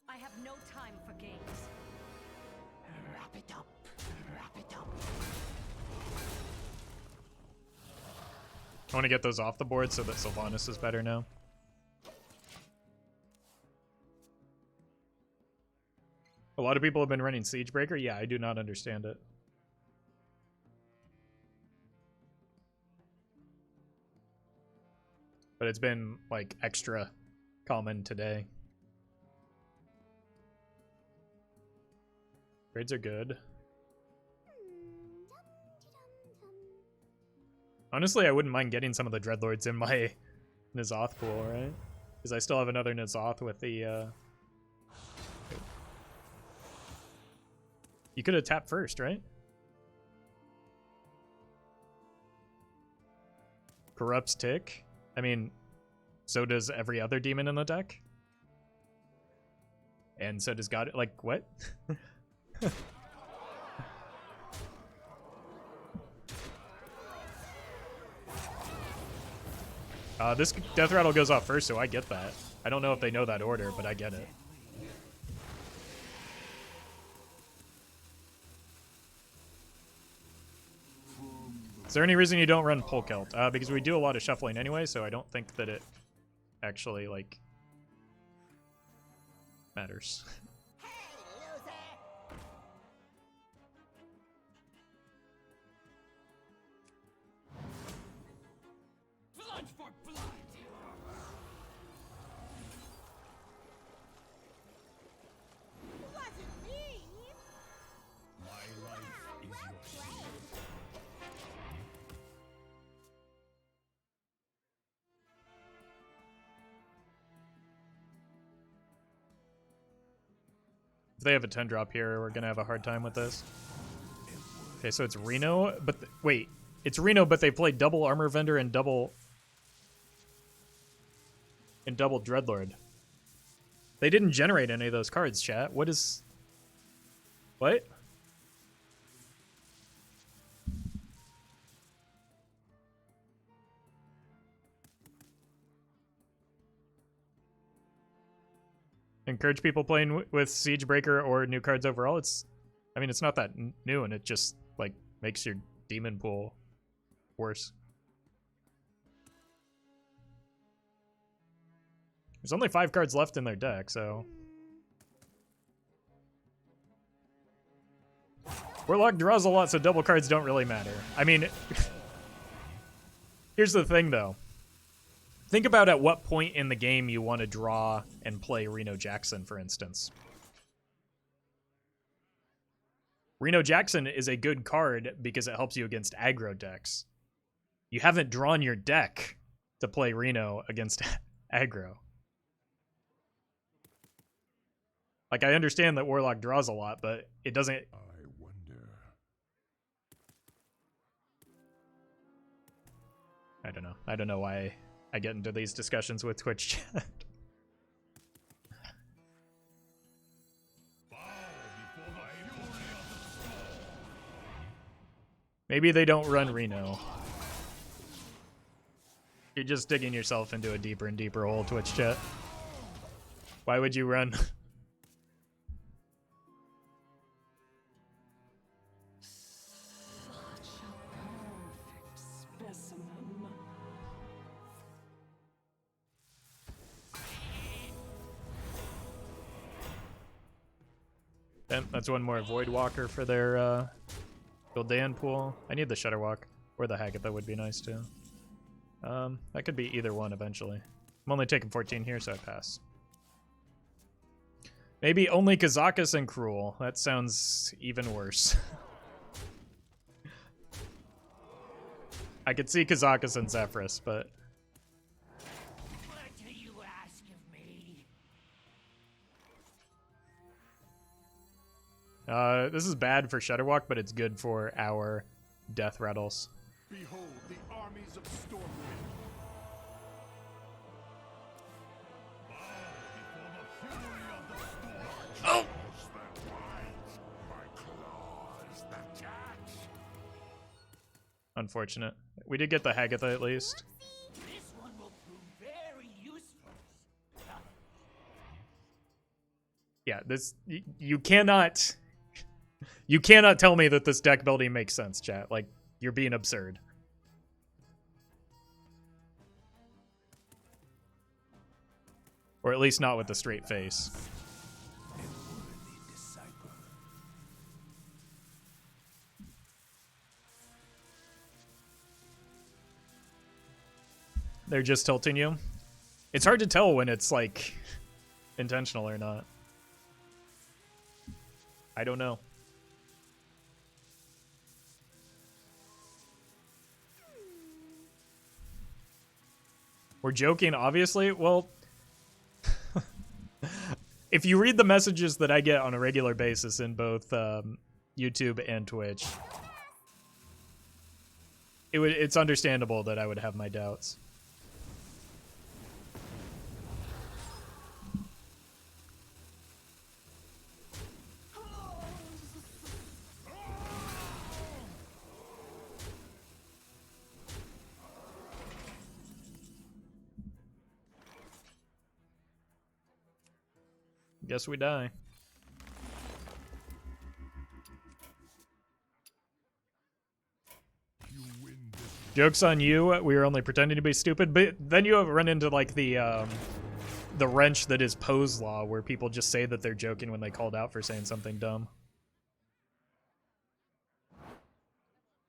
I have no time for games. Wrap it up. Wrap it up. I want to get those off the board so that Sylvanas is better now. A lot of people have been running Siegebreaker. Yeah, I do not understand it. But it's been, like, extra common today. Grades are good. Honestly, I wouldn't mind getting some of the Dreadlords in my N'Zoth pool, right? Because I still have another N'Zoth with the, You could have tapped first, right? Corrupts Tick. I mean, so does every other demon in the deck. And so does God. Like, what? This Death Rattle goes off first, so I get that. I don't know if they know that order, but I get it. Is there any reason you don't run Polkelt? Because we do a lot of shuffling anyway, so I don't think that it actually, like, matters. Blood for blood. My life is your shield. If they have a 10 drop here, we're gonna have a hard time with this. Okay, so it's Reno, but wait, it's Reno, but they played double Armor Vendor and double Dreadlord. They didn't generate any of those cards, chat. What is... What? Encourage people playing with Siegebreaker or new cards overall. It's, I mean, it's not that new, and it just, like, makes your demon pool worse. There's only 5 cards left in their deck, so... Warlock draws a lot, so double cards don't really matter. I mean... Here's the thing, though. Think about at what point in the game you want to draw and play Reno Jackson, for instance. Reno Jackson is a good card because it helps you against aggro decks. You haven't drawn your deck to play Reno against aggro. Like, I understand that Warlock draws a lot, but it doesn't... I wonder. I don't know. I don't know why I get into these discussions with Twitch chat. Maybe they don't run Reno. You're just digging yourself into a deeper and deeper hole, Twitch chat. Why would you run? That's one more Void Walker for their Gul'dan pool. I need the Shudderwalk. Or the Haggith, that would be nice too. That could be either one eventually. I'm only taking 14 here, so I pass. Maybe only Kazakus and Cruel. That sounds even worse. I could see Kazakus and Zephrys, but... This is bad for Shudderwalk, but it's good for our death rattles. Behold the armies of Stormwind. Bow before the fury of the storm. Oh! That white, my claws that catch. Unfortunate. We did get the Hagatha at least. This one will prove very useful. Yeah, this you cannot tell me that this deck building makes sense, chat. Like, you're being absurd. Or at least not with a straight face. They're just tilting you. It's hard to tell when it's like intentional or not. I don't know. We're joking, obviously. Well, if you read the messages that I get on a regular basis in both YouTube and Twitch, it's understandable that I would have my doubts. Guess we die. Joke's on you. We were only pretending to be stupid, but then you have run into like the wrench that is Poe's law, where people just say that they're joking when they called out for saying something dumb.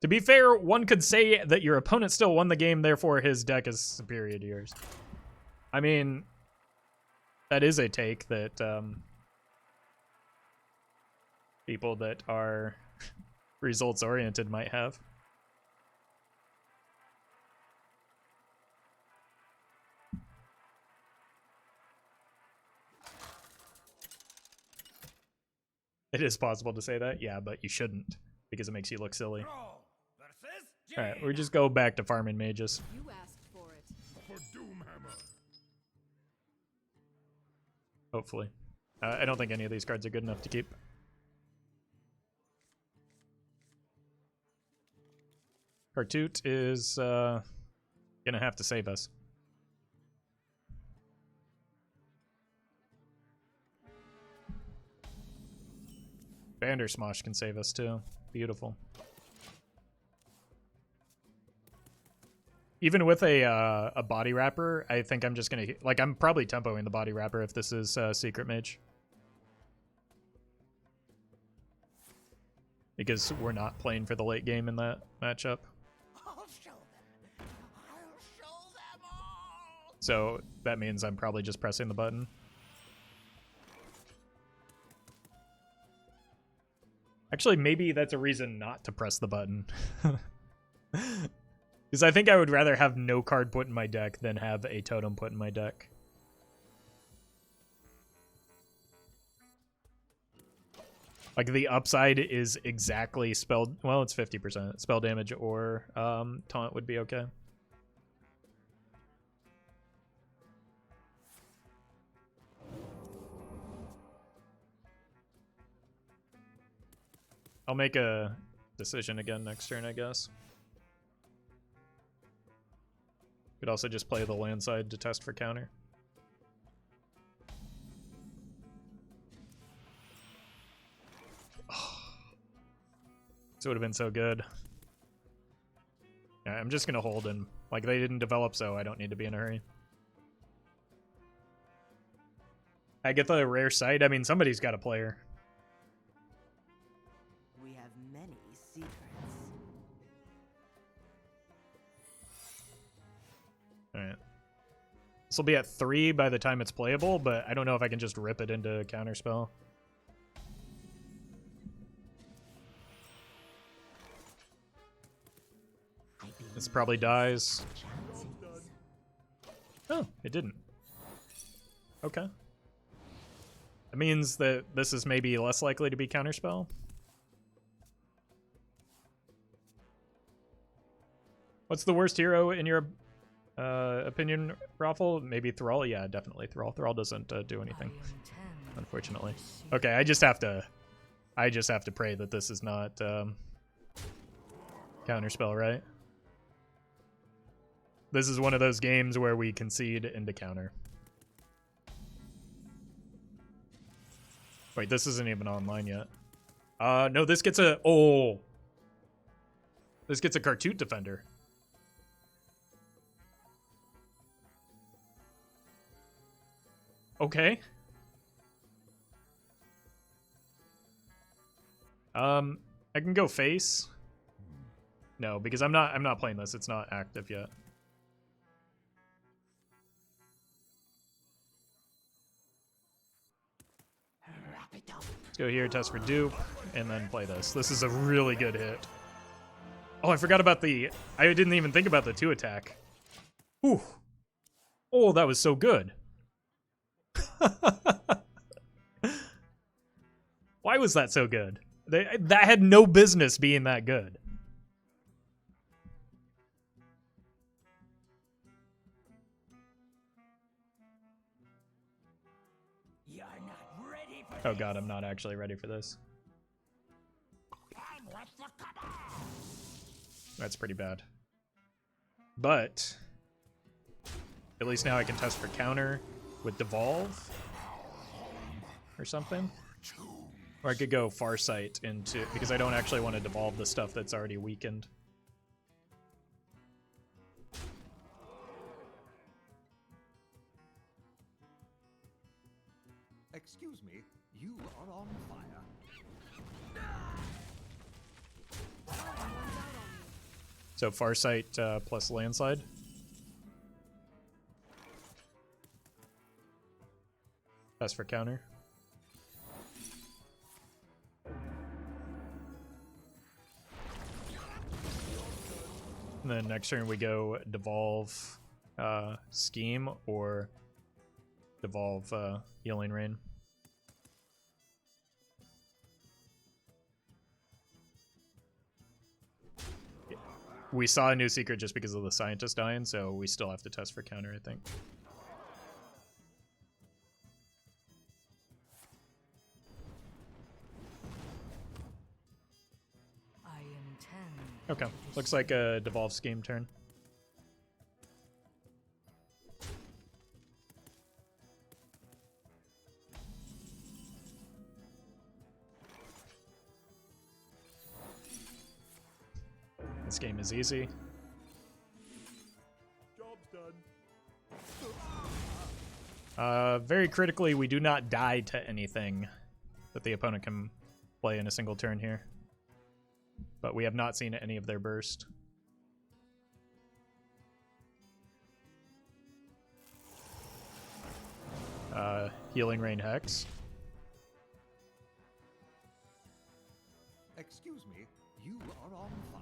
To be fair, one could say that your opponent still won the game, therefore his deck is superior to yours. I mean, that is a take that people that are results oriented might have. It is possible to say that, yeah, but you shouldn't, because it makes you look silly. Alright, we just go back to farming mages. You asked for it. For Doomhammer. Hopefully. I don't think any of these cards are good enough to keep. Kartut is gonna have to save us. Bandersmosh can save us too. Beautiful. Even with a body wrapper, I think I'm just gonna like I'm probably tempoing the body wrapper if this is Secret Mage, because we're not playing for the late game in that matchup. I'll show them. I'll show them all. So that means I'm probably just pressing the button. Actually, maybe that's a reason not to press the button. Because I think I would rather have no card put in my deck than have a totem put in my deck. Like, the upside is exactly spell... Well, it's 50%. Spell damage or taunt would be okay. I'll make a decision again next turn, I guess. Could also just play the land side to test for counter. Oh. This would have been so good. Yeah, I'm just gonna hold him. Like, they didn't develop, so I don't need to be in a hurry. I get the rare sight. I mean, somebody's got a player. We have many secrets. Alright. This will be at 3 by the time it's playable, but I don't know if I can just rip it into counterspell. This probably dies. Oh, it didn't. Okay. It means that this is maybe less likely to be counterspell. What's the worst hero in your opinion, Roffle? Maybe Thrall? Yeah, definitely Thrall. Thrall doesn't do anything, unfortunately. Okay, I just have to pray that this is not counterspell, right? This is one of those games where we concede into counter. Wait, this isn't even online yet. No, this gets a... Oh! This gets a Kartut Defender. Okay. I can go face. No, because I'm not playing this. It's not active yet. Let's go here, test for dupe, and then play this. This is a really good hit. Oh, I forgot about the... I didn't even think about the 2 attack. Ooh. Oh, that was so good. Why was that so good? That had no business being that good. You're not ready for Oh god, I'm not actually ready for this. That's pretty bad. But at least now I can test for counter with Devolve or something. Or I could go Farsight into, because I don't actually want to devolve the stuff that's already weakened. Excuse me, you are on fire. So Farsight plus Landslide. Test for counter. And then next turn we go Devolve Scheme or Devolve Healing Rain. We saw a new secret just because of the scientist dying, so we still have to test for counter, I think. Okay, looks like a Devolve Scheme turn. This game is easy. Job's done. Very critically, we do not die to anything that the opponent can play in a single turn here. But we have not seen any of their burst. Healing Rain Hex. Excuse me, you are on fire.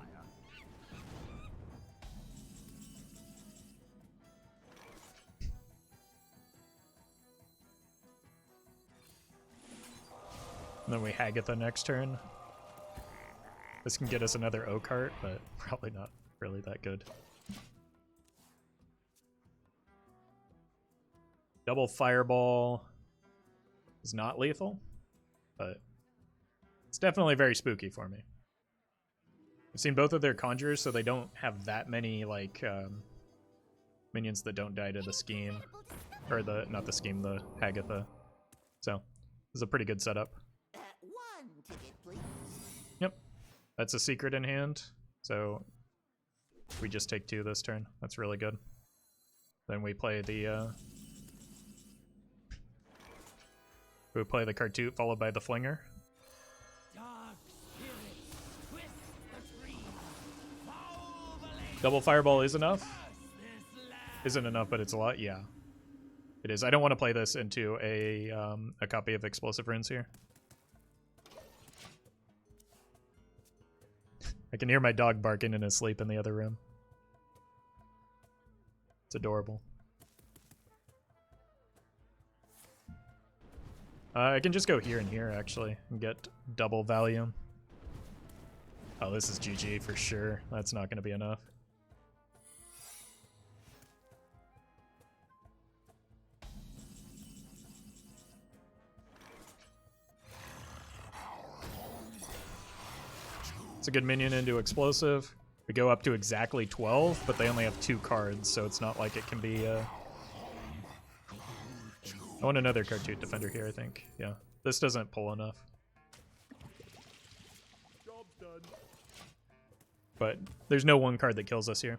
And then we Hagatha next turn. This can get us another O-Cart, but probably not really that good. Double Fireball is not lethal, but it's definitely very spooky for me. I've seen both of their Conjurers, so they don't have that many, like, minions that don't die to the Scheme. Or the, not the Scheme, the Hagatha. So, this is a pretty good setup. One ticket, please. Yep. That's a secret in hand, so we just take 2 this turn. That's really good. Then we play the Kartut followed by the Flinger. dark spirits? Twist the tree. Follow the lane. Double Fireball is enough. This land. Isn't enough, but it's a lot. Yeah, it is. I don't want to play this into a copy of Explosive Runes here. I can hear my dog barking in his sleep in the other room. It's adorable. I can just go here and here, actually, and get double value. Oh, this is GG for sure. That's not going to be enough. It's a good minion into explosive. We go up to exactly 12, but they only have 2 cards, so it's not like it can be... I want another Cartoon Defender here, I think. Yeah, this doesn't pull enough. Job's done. But there's no one card that kills us here.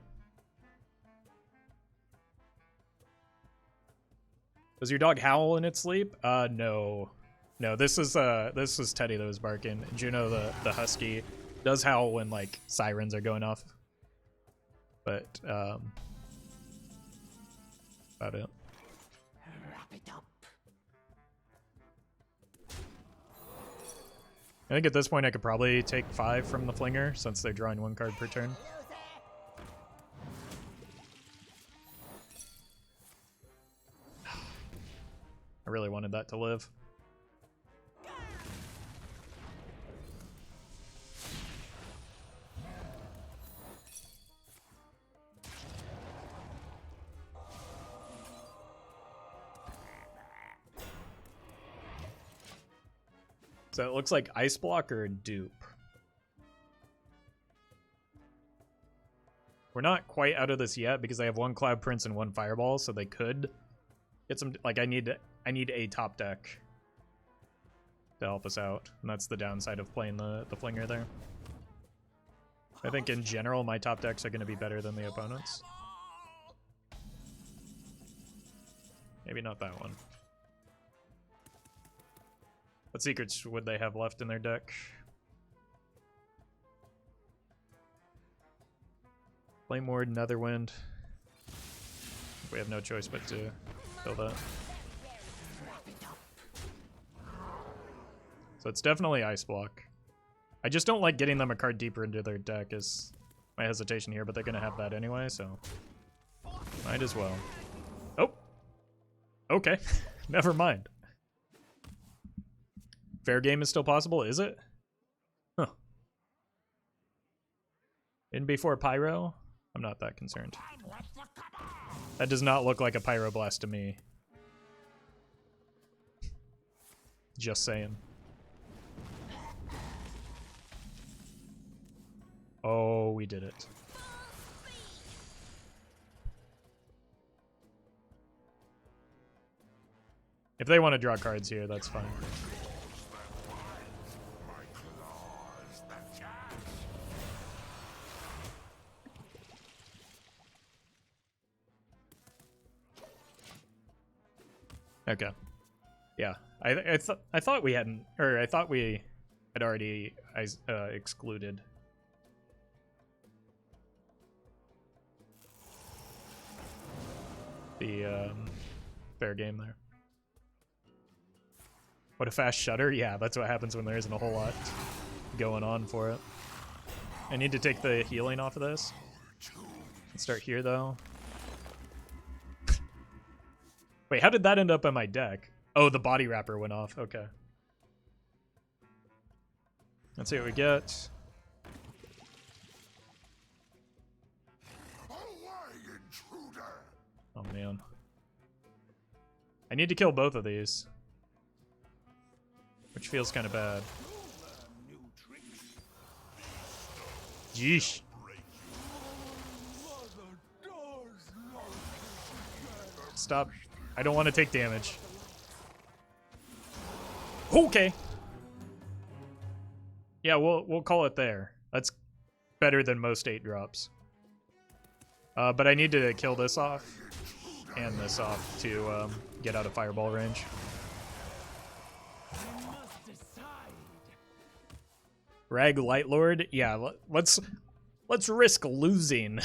Does your dog howl in its sleep? No. No, this is Teddy that was barking. Juno, the husky, does howl when, like, sirens are going off. But, about it. Wrap it up. I think at this point I could probably take 5 from the Flinger, since they're drawing 1 card per turn. I really wanted that to live. So it looks like Ice Block or Dupe. We're not quite out of this yet because I have 1 Cloud Prince and 1 Fireball, so they could get some... Like, I need a top deck to help us out, and that's the downside of playing the Flinger there. I think in general my top decks are going to be better than the opponent's. Maybe not that one. What secrets would they have left in their deck? Flame Ward, Netherwind. We have no choice but to kill that. So it's definitely Ice Block. I just don't like getting them a card deeper into their deck is my hesitation here, but they're going to have that anyway, so might as well. Oh! Okay. Never mind. Fair game is still possible, is it? Huh. In before Pyro? I'm not that concerned. That does not look like a Pyroblast to me. Just saying. Oh, we did it. If they want to draw cards here, that's fine. Okay. Yeah, I thought we hadn't, or I thought we had already excluded. The fair game there. What a fast shutter? Yeah, that's what happens when there isn't a whole lot going on for it. I need to take the healing off of this. Let's start here though. Wait, how did that end up in my deck? Oh, the body wrapper went off. Okay. Let's see what we get. Oh, man. I need to kill both of these. Which feels kind of bad. Yeesh. Stop. I don't want to take damage. Okay. Yeah, we'll call it there. That's better than most 8 drops. But I need to kill this off and this off to get out of fireball range. Rag Lightlord? Yeah, let's risk losing.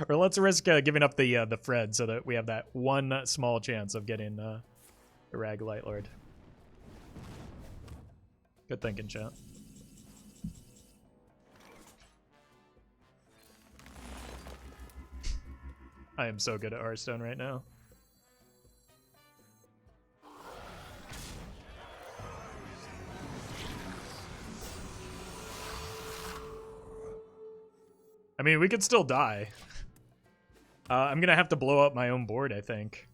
Or let's risk giving up the Fred so that we have that one small chance of getting the Rag Lightlord. Good thinking, chat. I am so good at Hearthstone right now. I mean, we could still die. I'm gonna have to blow up my own board, I think.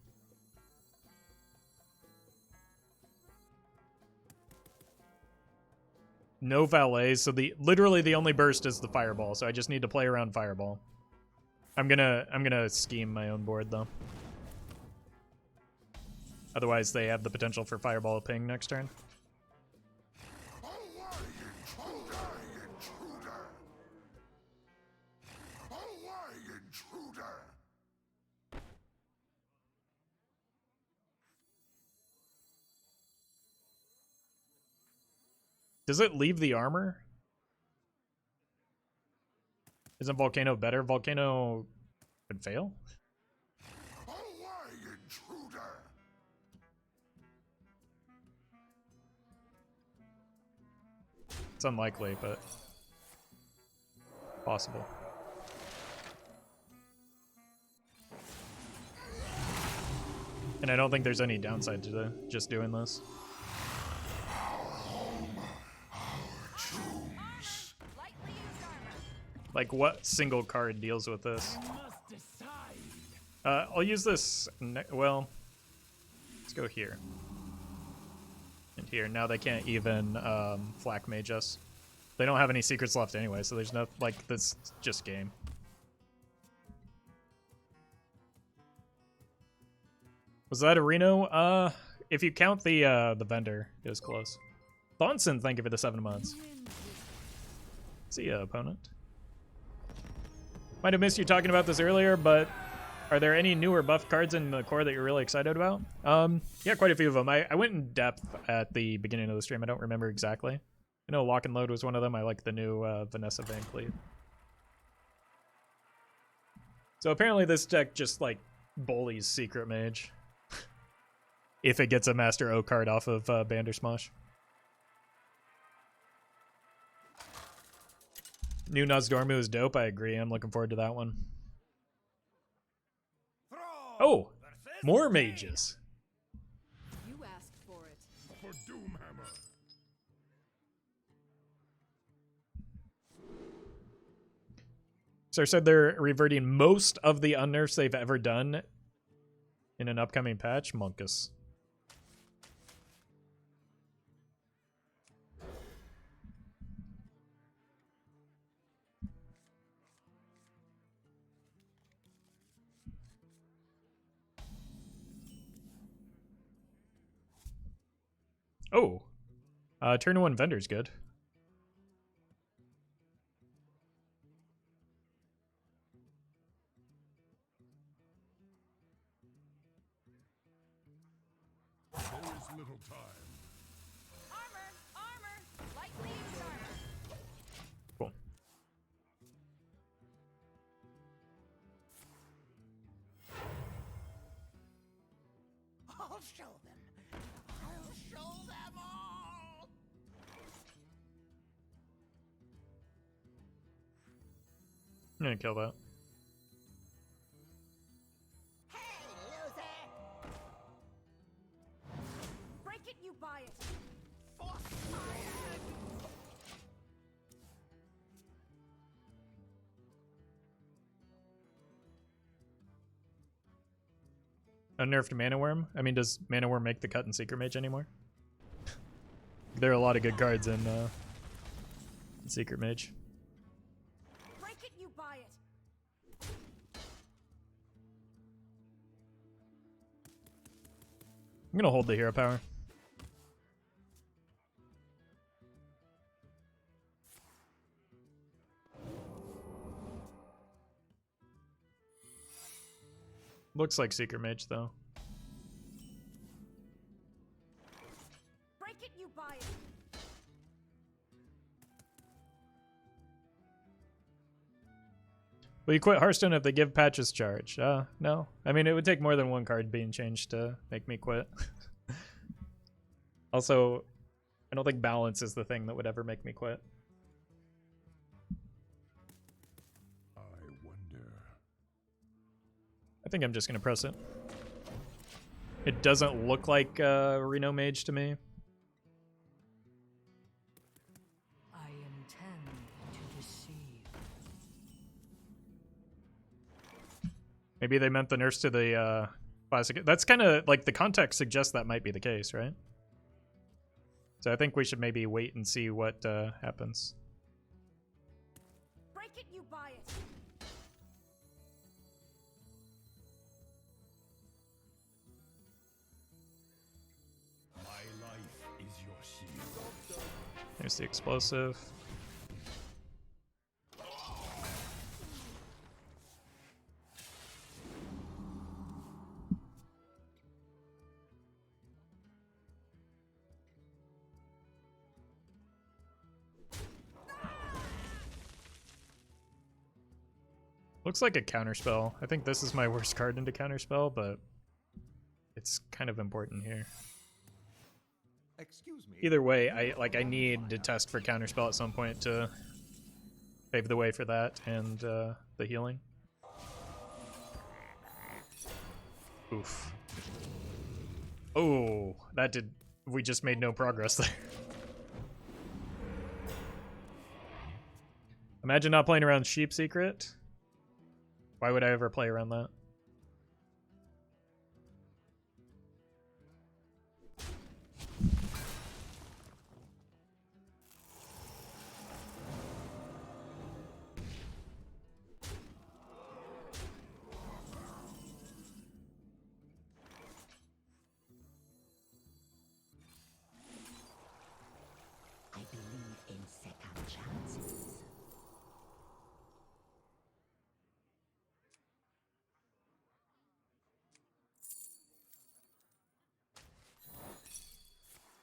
No valets, so literally the only burst is the fireball, so I just need to play around fireball. I'm gonna scheme my own board though. Otherwise they have the potential for fireball ping next turn. Does it leave the armor? Isn't Volcano better? Volcano would fail? It's unlikely, but possible. And I don't think there's any downside to just doing this. Like, what single card deals with this? I'll use this. Well, let's go here. And here. Now they can't even flak mage us. They don't have any secrets left anyway, so there's no, like, this just game. Was that a Reno? If you count the vendor, it was close. Thonson, thank you for the 7 months. See ya, opponent. Might have missed you talking about this earlier, but are there any newer buff cards in the core that you're really excited about? Yeah, quite a few of them. I went in depth at the beginning of the stream. I don't remember exactly. I know Lock and Load was one of them. I like the new Vanessa Van Cleef. So apparently this deck just, like, bullies Secret Mage. If it gets a Master O card off of Bandersmosh. New Nozdormu is dope, I agree. I'm looking forward to that one. Oh! More mages! You asked for it. For Doomhammer. So I said they're reverting most of the unnerfs they've ever done in an upcoming patch. Monkus. Oh, turn 1 vendor's good. There is little time. Armor! Lightly used armor. Cool. I'll show them. I'll show them all. I'm gonna kill that. Hey, loser! Break it, you buy it. For fire! Unnerfed Mana Worm? I mean, does Mana Worm make the cut in Secret Mage anymore? There are a lot of good cards in Secret Mage. Break it, you buy it. I'm gonna hold the hero power. Looks like Secret Mage, though. Break it, you buy it. Will you quit Hearthstone if they give patches charge? No. I mean, it would take more than one card being changed to make me quit. Also, I don't think balance is the thing that would ever make me quit. I wonder. I think I'm just going to press it. It doesn't look like Reno Mage to me. I intend to deceive. Maybe they meant the nurse to the classic. That's kind of like the context suggests that might be the case, right? So I think we should maybe wait and see what happens. Break it, you buy it. My life is your shield. There's the explosive. Looks like a counterspell. I think this is my worst card into counterspell, but it's kind of important here. Excuse me. Either way, I need to test for counterspell at some point to pave the way for that and the healing. Oof. Oh, that did. We just made no progress there. Imagine not playing around Sheep Secret. Why would I ever play around that? I believe in second chances.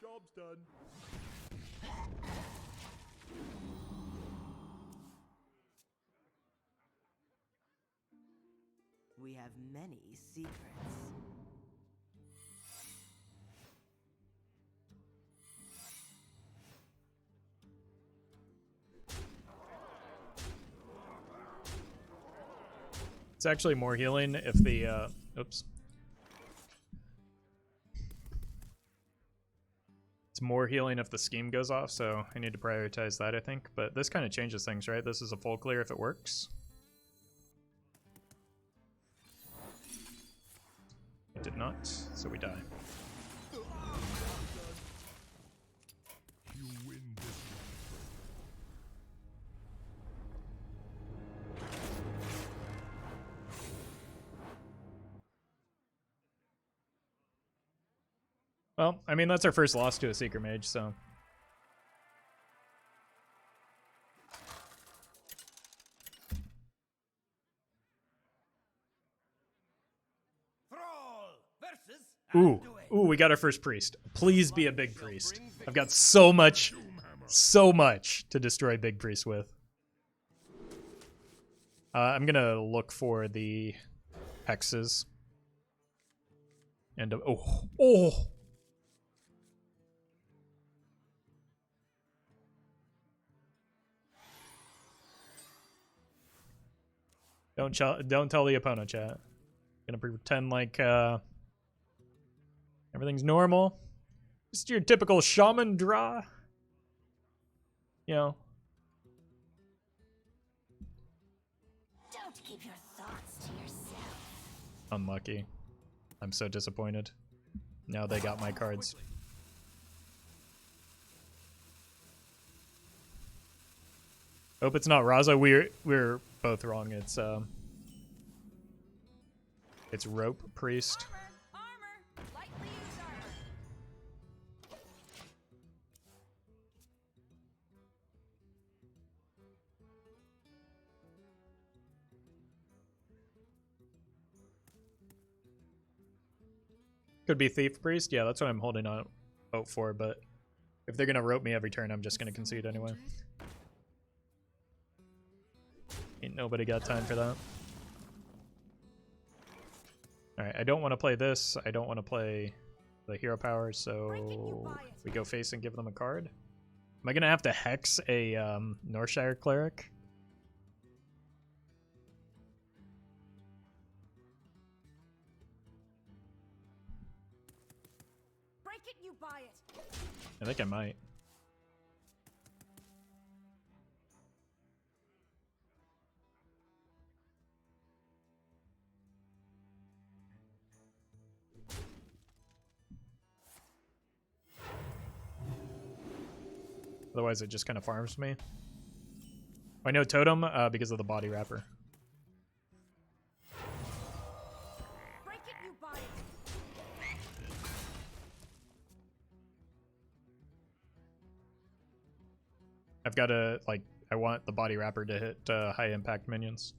Job's done. We have many secrets. It's actually more healing if the oops. It's more healing if the scheme goes off, so I need to prioritize that, I think. But this kind of changes things, right? This is a full clear if it works. It did not, so we die. You win this one. Well, I mean, that's our first loss to a Seeker Mage, so... Thrall versus Ooh, ooh, we got our first priest. Please be a big priest. I've got so much to destroy big priest with. I'm gonna look for the hexes. And oh. Don't tell the opponent, chat. Gonna pretend like everything's normal. Just your typical shaman draw. You know. Don't keep your thoughts to yourself. Unlucky. I'm so disappointed. Now they got my cards. Hope it's not Raza. We're both wrong. It's Rope Priest. Armor. Lightly used armor. Could be Thief Priest. Yeah, that's what I'm holding out for, but if they're gonna rope me every turn, I'm just gonna concede anyway. Ain't nobody got time for that. Alright, I don't want to play this. I don't want to play the hero power, so we go face and give them a card. Am I gonna have to hex a Northshire cleric? Break it, you buy it. I think I might. Otherwise, it just kind of farms me. I know Totem because of the body wrapper. Break it, you body. I've got to, like, I want the body wrapper to hit high impact minions.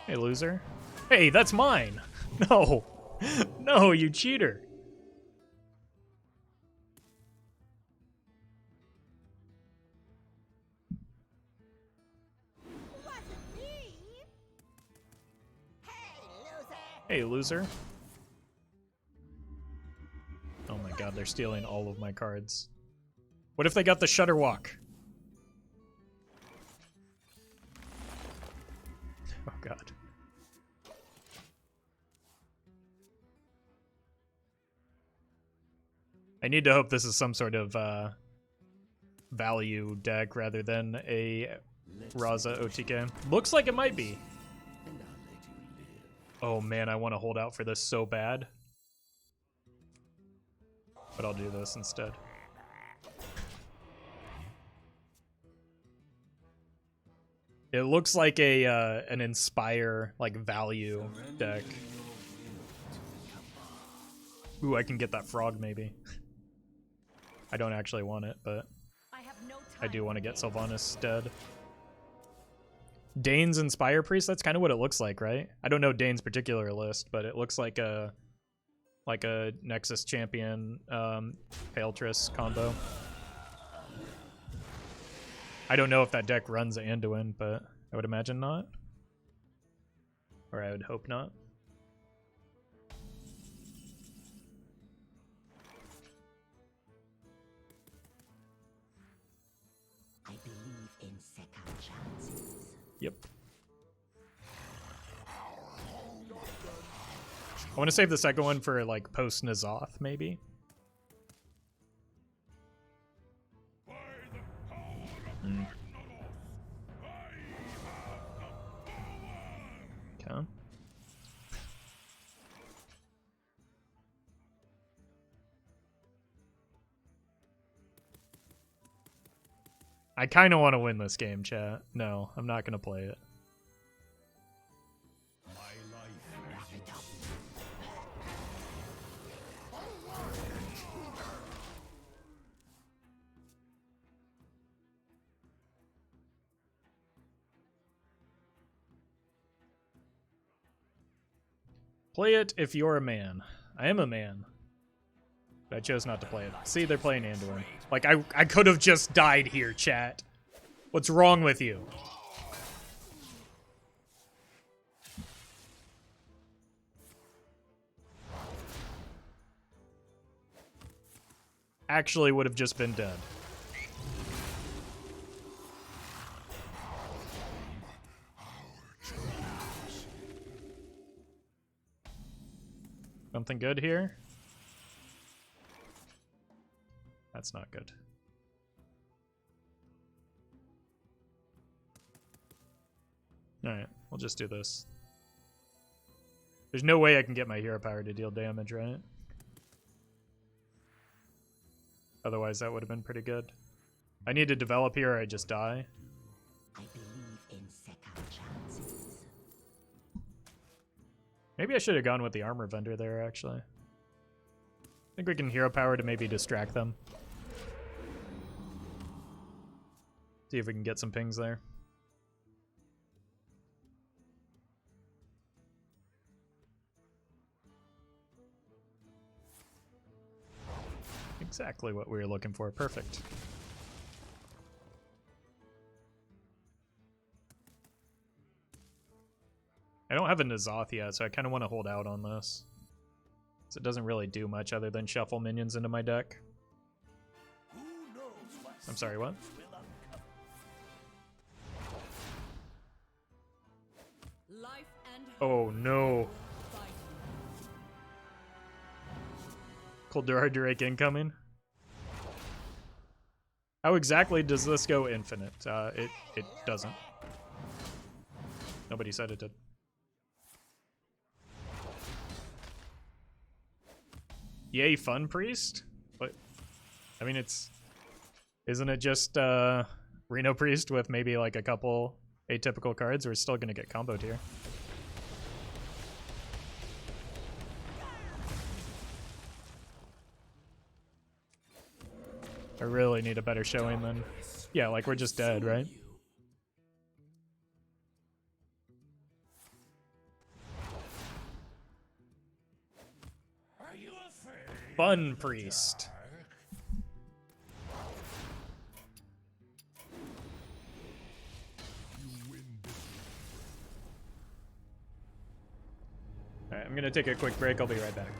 Hey, loser. Hey, that's mine! No! No, you cheater! Wasn't me. Hey, loser. Oh my god, they're stealing all of my cards. What if they got the Shutter Walk? Oh god. I need to hope this is some sort of value deck rather than a Raza OTK. Looks like it might be. Oh man, I want to hold out for this so bad. But I'll do this instead. It looks like a an Inspire like value deck. Ooh, I can get that frog maybe. I don't actually want it, but I have no time. I do want to get Sylvanas dead. Dane's Inspire Priest, that's kind of what it looks like, right? I don't know Dane's particular list, but it looks like a Nexus Champion Paletriss combo. I don't know if that deck runs Anduin, but I would imagine not. Or I would hope not. I believe in second chances. Yep. I want to save the second one for like post N'Zoth, maybe. Okay. I kind of want to win this game, chat. No, I'm not going to play it. Play it if you're a man. I am a man. But I chose not to play it. See, they're playing Anduin. Like, I could have just died here, chat. What's wrong with you? Actually would have just been dead. Something good here? That's not good. Alright, we'll just do this. There's no way I can get my hero power to deal damage, right? Otherwise that would have been pretty good. I need to develop here or I just die. I believe in second chances. Maybe I should have gone with the armor vendor there, actually. I think we can hero power to maybe distract them. See if we can get some pings there. Exactly what we were looking for. Perfect. I don't have a N'Zoth yet, so I kind of want to hold out on this. So it doesn't really do much other than shuffle minions into my deck. I'm sorry, what? Life and Oh no. fighting. Kuldura Drake incoming. How exactly does this go infinite? It doesn't. Nobody said it did. Yay, fun priest? What? I mean, isn't it just Reno priest with maybe like a couple atypical cards? We're still gonna get comboed here. I really need a better showing than... Yeah, like we're just dead, right? Are you afraid? Fun priest. Alright, I'm gonna take a quick break. I'll be right back.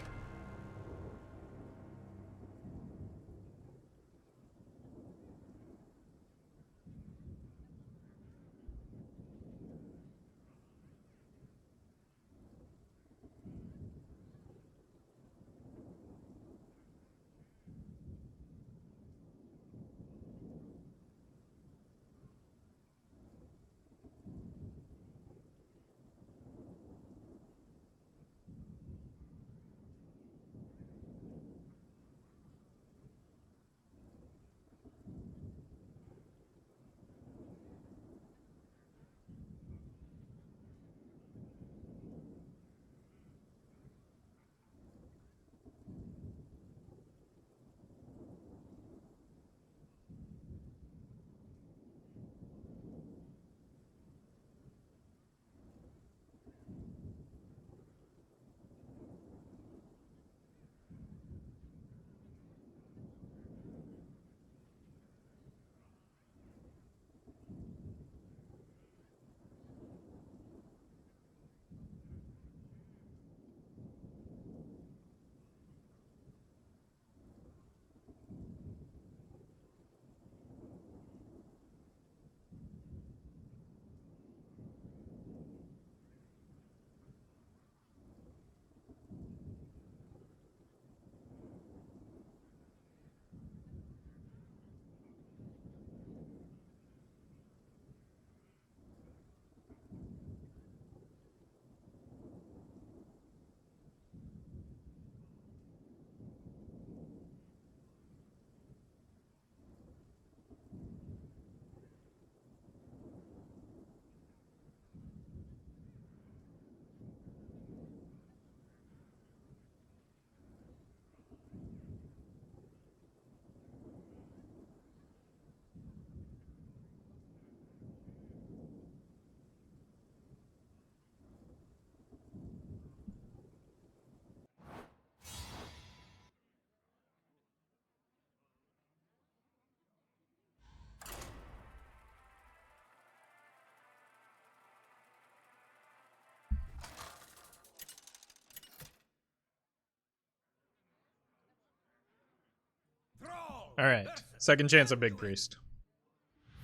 Alright, second chance of Big Priest.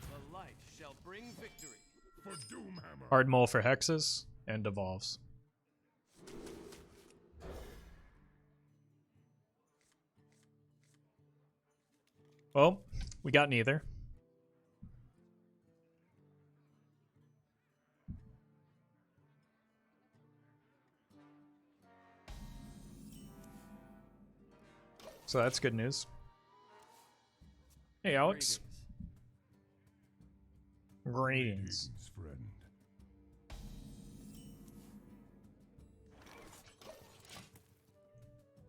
The light shall bring victory. For Doomhammer. Hard Mole for Hexes, and Devolves. Well, we got neither. So that's good news. Hey, Alex. Greetings.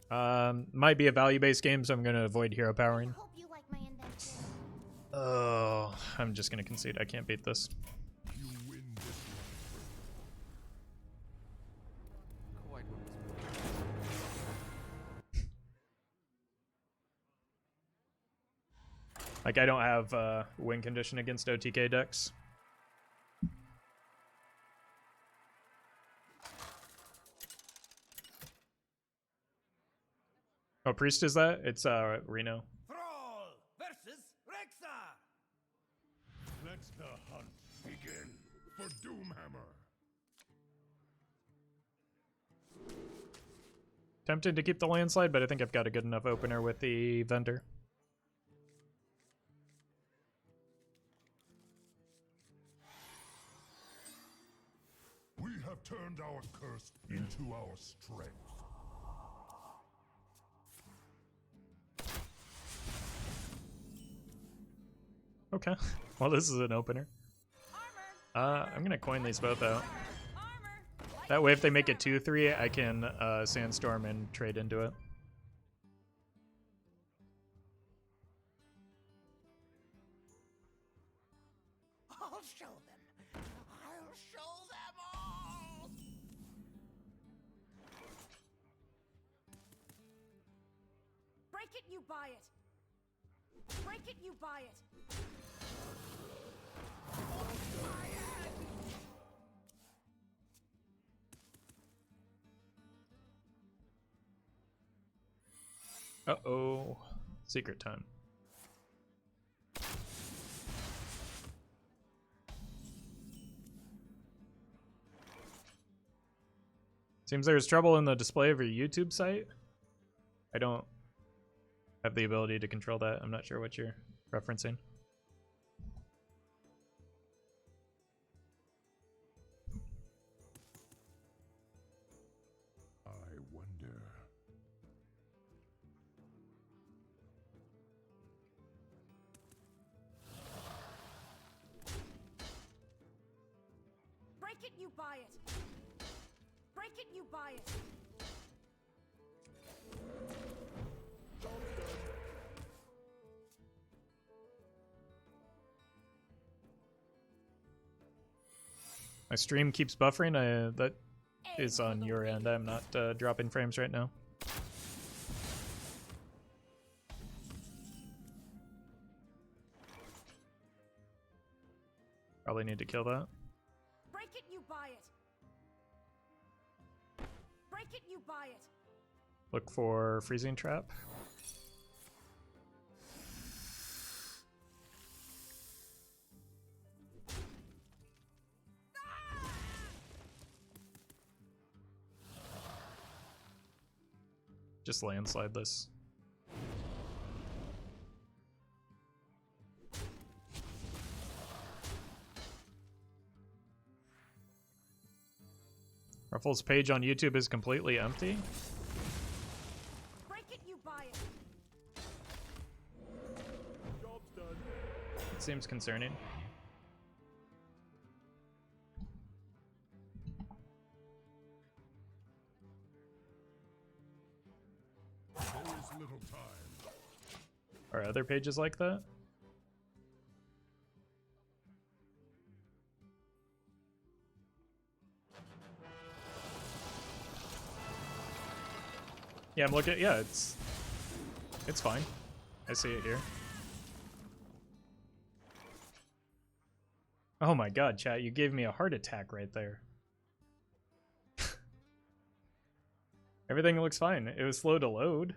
Friend. Might be a value-based game, so I'm gonna avoid hero powering. Hope you like my invention. Oh, I'm just gonna concede. I can't beat this. You win this one. Quite what was Like, I don't have win condition against OTK decks. Oh, Priest is that? It's Reno. Thrall versus Rexar. Let the hunt begin. For Doomhammer. Tempted to keep the landslide, but I think I've got a good enough opener with the vendor. We have turned our curse into our strength. Okay. Well, this is an opener. I'm gonna coin these both out. That way, if they make it 2-3, I can Sandstorm and trade into it. I'll show them. I'll show them all. Break it, you buy it. Break it, you buy it. Uh-oh. Secret time. Seems there's trouble in the display of your YouTube site. I don't have the ability to control that. I'm not sure what you're referencing. I wonder. Break it, you buy it. Break it, you buy it. My stream keeps buffering. That is on your end. I'm not dropping frames right now. Probably need to kill that. Break it, you buy it. Break it, you buy it. Look for freezing trap. Just landslide this. Ruffle's page on YouTube is completely empty. Break it, you buy it. It seems concerning. There is little time. Are other pages like that? Yeah, I'm looking. Yeah, it's fine. I see it here. Oh my god, chat, you gave me a heart attack right there. Everything looks fine. It was slow to load.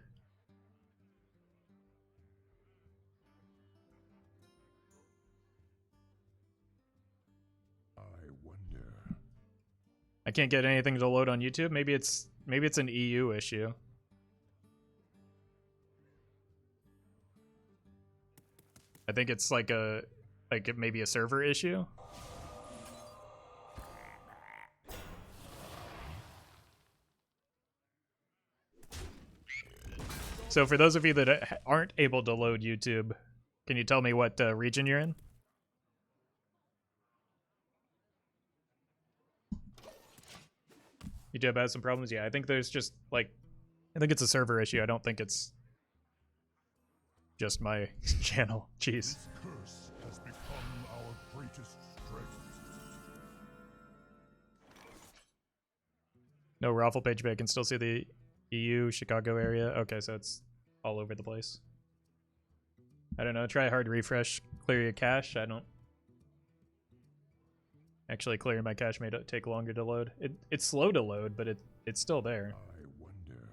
I wonder. I can't get anything to load on YouTube. Maybe it's an EU issue. I think it's like maybe a server issue. So for those of you that aren't able to load YouTube, can you tell me what region you're in? YouTube has some problems. Yeah, I think there's just I think it's a server issue. I don't think it's just my channel. Jeez. This curse has become our greatest strength. No Roffle page, but I can still see the EU Chicago area. Okay, so it's all over the place. I don't know. Try a hard refresh. Clear your cache. I don't. Actually, clearing my cache may take longer to load. It's slow to load, but it's still there. I wonder.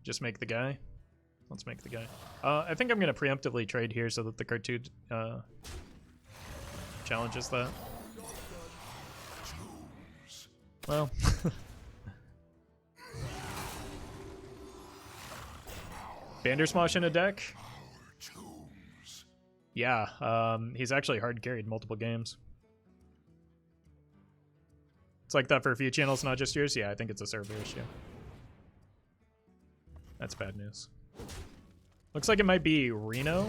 Just make the guy. Let's make the guy. I think I'm gonna preemptively trade here so that the cartoon challenges that. Well. Bandersmosh in a deck? Yeah, he's actually hard carried multiple games. It's like that for a few channels, not just yours. Yeah, I think it's a server issue. That's bad news. Looks like it might be Reno.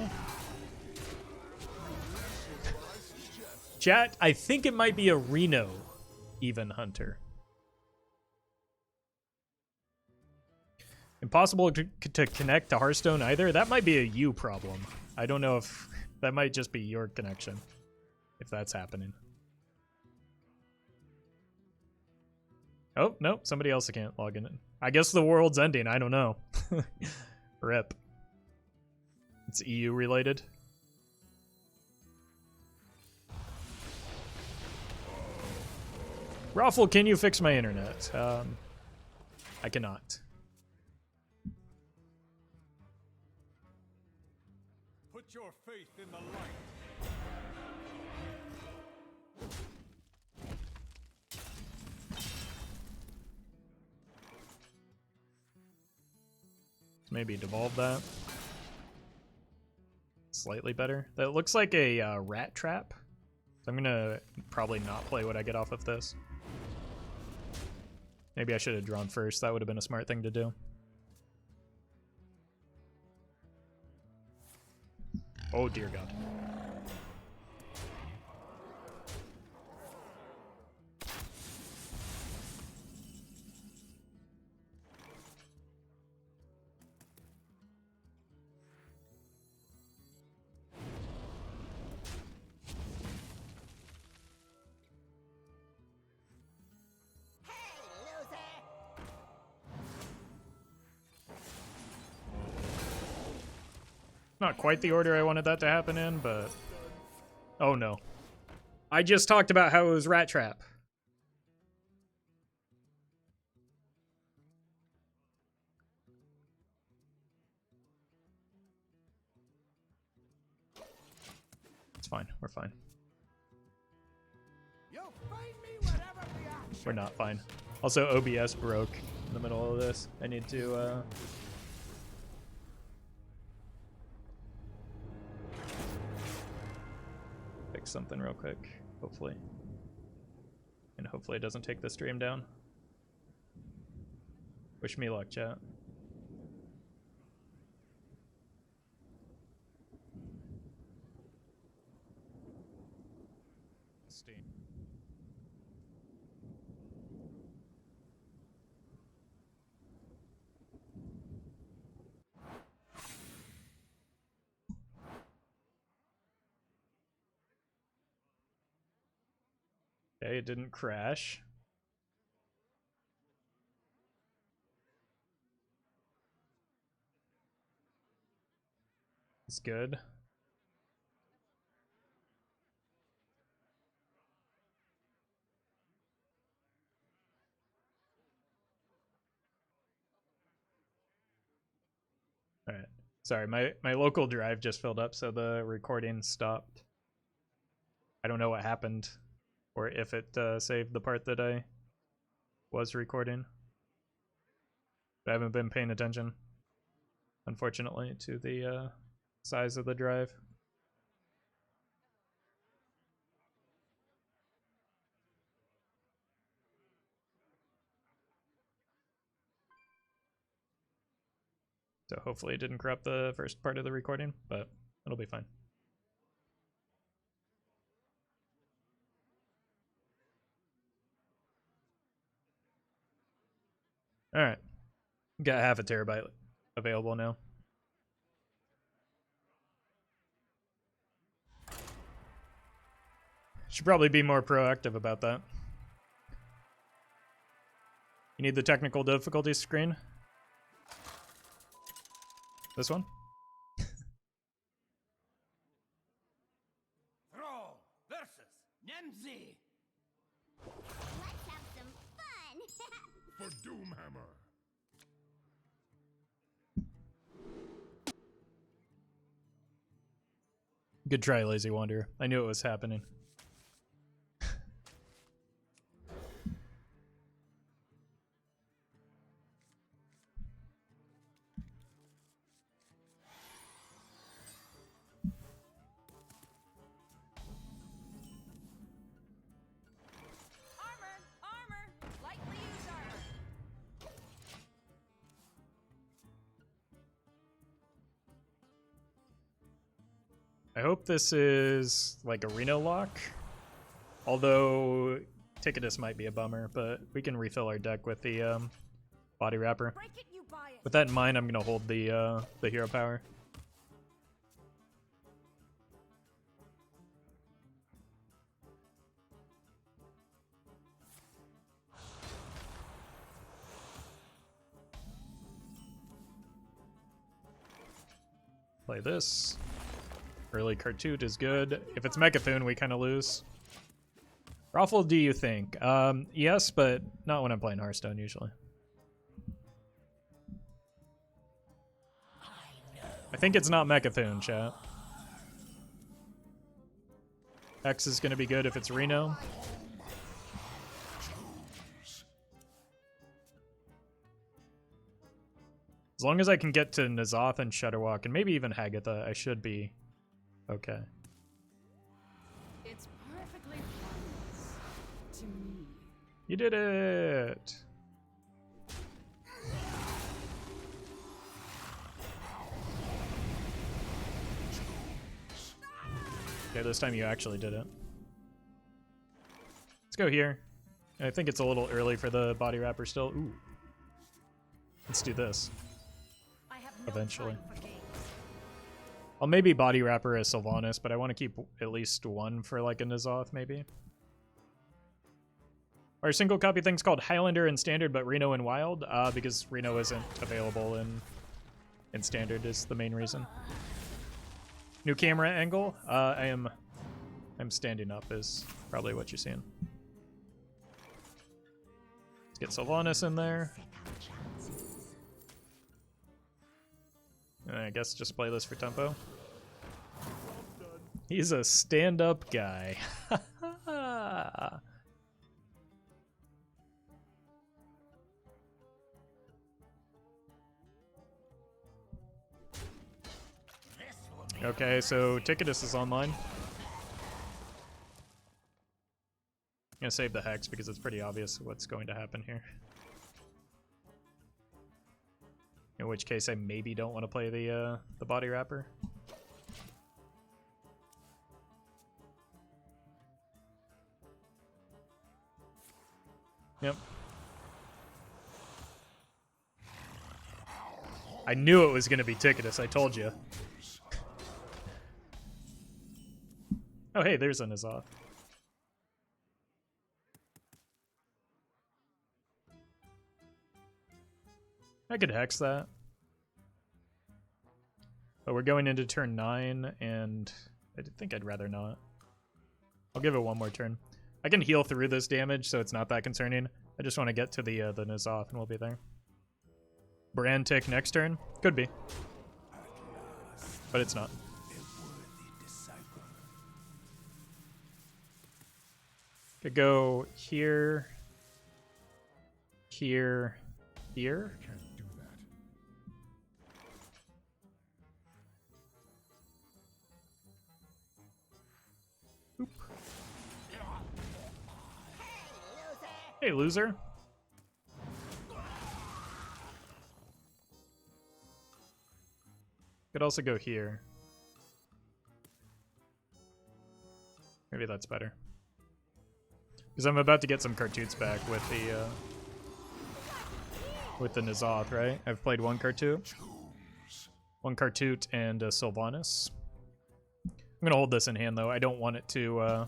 Chat, I think it might be a Reno even hunter. Impossible to connect to Hearthstone either. That might be a you problem. I don't know if that might just be your connection, if that's happening. Oh, nope, somebody else can't log in. I guess the world's ending. I don't know. Rip. It's EU related. Roffle, can you fix my internet? I cannot. Put your faith in the light. Maybe devolve that. Slightly better. That looks like a rat trap. So I'm gonna probably not play what I get off of this. Maybe I should have drawn first. That would have been a smart thing to do. Oh dear God. Not quite the order I wanted that to happen in, but... Oh no. I just talked about how it was rat trap. It's fine. We're fine. You'll find me wherever the action. We're not fine. Also, OBS broke in the middle of this. I need to, fix something real quick, hopefully. And hopefully it doesn't take the stream down. Wish me luck, chat. Steam. Okay, it didn't crash. It's good. All right. Sorry, my local drive just filled up, so the recording stopped. I don't know what happened, or if it saved the part that I was recording. But I haven't been paying attention, unfortunately, to the size of the drive. So hopefully it didn't corrupt the first part of the recording, but it'll be fine. All right, got half a terabyte available now. Should probably be more proactive about that. You need the technical difficulty screen? This one? Throw versus Nemzi. Let's have some fun. For Doomhammer. Good try, Lazy Wanderer. I knew it was happening. Armor! Armor! I hope this is like a Reno lock. Although Ticketus might be a bummer, but we can refill our deck with the body wrapper. Break it, you buy it. With that in mind, I'm gonna hold the hero power. Play this. Early Cartoot is good. If it's Mechathune, we kind of lose. Roffle, do you think? Yes, but not when I'm playing Hearthstone, usually. I think it's not Mechathune, chat. X is going to be good if it's Reno. As long as I can get to N'Zoth and Shudderwalk, and maybe even Hagatha, I should be okay. It's perfectly harmless to me. You did it! Okay, this time you actually did it. Let's go here. I think it's a little early for the body wrapper still. Ooh. Let's do this. I have no Eventually. time for games. I'll maybe body wrapper as Sylvanas, but I want to keep at least one for like a N'Zoth, maybe. Our single copy thing's called Highlander in Standard, but Reno in Wild, because Reno isn't available in Standard is the main reason. New camera angle. I'm standing up is probably what you're seeing. Let's get Sylvanas in there. And I guess just play this for tempo. He's a stand-up guy. Okay, so Ticketus is online. I'm gonna save the Hex because it's pretty obvious what's going to happen here. In which case I maybe don't want to play the body wrapper. Yep. I knew it was going to be Ticketus, I told you. Oh hey, there's a N'Zoth. I could Hex that. But we're going into turn 9, and I think I'd rather not. I'll give it one more turn. I can heal through this damage, so it's not that concerning. I just want to get to the N'Zoth, and we'll be there. Brand tick next turn? Could be. But it's not. Could go here, here, here. Oop. Hey, loser. Could also go here. Maybe that's better. Because I'm about to get some Cartoots back with the N'Zoth, right? I've played one Cartoot. One Cartoot and Sylvanas. I'm gonna hold this in hand though. I don't want it to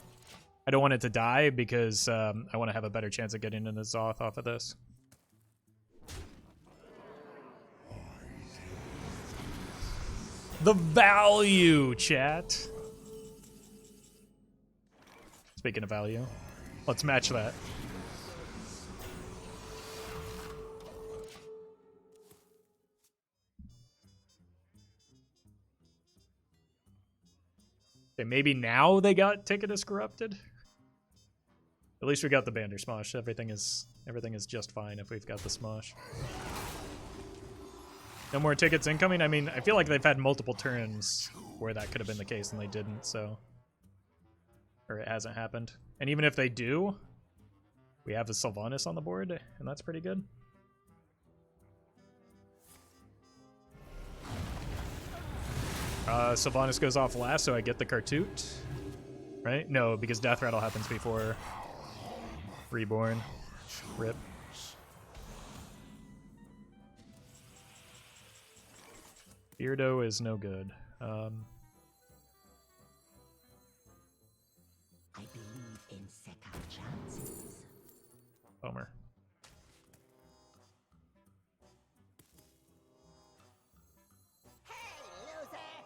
die because I want to have a better chance of getting a N'Zoth off of this. The value, chat. Speaking of value, let's match that. Okay, maybe now they got Ticketus corrupted. At least we got the Bander Smosh. Everything is just fine if we've got the Smosh. No more tickets incoming? I mean, I feel like they've had multiple turns where that could have been the case and they didn't, so... Or it hasn't happened. And even if they do, we have the Sylvanas on the board, and that's pretty good. Sylvanas goes off last, so I get the Cartoot. Right? No, because Death Rattle happens before Reborn. Rip. Beardo is no good. I believe in second chances. Bummer.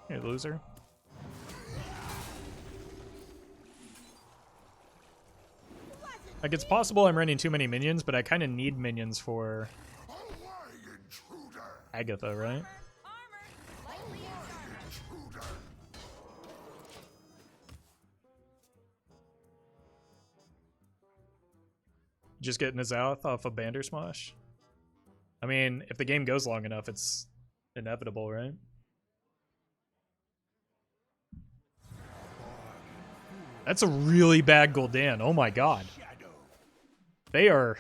Hey, loser. Like, it's possible I'm running too many minions, but I kind of need minions for Agatha, right? Just getting his Zouth off of Bandersmash? I mean, if the game goes long enough, it's inevitable, right? That's a really bad Gul'dan. Oh my god. They are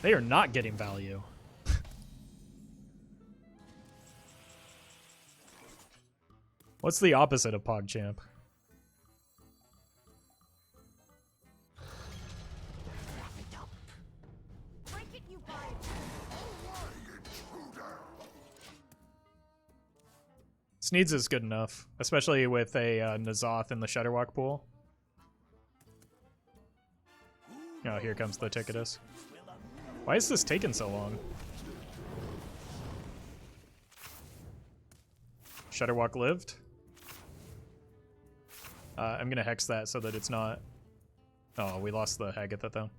not getting value. What's the opposite of PogChamp? Sneeds is good enough, especially with a N'Zoth in the Shutterwalk pool. Oh, here comes the Ticketus. Why is this taking so long? Shutterwalk lived. I'm gonna hex that so that it's not... Oh, we lost the Agatha though.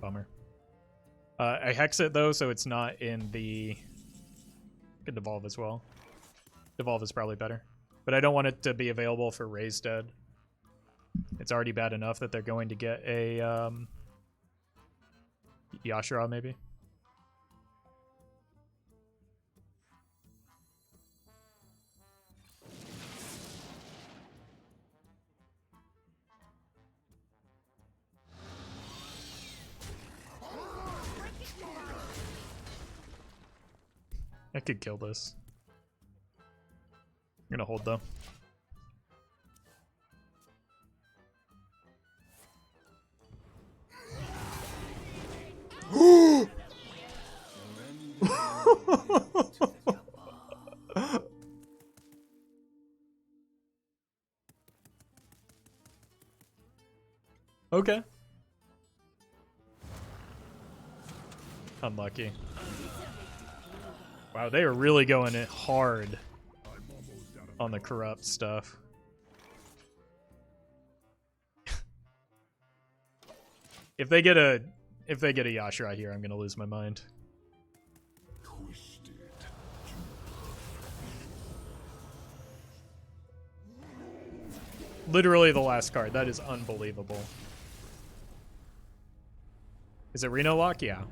Bummer. I hex it though, so it's not in the... Could devolve as well. Devolve is probably better. But I don't want it to be available for Raised Dead. It's already bad enough that they're going to get a Yashira maybe. I could kill this. I'm gonna hold though. Okay. Unlucky. Wow, they are really going it hard on the corrupt stuff. If they get a Yashira here, I'm gonna lose my mind. Literally the last card. That is unbelievable. Is it Reno Lock? Yeah.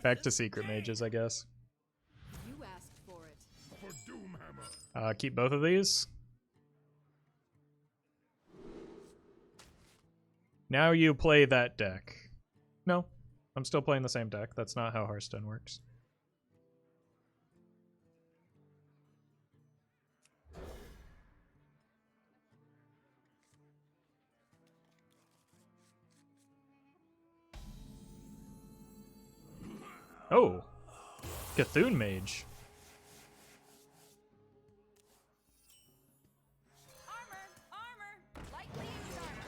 Back to Secret Mages, I guess. You asked for it. For Doomhammer. Keep both of these. Now you play that deck. No, I'm still playing the same deck. That's not how Hearthstone works. Oh, Cthulhu Mage. Armor! Lightly used armor!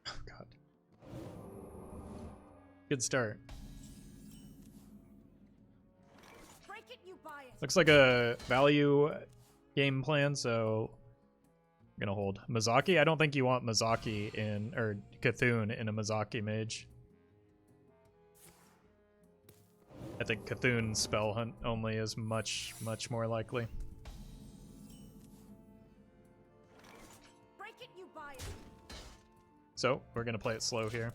Oh god. Good start. Break it, you buy it! Looks like a value game plan, so Gonna hold Mizaki. I don't think you want Mizaki in, or Cthulhu in a Mizaki mage. I think Cthulhu spell hunt only is much more likely. Break it, you buy it. So we're gonna play it slow here.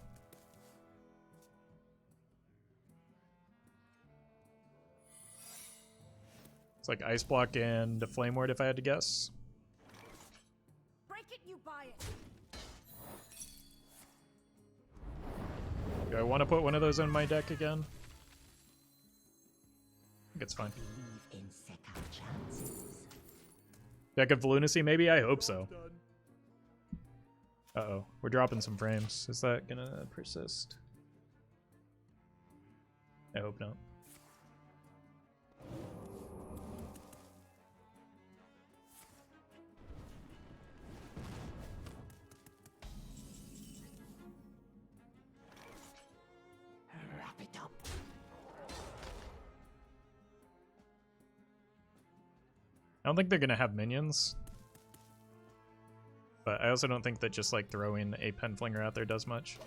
It's like Ice Block and Flame Ward if I had to guess. Break it, you buy it. Do I want to put one of those in my deck again? I think it's fine. Believe in second chances. Deck of Lunacy, maybe? I hope so. Uh-oh. We're dropping some frames. Is that gonna persist? I hope not. Wrap it up. I don't think they're gonna have minions. But I also don't think that just like throwing a Penflinger out there does much.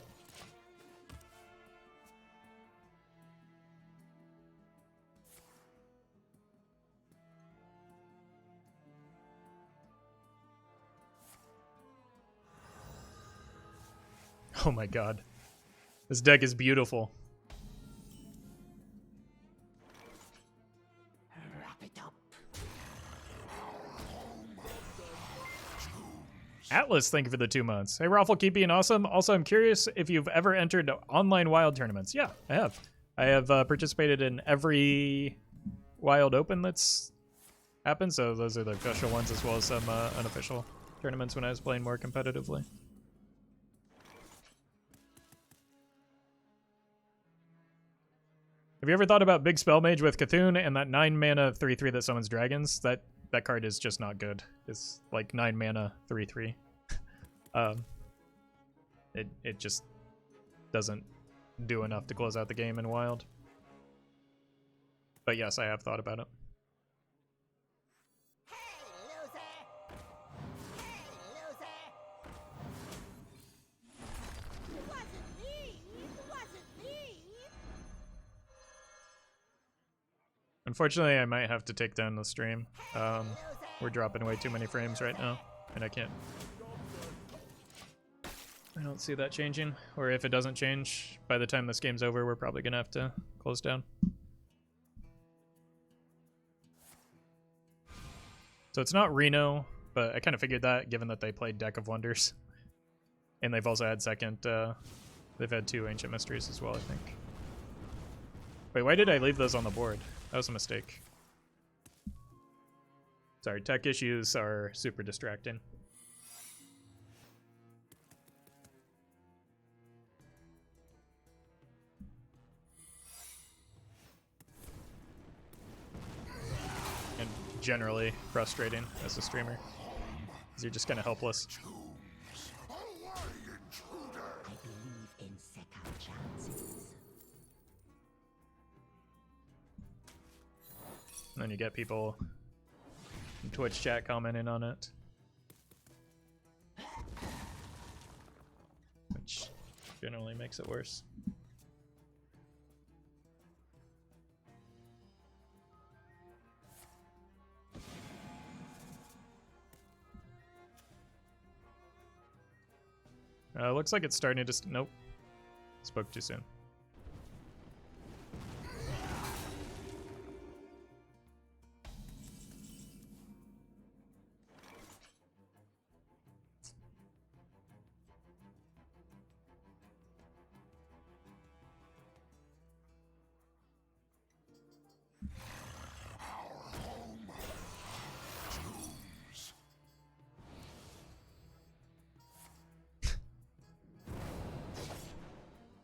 Oh my god. This deck is beautiful. Wrap it up. Atlas, thank you for the 2 months. Hey, Roffle, keep being awesome. Also, I'm curious if you've ever entered online wild tournaments. Yeah, I have. I have participated in every wild open that's happened, so those are the official ones as well as some unofficial tournaments when I was playing more competitively. Have you ever thought about Big Spell Mage with Cthulhu and that 9 mana 3/3 that summons dragons? That card is just not good. It's like 9 mana 3/3. It just doesn't do enough to close out the game in Wild. But yes, I have thought about it. Hey, loser! Hey, loser! It wasn't me. It wasn't me. Unfortunately, I might have to take down the stream. We're dropping way too many frames right now, and I can't. I don't see that changing, or if it doesn't change, by the time this game's over, we're probably gonna have to close down. So it's not Reno, but I kind of figured that, given that they played Deck of Wonders. And they've also had they've had 2 Ancient Mysteries as well, I think. Wait, why did I leave those on the board? That was a mistake. Sorry, tech issues are super distracting. And generally frustrating as a streamer, because you're just kind of helpless. I believe in second chances. And then you get people in Twitch chat commenting on it, which generally makes it worse. Looks like it's starting to nope. Spoke too soon.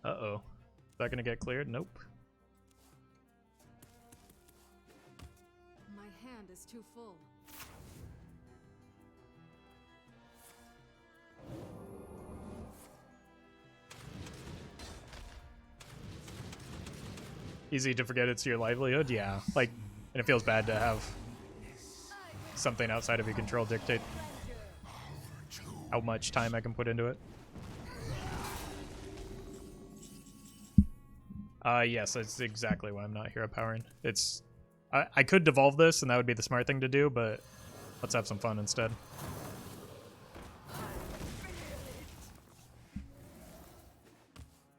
Uh-oh. Is that gonna get cleared? Nope. My hand is too full. Easy to forget it's your livelihood? Yeah. Like, and it feels bad to have something outside of your control dictate how much time I can put into it. Yes, that's exactly why I'm not hero powering. It's I could devolve this and that would be the smart thing to do, but let's have some fun instead.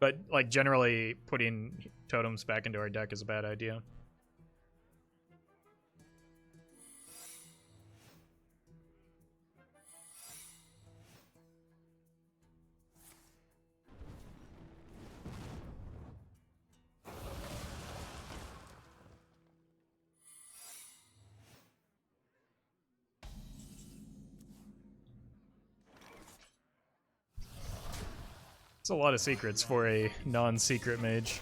But like generally putting totems back into our deck is a bad idea. It's a lot of secrets for a non-secret mage.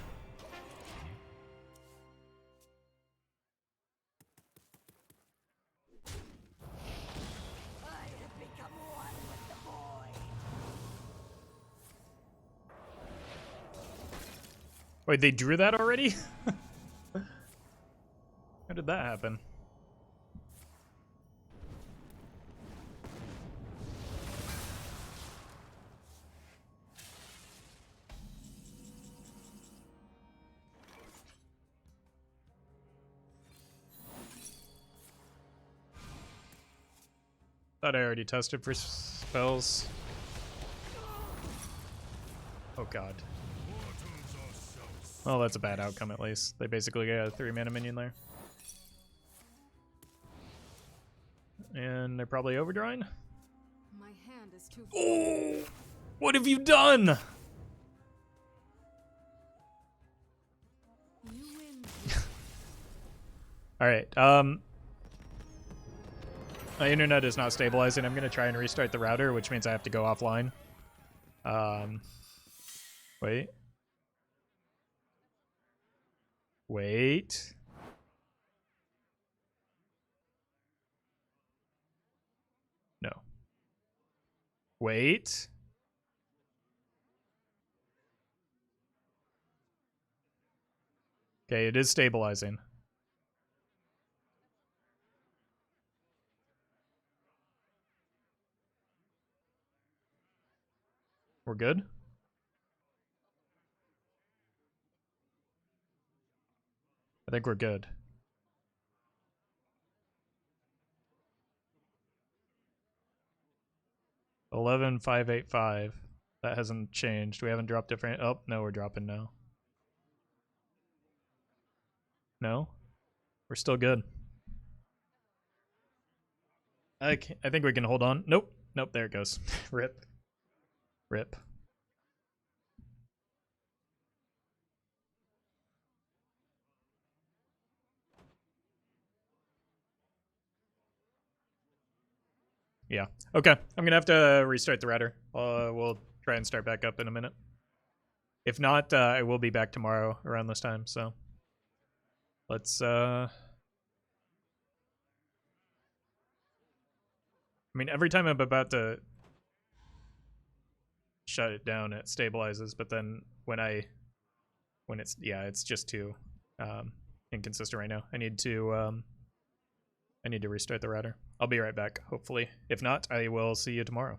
I have become one with the void. Wait, they drew that already? How did that happen? Thought I already tested for spells. Oh god. Well, that's a bad outcome at least. They basically got a 3-mana minion there. And they're probably overdrawing. My hand is too. Oh! What have you done? You win. Alright, my internet is not stabilizing. I'm gonna try and restart the router, which means I have to go offline. Wait. Wait. No. Wait. Okay, it is stabilizing. We're good? I think we're good. $11,585. That hasn't changed. We haven't dropped different. Oh, no, we're dropping now. No? We're still good. I think we can hold on. Nope. Nope, there it goes. Rip. Rip. Yeah. Okay. I'm gonna have to restart the router. We'll try and start back up in a minute. If not, I will be back tomorrow around this time, so let's I mean, every time I'm about to shut it down, it stabilizes, but then when it's it's just too inconsistent right now. I need to restart the router. I'll be right back, hopefully. If not, I will see you tomorrow.